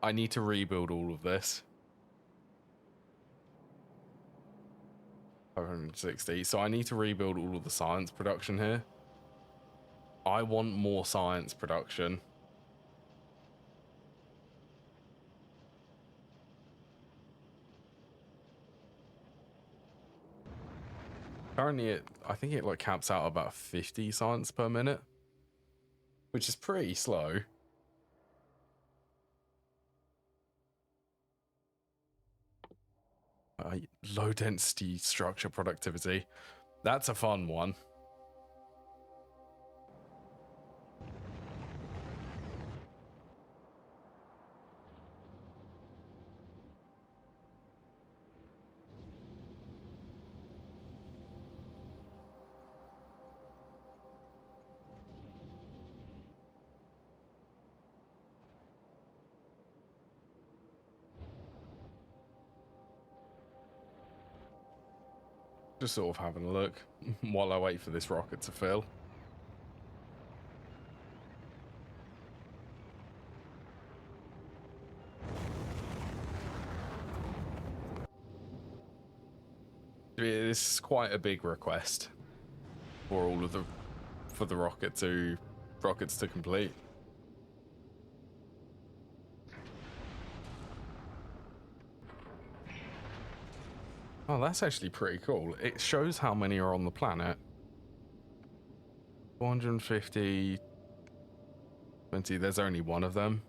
I need to rebuild all of this. 560. So I need to rebuild all of the science production here. I want more science production. Currently, I think it like caps out about 50 science per minute, which is pretty slow. Low density structure productivity. That's a fun one. Just sort of having a look while I wait for this rocket to fill. This is quite a big request for all of the rockets to complete. Oh, that's actually pretty cool. It shows how many are on the planet. 450, 20, there's only one of them.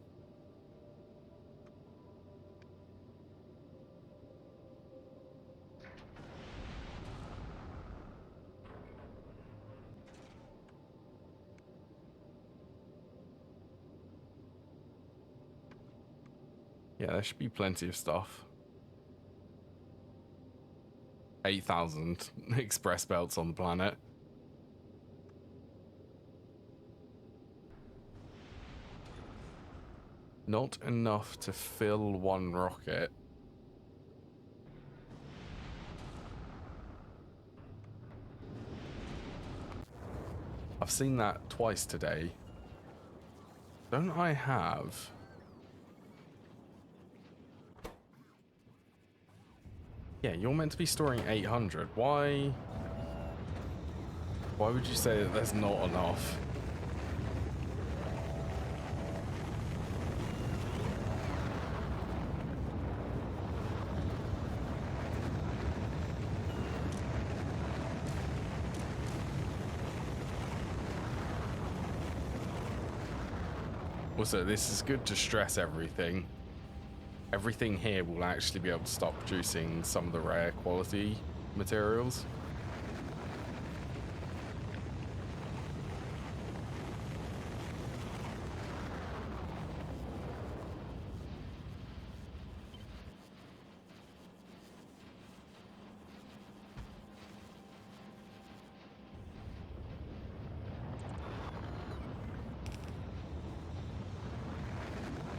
Yeah, there should be plenty of stuff. 8,000 express belts on the planet. Not enough to fill one rocket. I've seen that twice today. Don't I have... Yeah, you're meant to be storing 800. Why would you say that there's not enough? Also, this is good to stress everything. Everything here will actually be able to start producing some of the rare quality materials.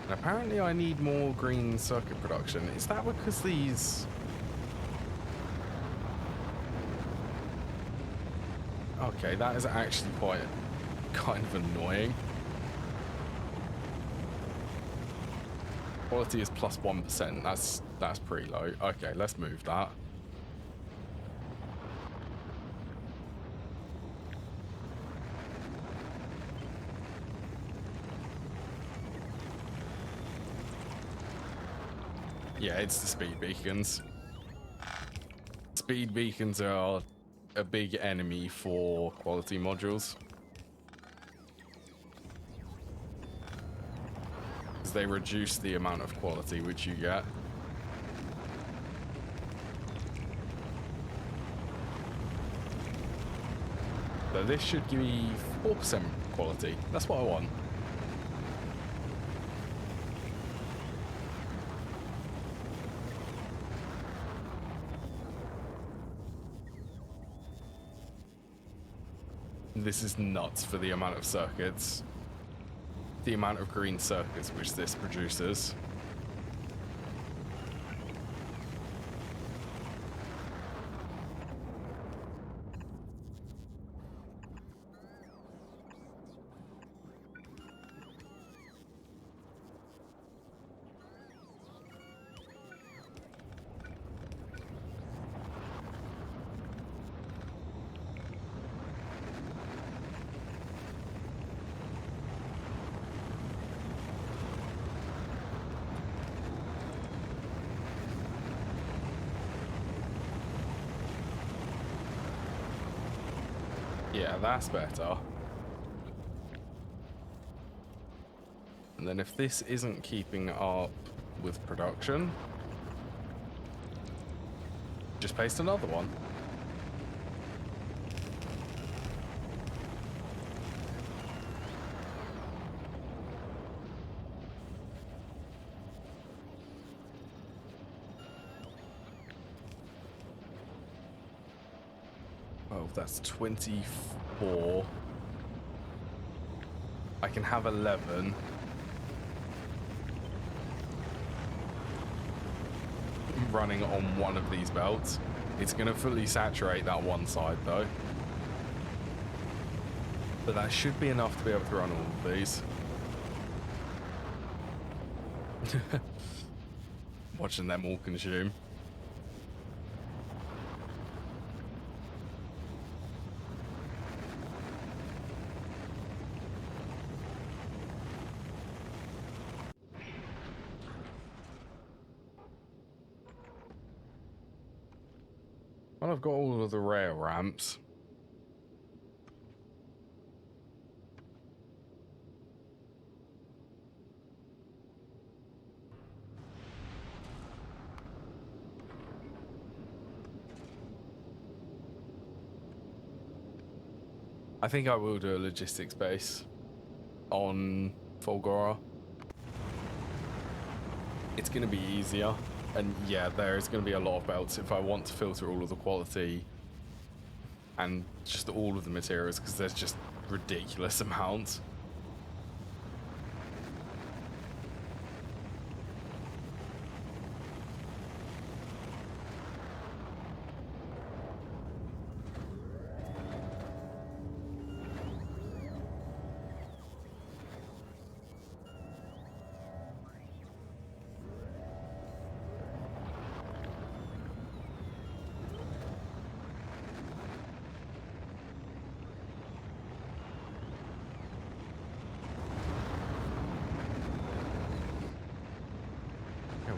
And apparently I need more green circuit production. Is that because these... Okay, that is actually quite kind of annoying. Quality is plus 1%. That's pretty low. Okay, let's move that. Yeah, it's the speed beacons. Speed beacons are a big enemy for quality modules. Because they reduce the amount of quality which you get. So this should give me 4% quality. That's what I want. This is nuts for the amount of circuits. The amount of green circuits which this produces. Yeah, that's better. And then if this isn't keeping up with production, just paste another one. Oh, that's 24. I can have 11. Running on one of these belts. It's going to fully saturate that one side though. But that should be enough to be able to run all of these. Watching them all consume. Well, I've got all of the rail ramps. I think I will do a logistics base on Fulgora. It's going to be easier. And yeah, there is going to be a lot of belts if I want to filter all of the quality and just all of the materials, because there's just ridiculous amounts.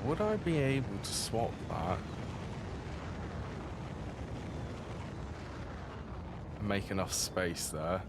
Would I be able to swap that? And make enough space there?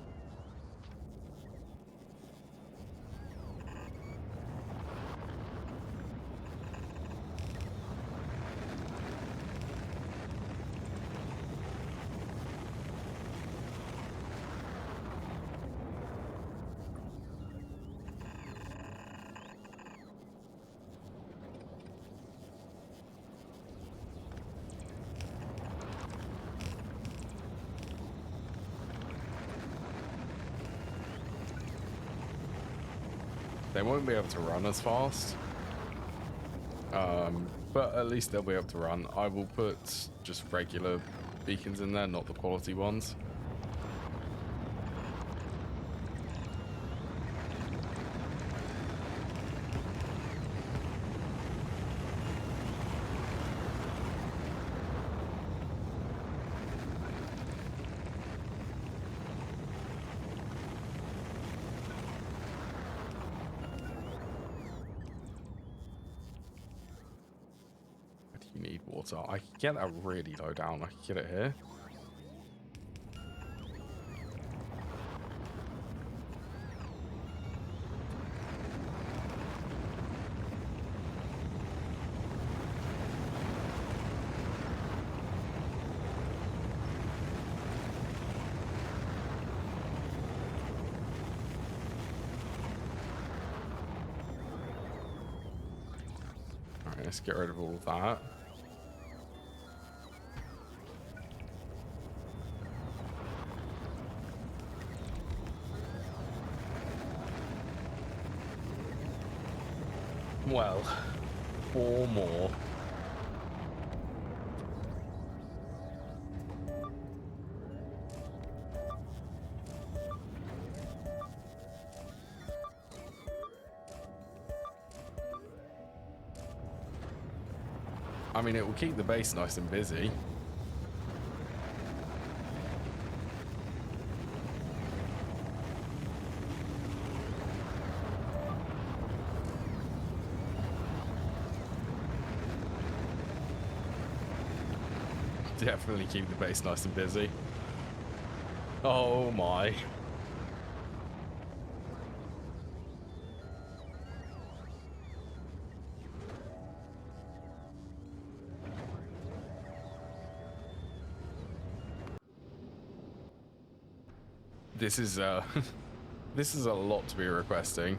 They won't be able to run as fast. But at least they'll be able to run. I will put just regular beacons in there, not the quality ones. I can get that really low down. I can get it here. All right, let's get rid of all of that. Well, 4 more. I mean, it will keep the base nice and busy. Definitely keep the base nice and busy. Oh my. This is this is a lot to be requesting.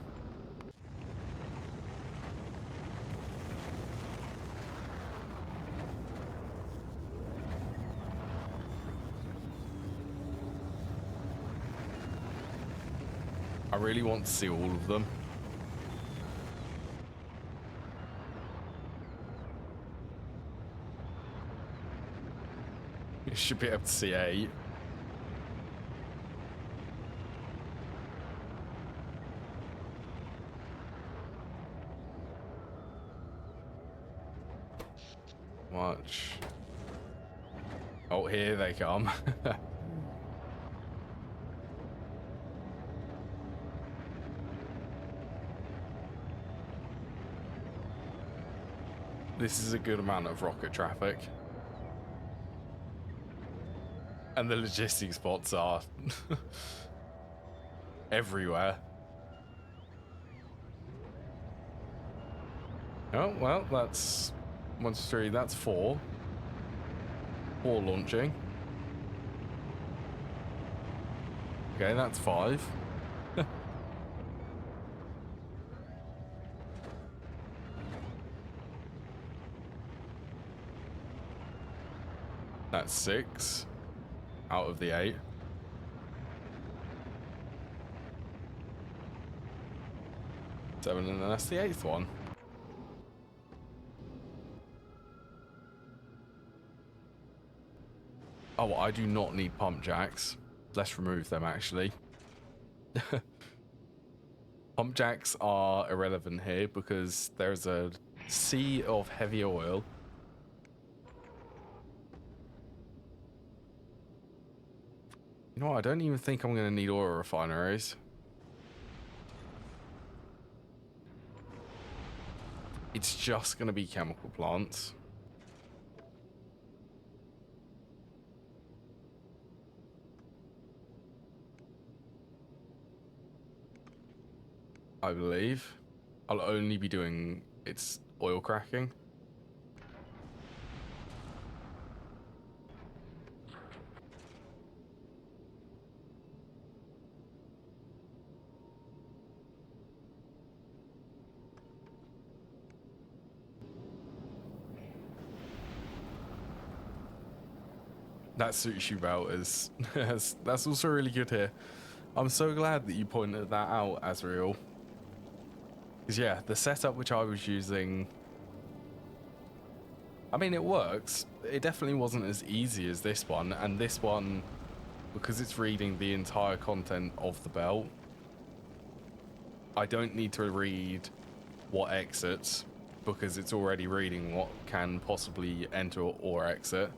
I really want to see all of them. You should be able to see 8. Watch. Oh, here they come. This is a good amount of rocket traffic. And the logistics spots are everywhere. Oh, well, that's 1, 2, 3, that's 4. 4 launching. Okay, that's 5. That's 6 out of the 8. Seven, and then that's the 8th one. Oh, I do not need pump jacks. Let's remove them, actually. Pump jacks are irrelevant here because there's a sea of heavy oil. You know what? I don't even think I'm going to need oil refineries. It's just going to be chemical plants. I believe. I'll only be doing its oil cracking. That sushi belt is that's also really good here. I'm so glad that you pointed that out, Azriel. Because yeah, the setup which I was using, I mean, it works. It definitely wasn't as easy as this one, and this one, because it's reading the entire content of the belt, I don't need to read what exits, because it's already reading what can possibly enter or exit.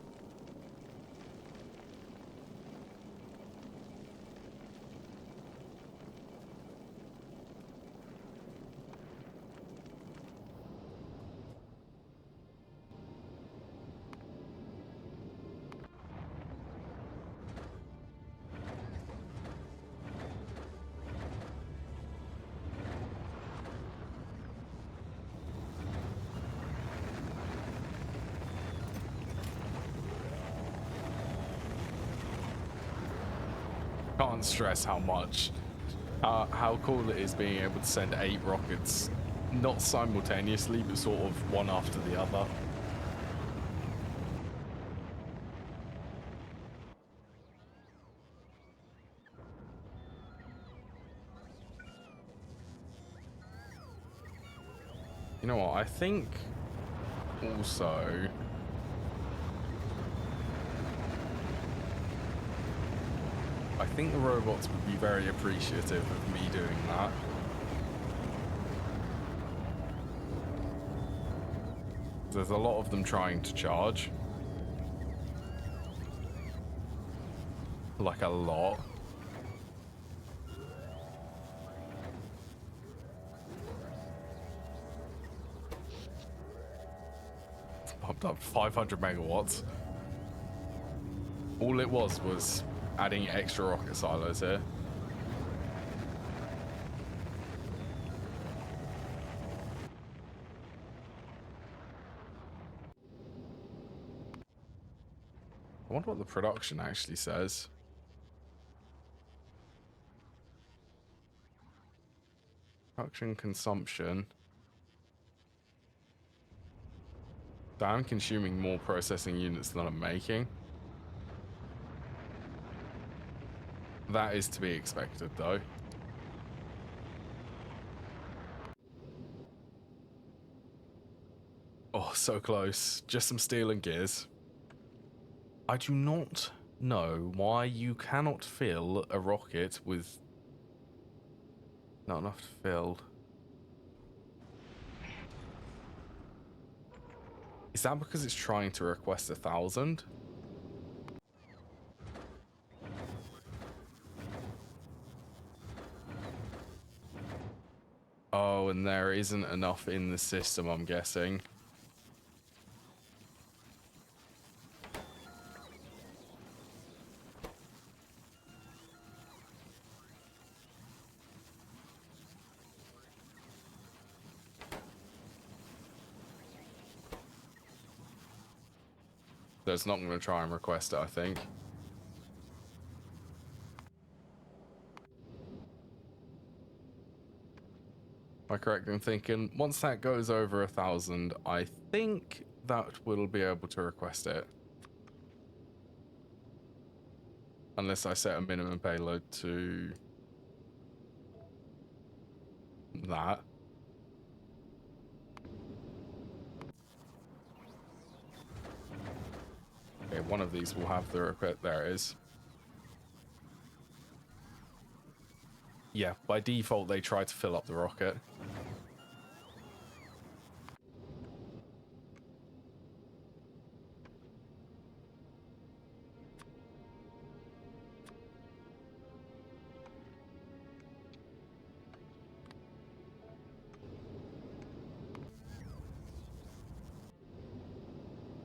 Can't stress how cool it is being able to send 8 rockets, not simultaneously, but sort of one after the other. You know what, I think also, I think the robots would be very appreciative of me doing that. There's a lot of them trying to charge. Like a lot. It's pumped up 500 megawatts. All it was adding extra rocket silos here. I wonder what the production actually says. Production consumption. So I'm consuming more processing units than I'm making. That is to be expected, though. Oh, so close. Just some steel and gears. I do not know why you cannot fill a rocket with not enough to fill. Is that because it's trying to request 1,000? Oh, and there isn't enough in the system, I'm guessing. So it's not going to try and request it, I think. Am I correct in thinking once that goes over 1,000, I think that will be able to request it. Unless I set a minimum payload to that. Okay, one of these will have the request. There it is. Yeah, by default, they try to fill up the rocket.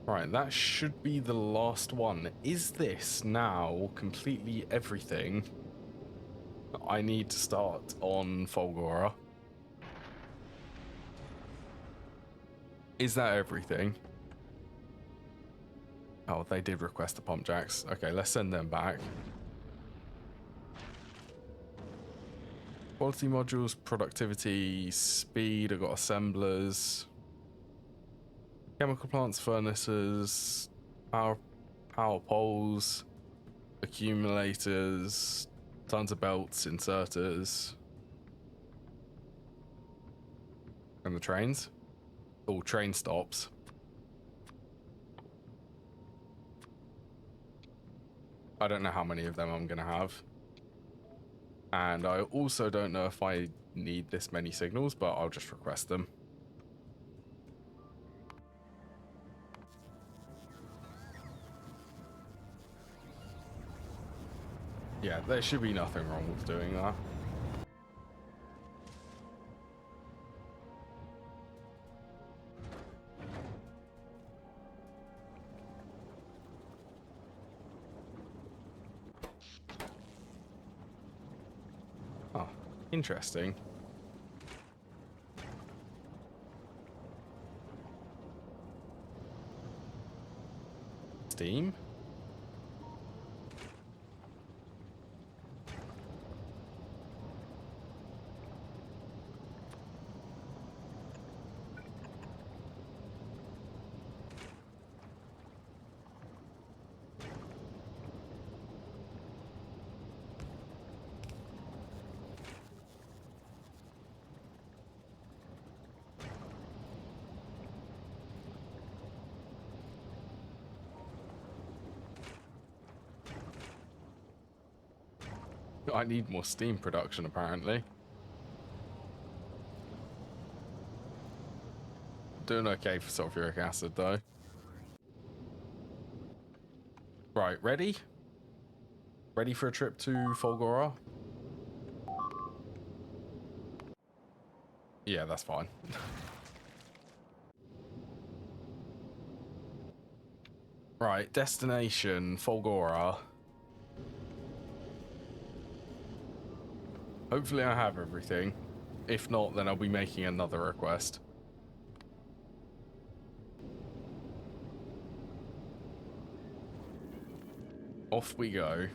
Right, that should be the last one. Is this now completely everything I need to start on Fulgora? Is that everything? Oh, they did request the pump jacks. Okay, let's send them back. Quality modules, productivity, speed. I've got assemblers. Chemical plants, furnaces, power poles, accumulators, tons of belts, inserters. the trains. All train stops. I don't know how many of them I'm going to have. And I also don't know if I need this many signals, but I'll just request them. Yeah, there should be nothing wrong with doing that. Oh, interesting. Steam? I need more steam production, apparently. Doing okay for sulfuric acid, though. Right, ready? Ready for a trip to Fulgora? Yeah, that's fine. Right, destination, Fulgora. Hopefully I have everything. If not, then I'll be making another request. Off we go.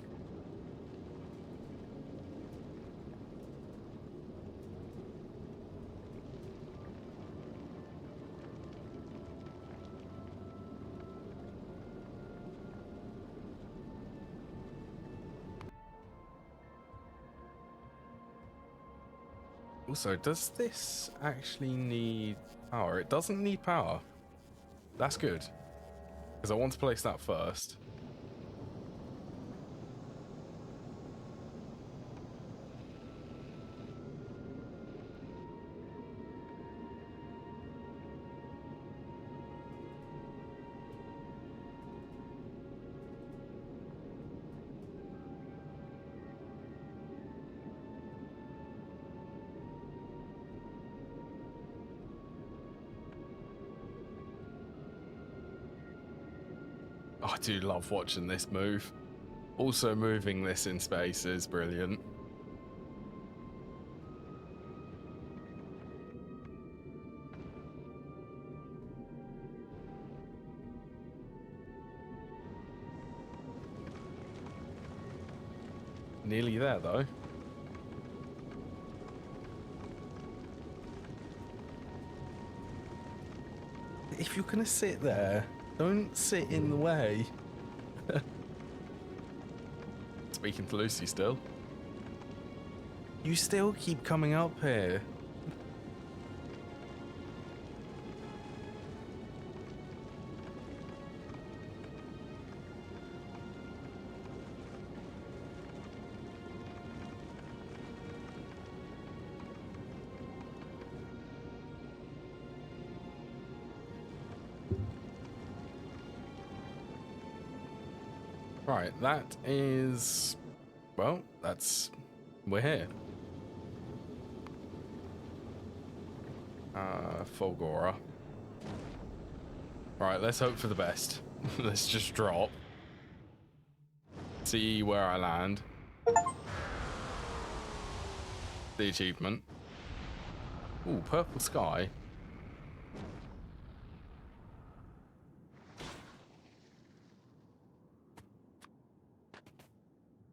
Also, does this actually need power? It doesn't need power. That's good. Because I want to place that first. Oh, I do love watching this move. Also, moving this in space is brilliant. Nearly there, though. If you're going to sit there, don't sit in the way. Speaking to Lucy still. You still keep coming up here. Right, that is... Well, that's... We're here. Fulgora. Right, let's hope for the best. Let's just drop. See where I land. The achievement. Ooh, purple sky.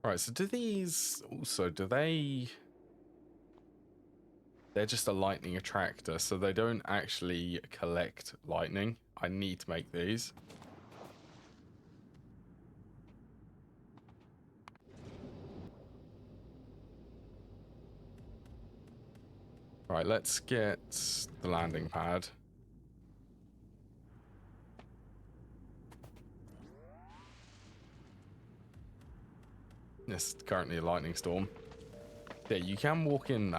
Right, so do these also, do they... They're just a lightning attractor, so they don't actually collect lightning. I need to make these. Right, let's get the landing pad. It's currently a lightning storm. Yeah, you can walk in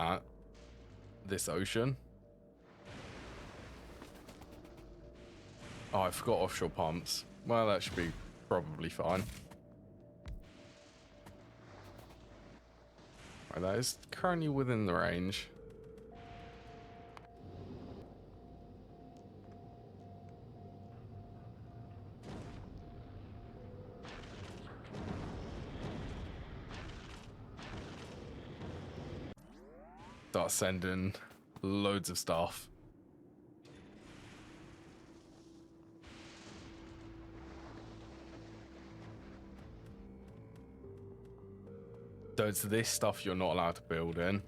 this ocean. Oh, I forgot offshore pumps. Well, that should be probably fine. Right, that is currently within the range. Start sending loads of stuff. So it's this stuff you're not allowed to build in.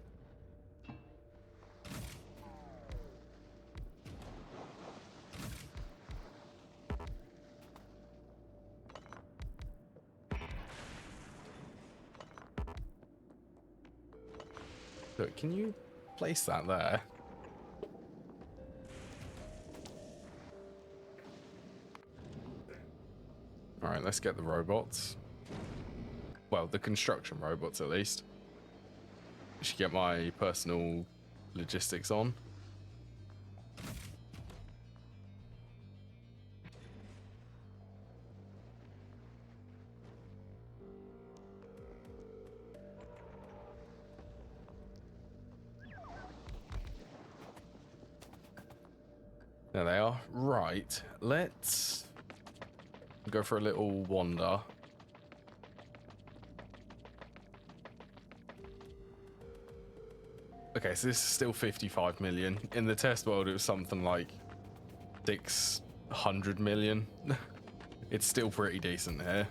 So can you place that there? All right, let's get the robots. Well, the construction robots at least. I should get my personal logistics on. There they are. Right, let's go for a little wander. Okay, so this is still 55 million. In the test world, it was something like 600 million. It's still pretty decent here.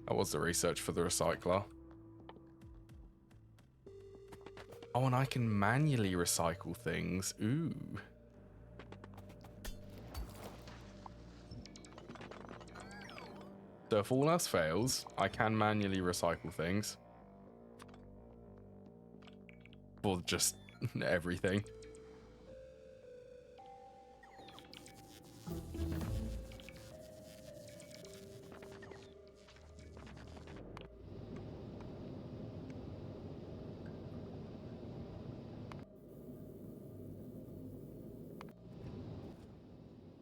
That was the research for the recycler. Oh, and I can manually recycle things. Ooh. So if all else fails, I can manually recycle things. For just everything.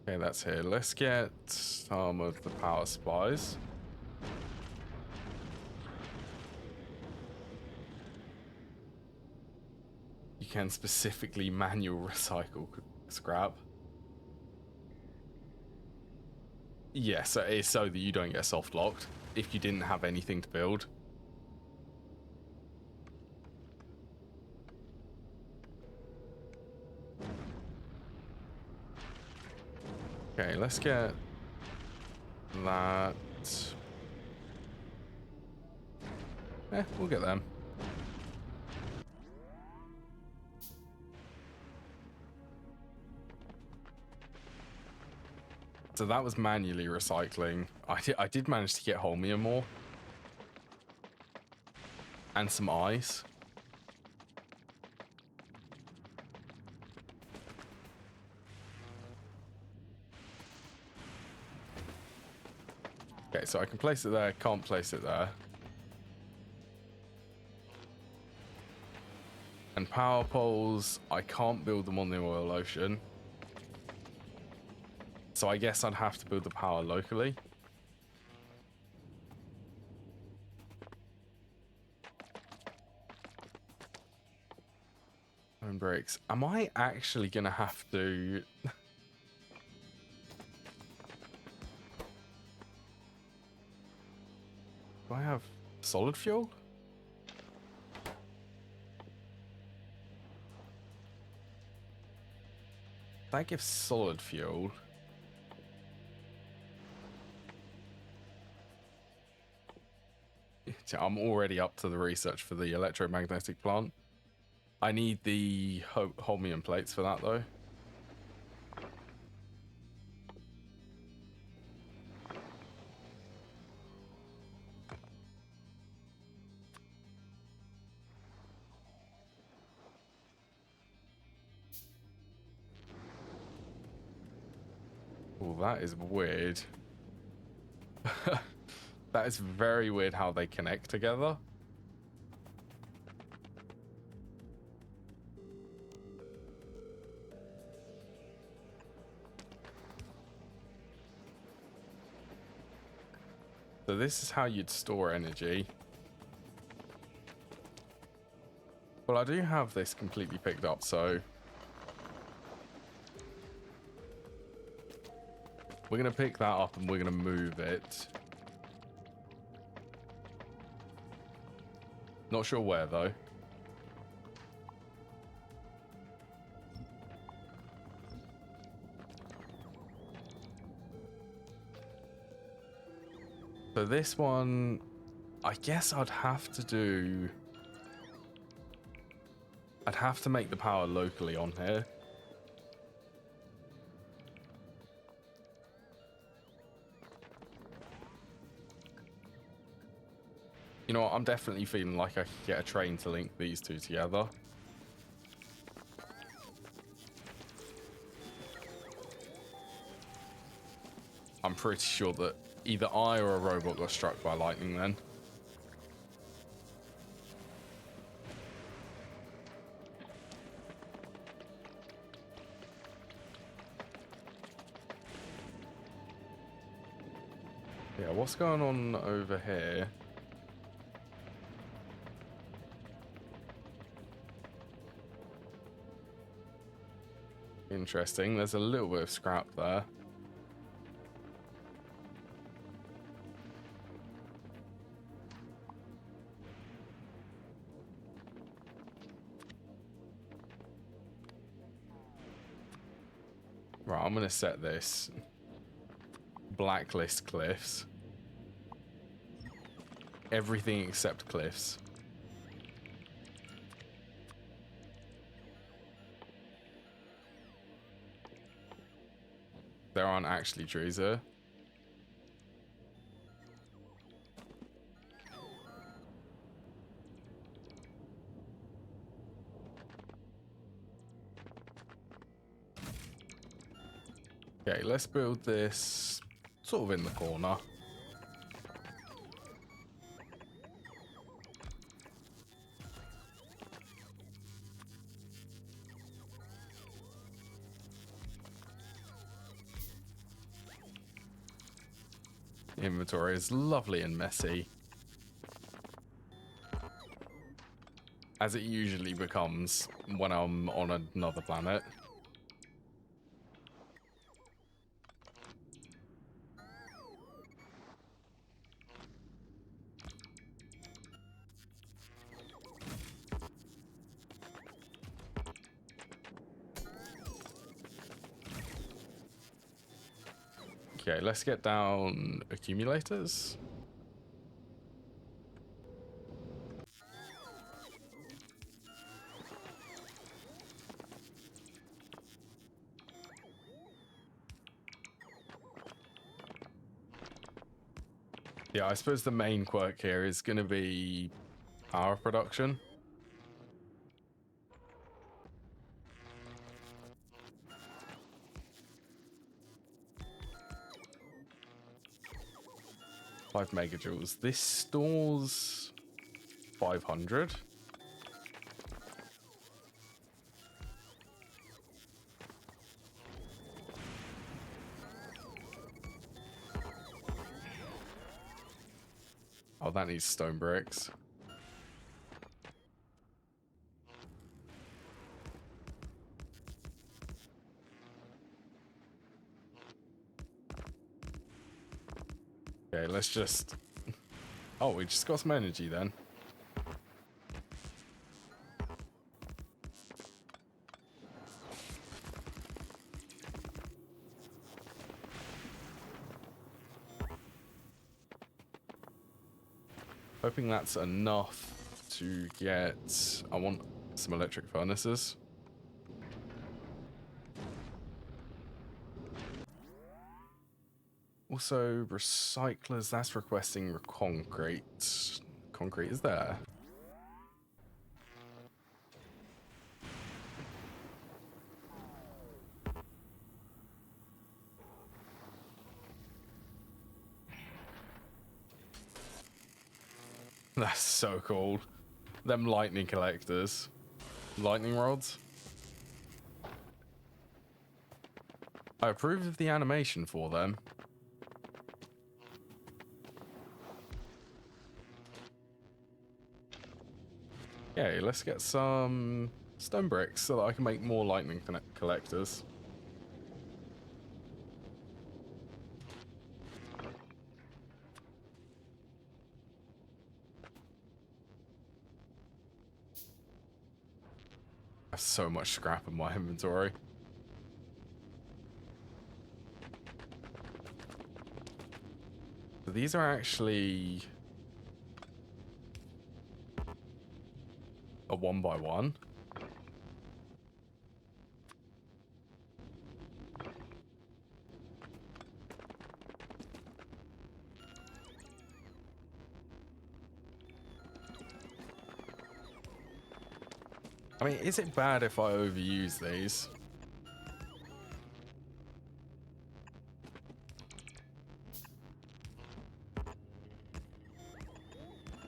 Okay, that's here. Let's get some of the power supplies. You can specifically manual recycle scrap. Yes, it is so that you don't get soft locked if you didn't have anything to build. Okay, let's get that. We'll get them. So that was manually recycling. I did manage to get holmium ore. And some ice. Okay, so I can place it there, can't place it there. And power poles, I can't build them on the oil ocean. So I guess I'd have to build the power locally. Iron bricks. Am I actually gonna have to... Do I have solid fuel? That gives solid fuel. I'm already up to the research for the electromagnetic plant. I need the holmium plates for that though. Well, that is weird. That is very weird how they connect together. So this is how you'd store energy. Well, I do have this completely picked up, so we're going to pick that up and we're going to move it. Not sure where, though. So this one, I guess I'd have to do... I'd have to make the power locally on here. You know what, I'm definitely feeling like I could get a train to link these two together. I'm pretty sure that either I or a robot got struck by lightning then. Yeah, what's going on over here? Interesting, there's a little bit of scrap there. Right, I'm gonna set this blacklist cliffs. Everything except cliffs. There aren't actually trees here. Okay, let's build this sort of in the corner. The inventory is lovely and messy, as it usually becomes when I'm on another planet. Okay, let's get down accumulators. Yeah, I suppose the main quirk here is going to be power production. Five megajoules. This stores 500. Oh, that needs stone bricks. Okay, let's just... Oh, we just got some energy then. Hoping that's enough to get... I want some electric furnaces. Also, recyclers, that's requesting concrete. Concrete is there. That's so cool. Them lightning collectors. Lightning rods. I approve of the animation for them. Okay, let's get some stone bricks so that I can make more lightning collectors. I have so much scrap in my inventory. So these are actually a 1x1. I mean, is it bad if I overuse these?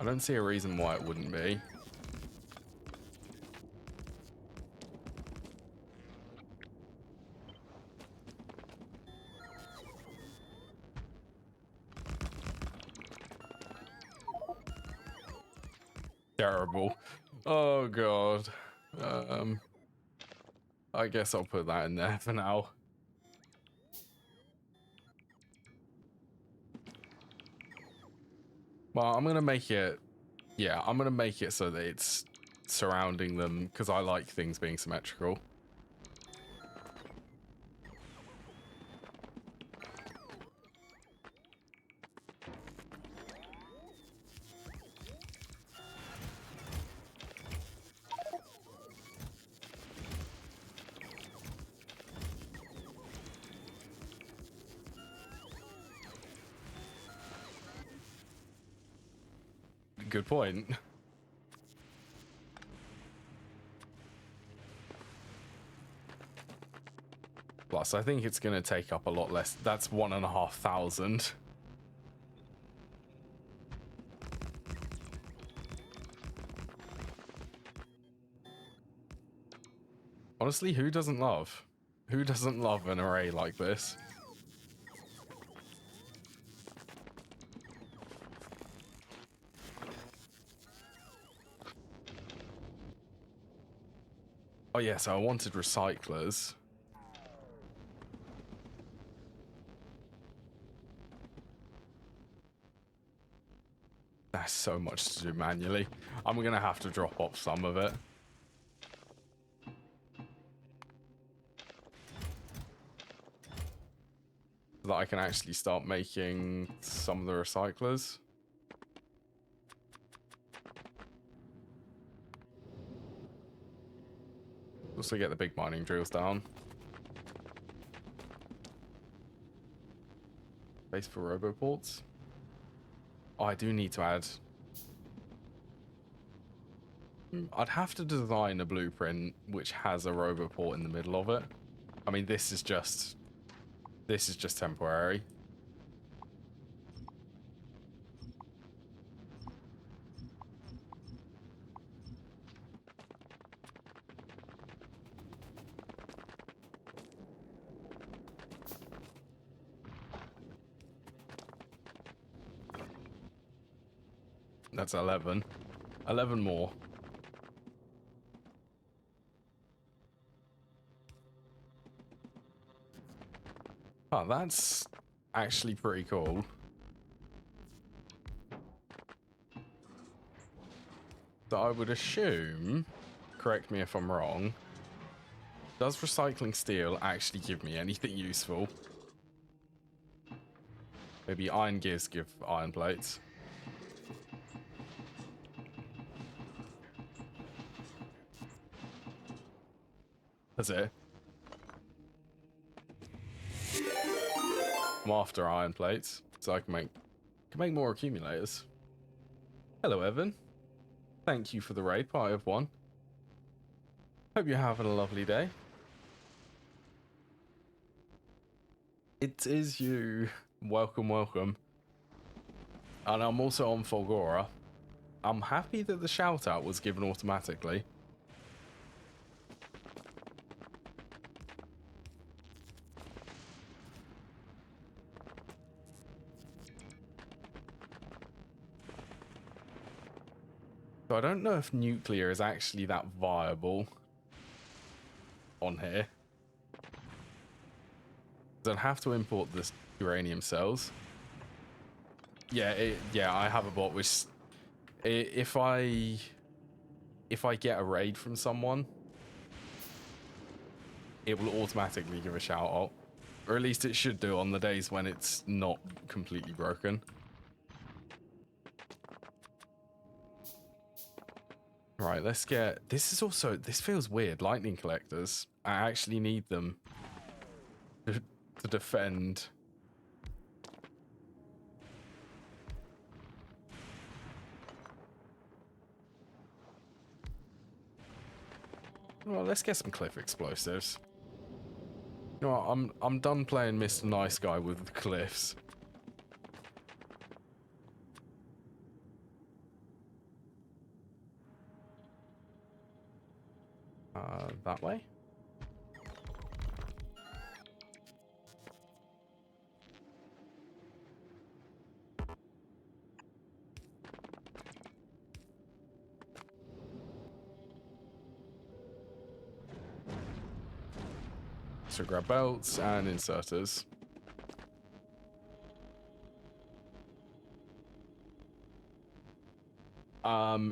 I don't see a reason why it wouldn't be. Terrible. Oh god. I guess I'll put that in there for now. Well, I'm gonna make it. Yeah, I'm gonna make it so that it's surrounding them because I like things being symmetrical. Good point. Plus, I think it's going to take up a lot less. That's 1,500. Honestly, who doesn't love? Who doesn't love an array like this? Oh yeah, so I wanted recyclers. That's so much to do manually. I'm going to have to drop off some of it. So that I can actually start making some of the recyclers. Also get the big mining drills down. Space for roboports. Oh, I do need to add. I'd have to design a blueprint which has a roboport in the middle of it. I mean, this is just temporary. That's 11. 11 more. Oh, that's actually pretty cool. So I would assume, correct me if I'm wrong, does recycling steel actually give me anything useful? Maybe iron gears give iron plates. That's it. I'm after iron plates, so I can make more accumulators. Hello, Evan. Thank you for the raid, part of one. Hope you're having a lovely day. It is you. Welcome, welcome. And I'm also on Fulgora. I'm happy that the shout out was given automatically. So I don't know if nuclear is actually that viable on here. I'd have to import the uranium cells. Yeah, yeah, I have a bot which, if I get a raid from someone, it will automatically give a shout out, or at least it should do on the days when it's not completely broken. Right, let's get... This is also... This feels weird. Lightning collectors. I actually need them to defend. Well, let's get some cliff explosives. You know what? I'm done playing Mr. Nice Guy with the cliffs. That way? So grab belts and inserters.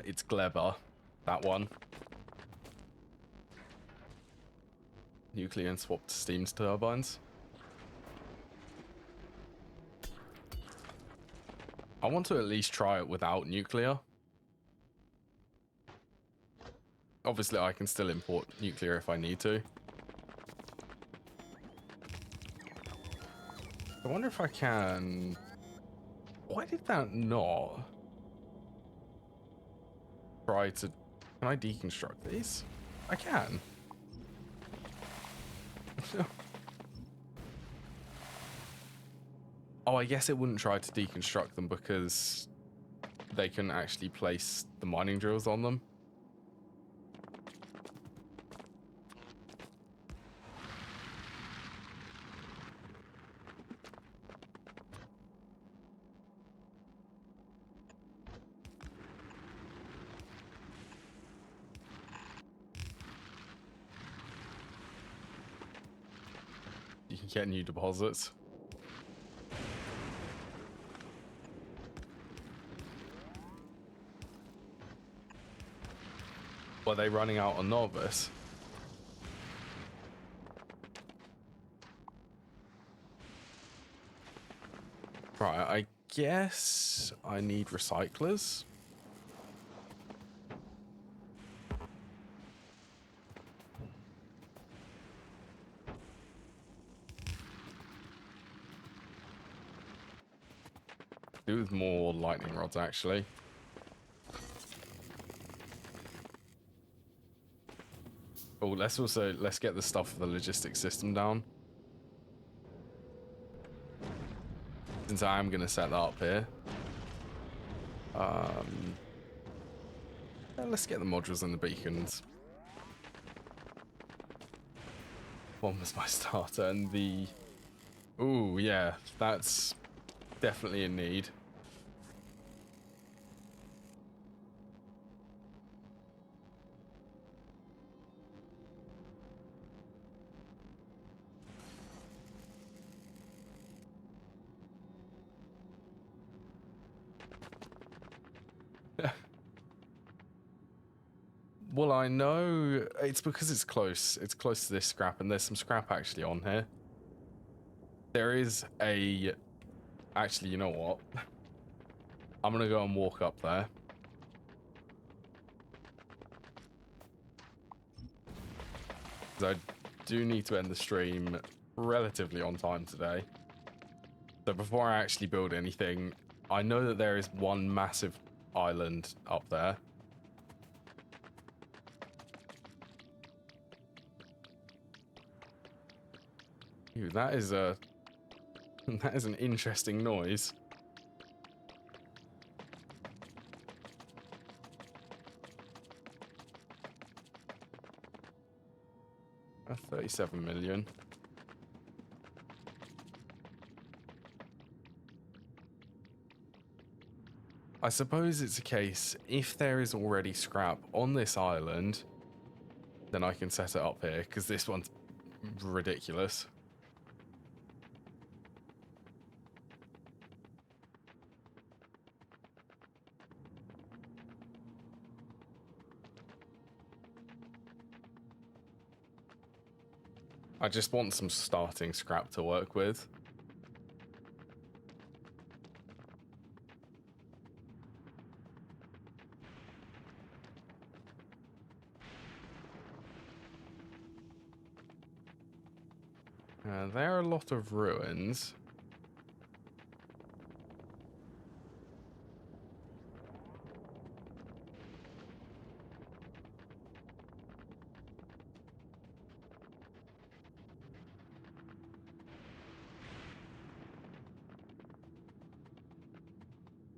It's Gleber, that one. Nuclear and swapped steam turbines. I want to at least try it without nuclear. Obviously, I can still import nuclear if I need to. I wonder if I can... Why did that not try to... Can I deconstruct these? I can. Oh, I guess it wouldn't try to deconstruct them because they can actually place the mining drills on them. You can get new deposits. Were they running out on Novice? Right, I guess I need recyclers. Do with more lightning rods, actually. Oh, let's get the stuff for the logistics system down. Since I am going to set that up here. Let's get the modules and the beacons. One was my starter, and the... Ooh, yeah, that's definitely in need. Well, I know it's because it's close. It's close to this scrap, and there's some scrap actually on here. There is a... Actually, you know what? I'm going to go and walk up there. Because I do need to end the stream relatively on time today. So before I actually build anything, I know that there is one massive island up there. Ooh, that is an interesting noise. 37 million. I suppose it's a case, if there is already scrap on this island, then I can set it up here, because this one's ridiculous. I just want some starting scrap to work with. There are a lot of ruins.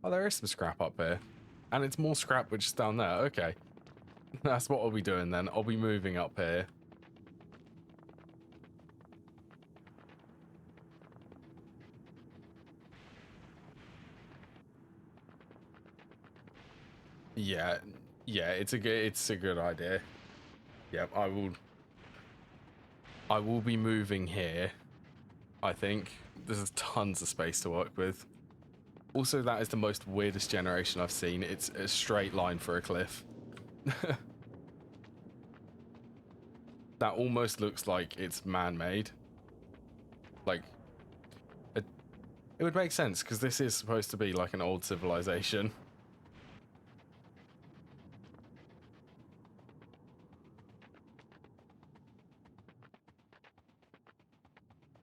Oh, there is some scrap up here. And it's more scrap which is down there. Okay. That's what I'll be doing then. I'll be moving up here. Yeah, it's a good idea. Yep, I will be moving here. I think there's tons of space to work with. Also, that is the most weirdest generation I've seen. It's a straight line for a cliff. That almost looks like it's man-made. Like, it would make sense because this is supposed to be like an old civilization.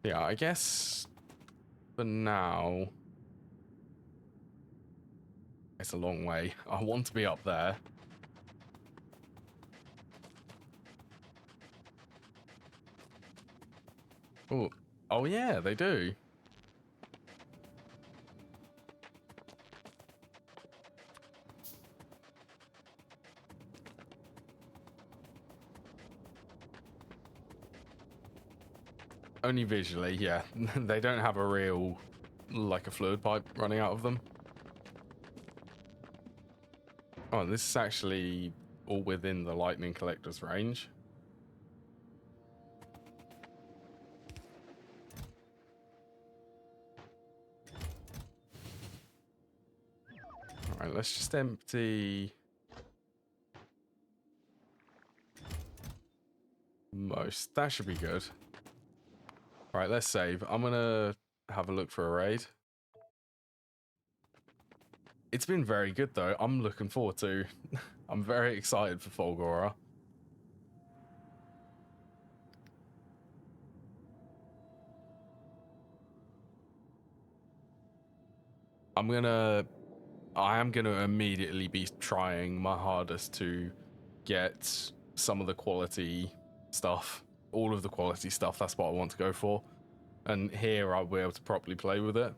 Yeah, I guess for now, it's a long way. I want to be up there. Oh, oh yeah, they do. Only visually, yeah. They don't have a real, like a fluid pipe running out of them. Oh, this is actually all within the lightning collector's range. Alright, let's just empty most. That should be good. Alright, let's save. I'm gonna have a look for a raid. It's been very good though. I'm looking forward to. I'm very excited for Fulgora. I am gonna immediately be trying my hardest to get some of the quality stuff. All of the quality stuff, that's what I want to go for. And here I'll be able to properly play with it.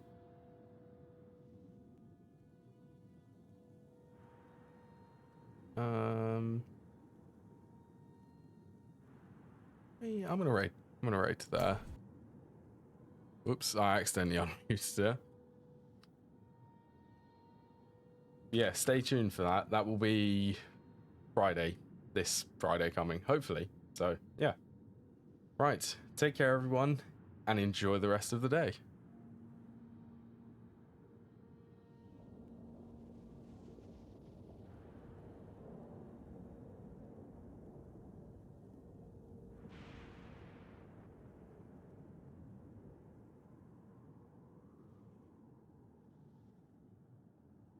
Hey, I'm gonna rate there. Whoops, I accidentally unmuted it. Yeah, stay tuned for that. That will be Friday. This Friday coming, hopefully. So, yeah. Right, take care everyone, and enjoy the rest of the day.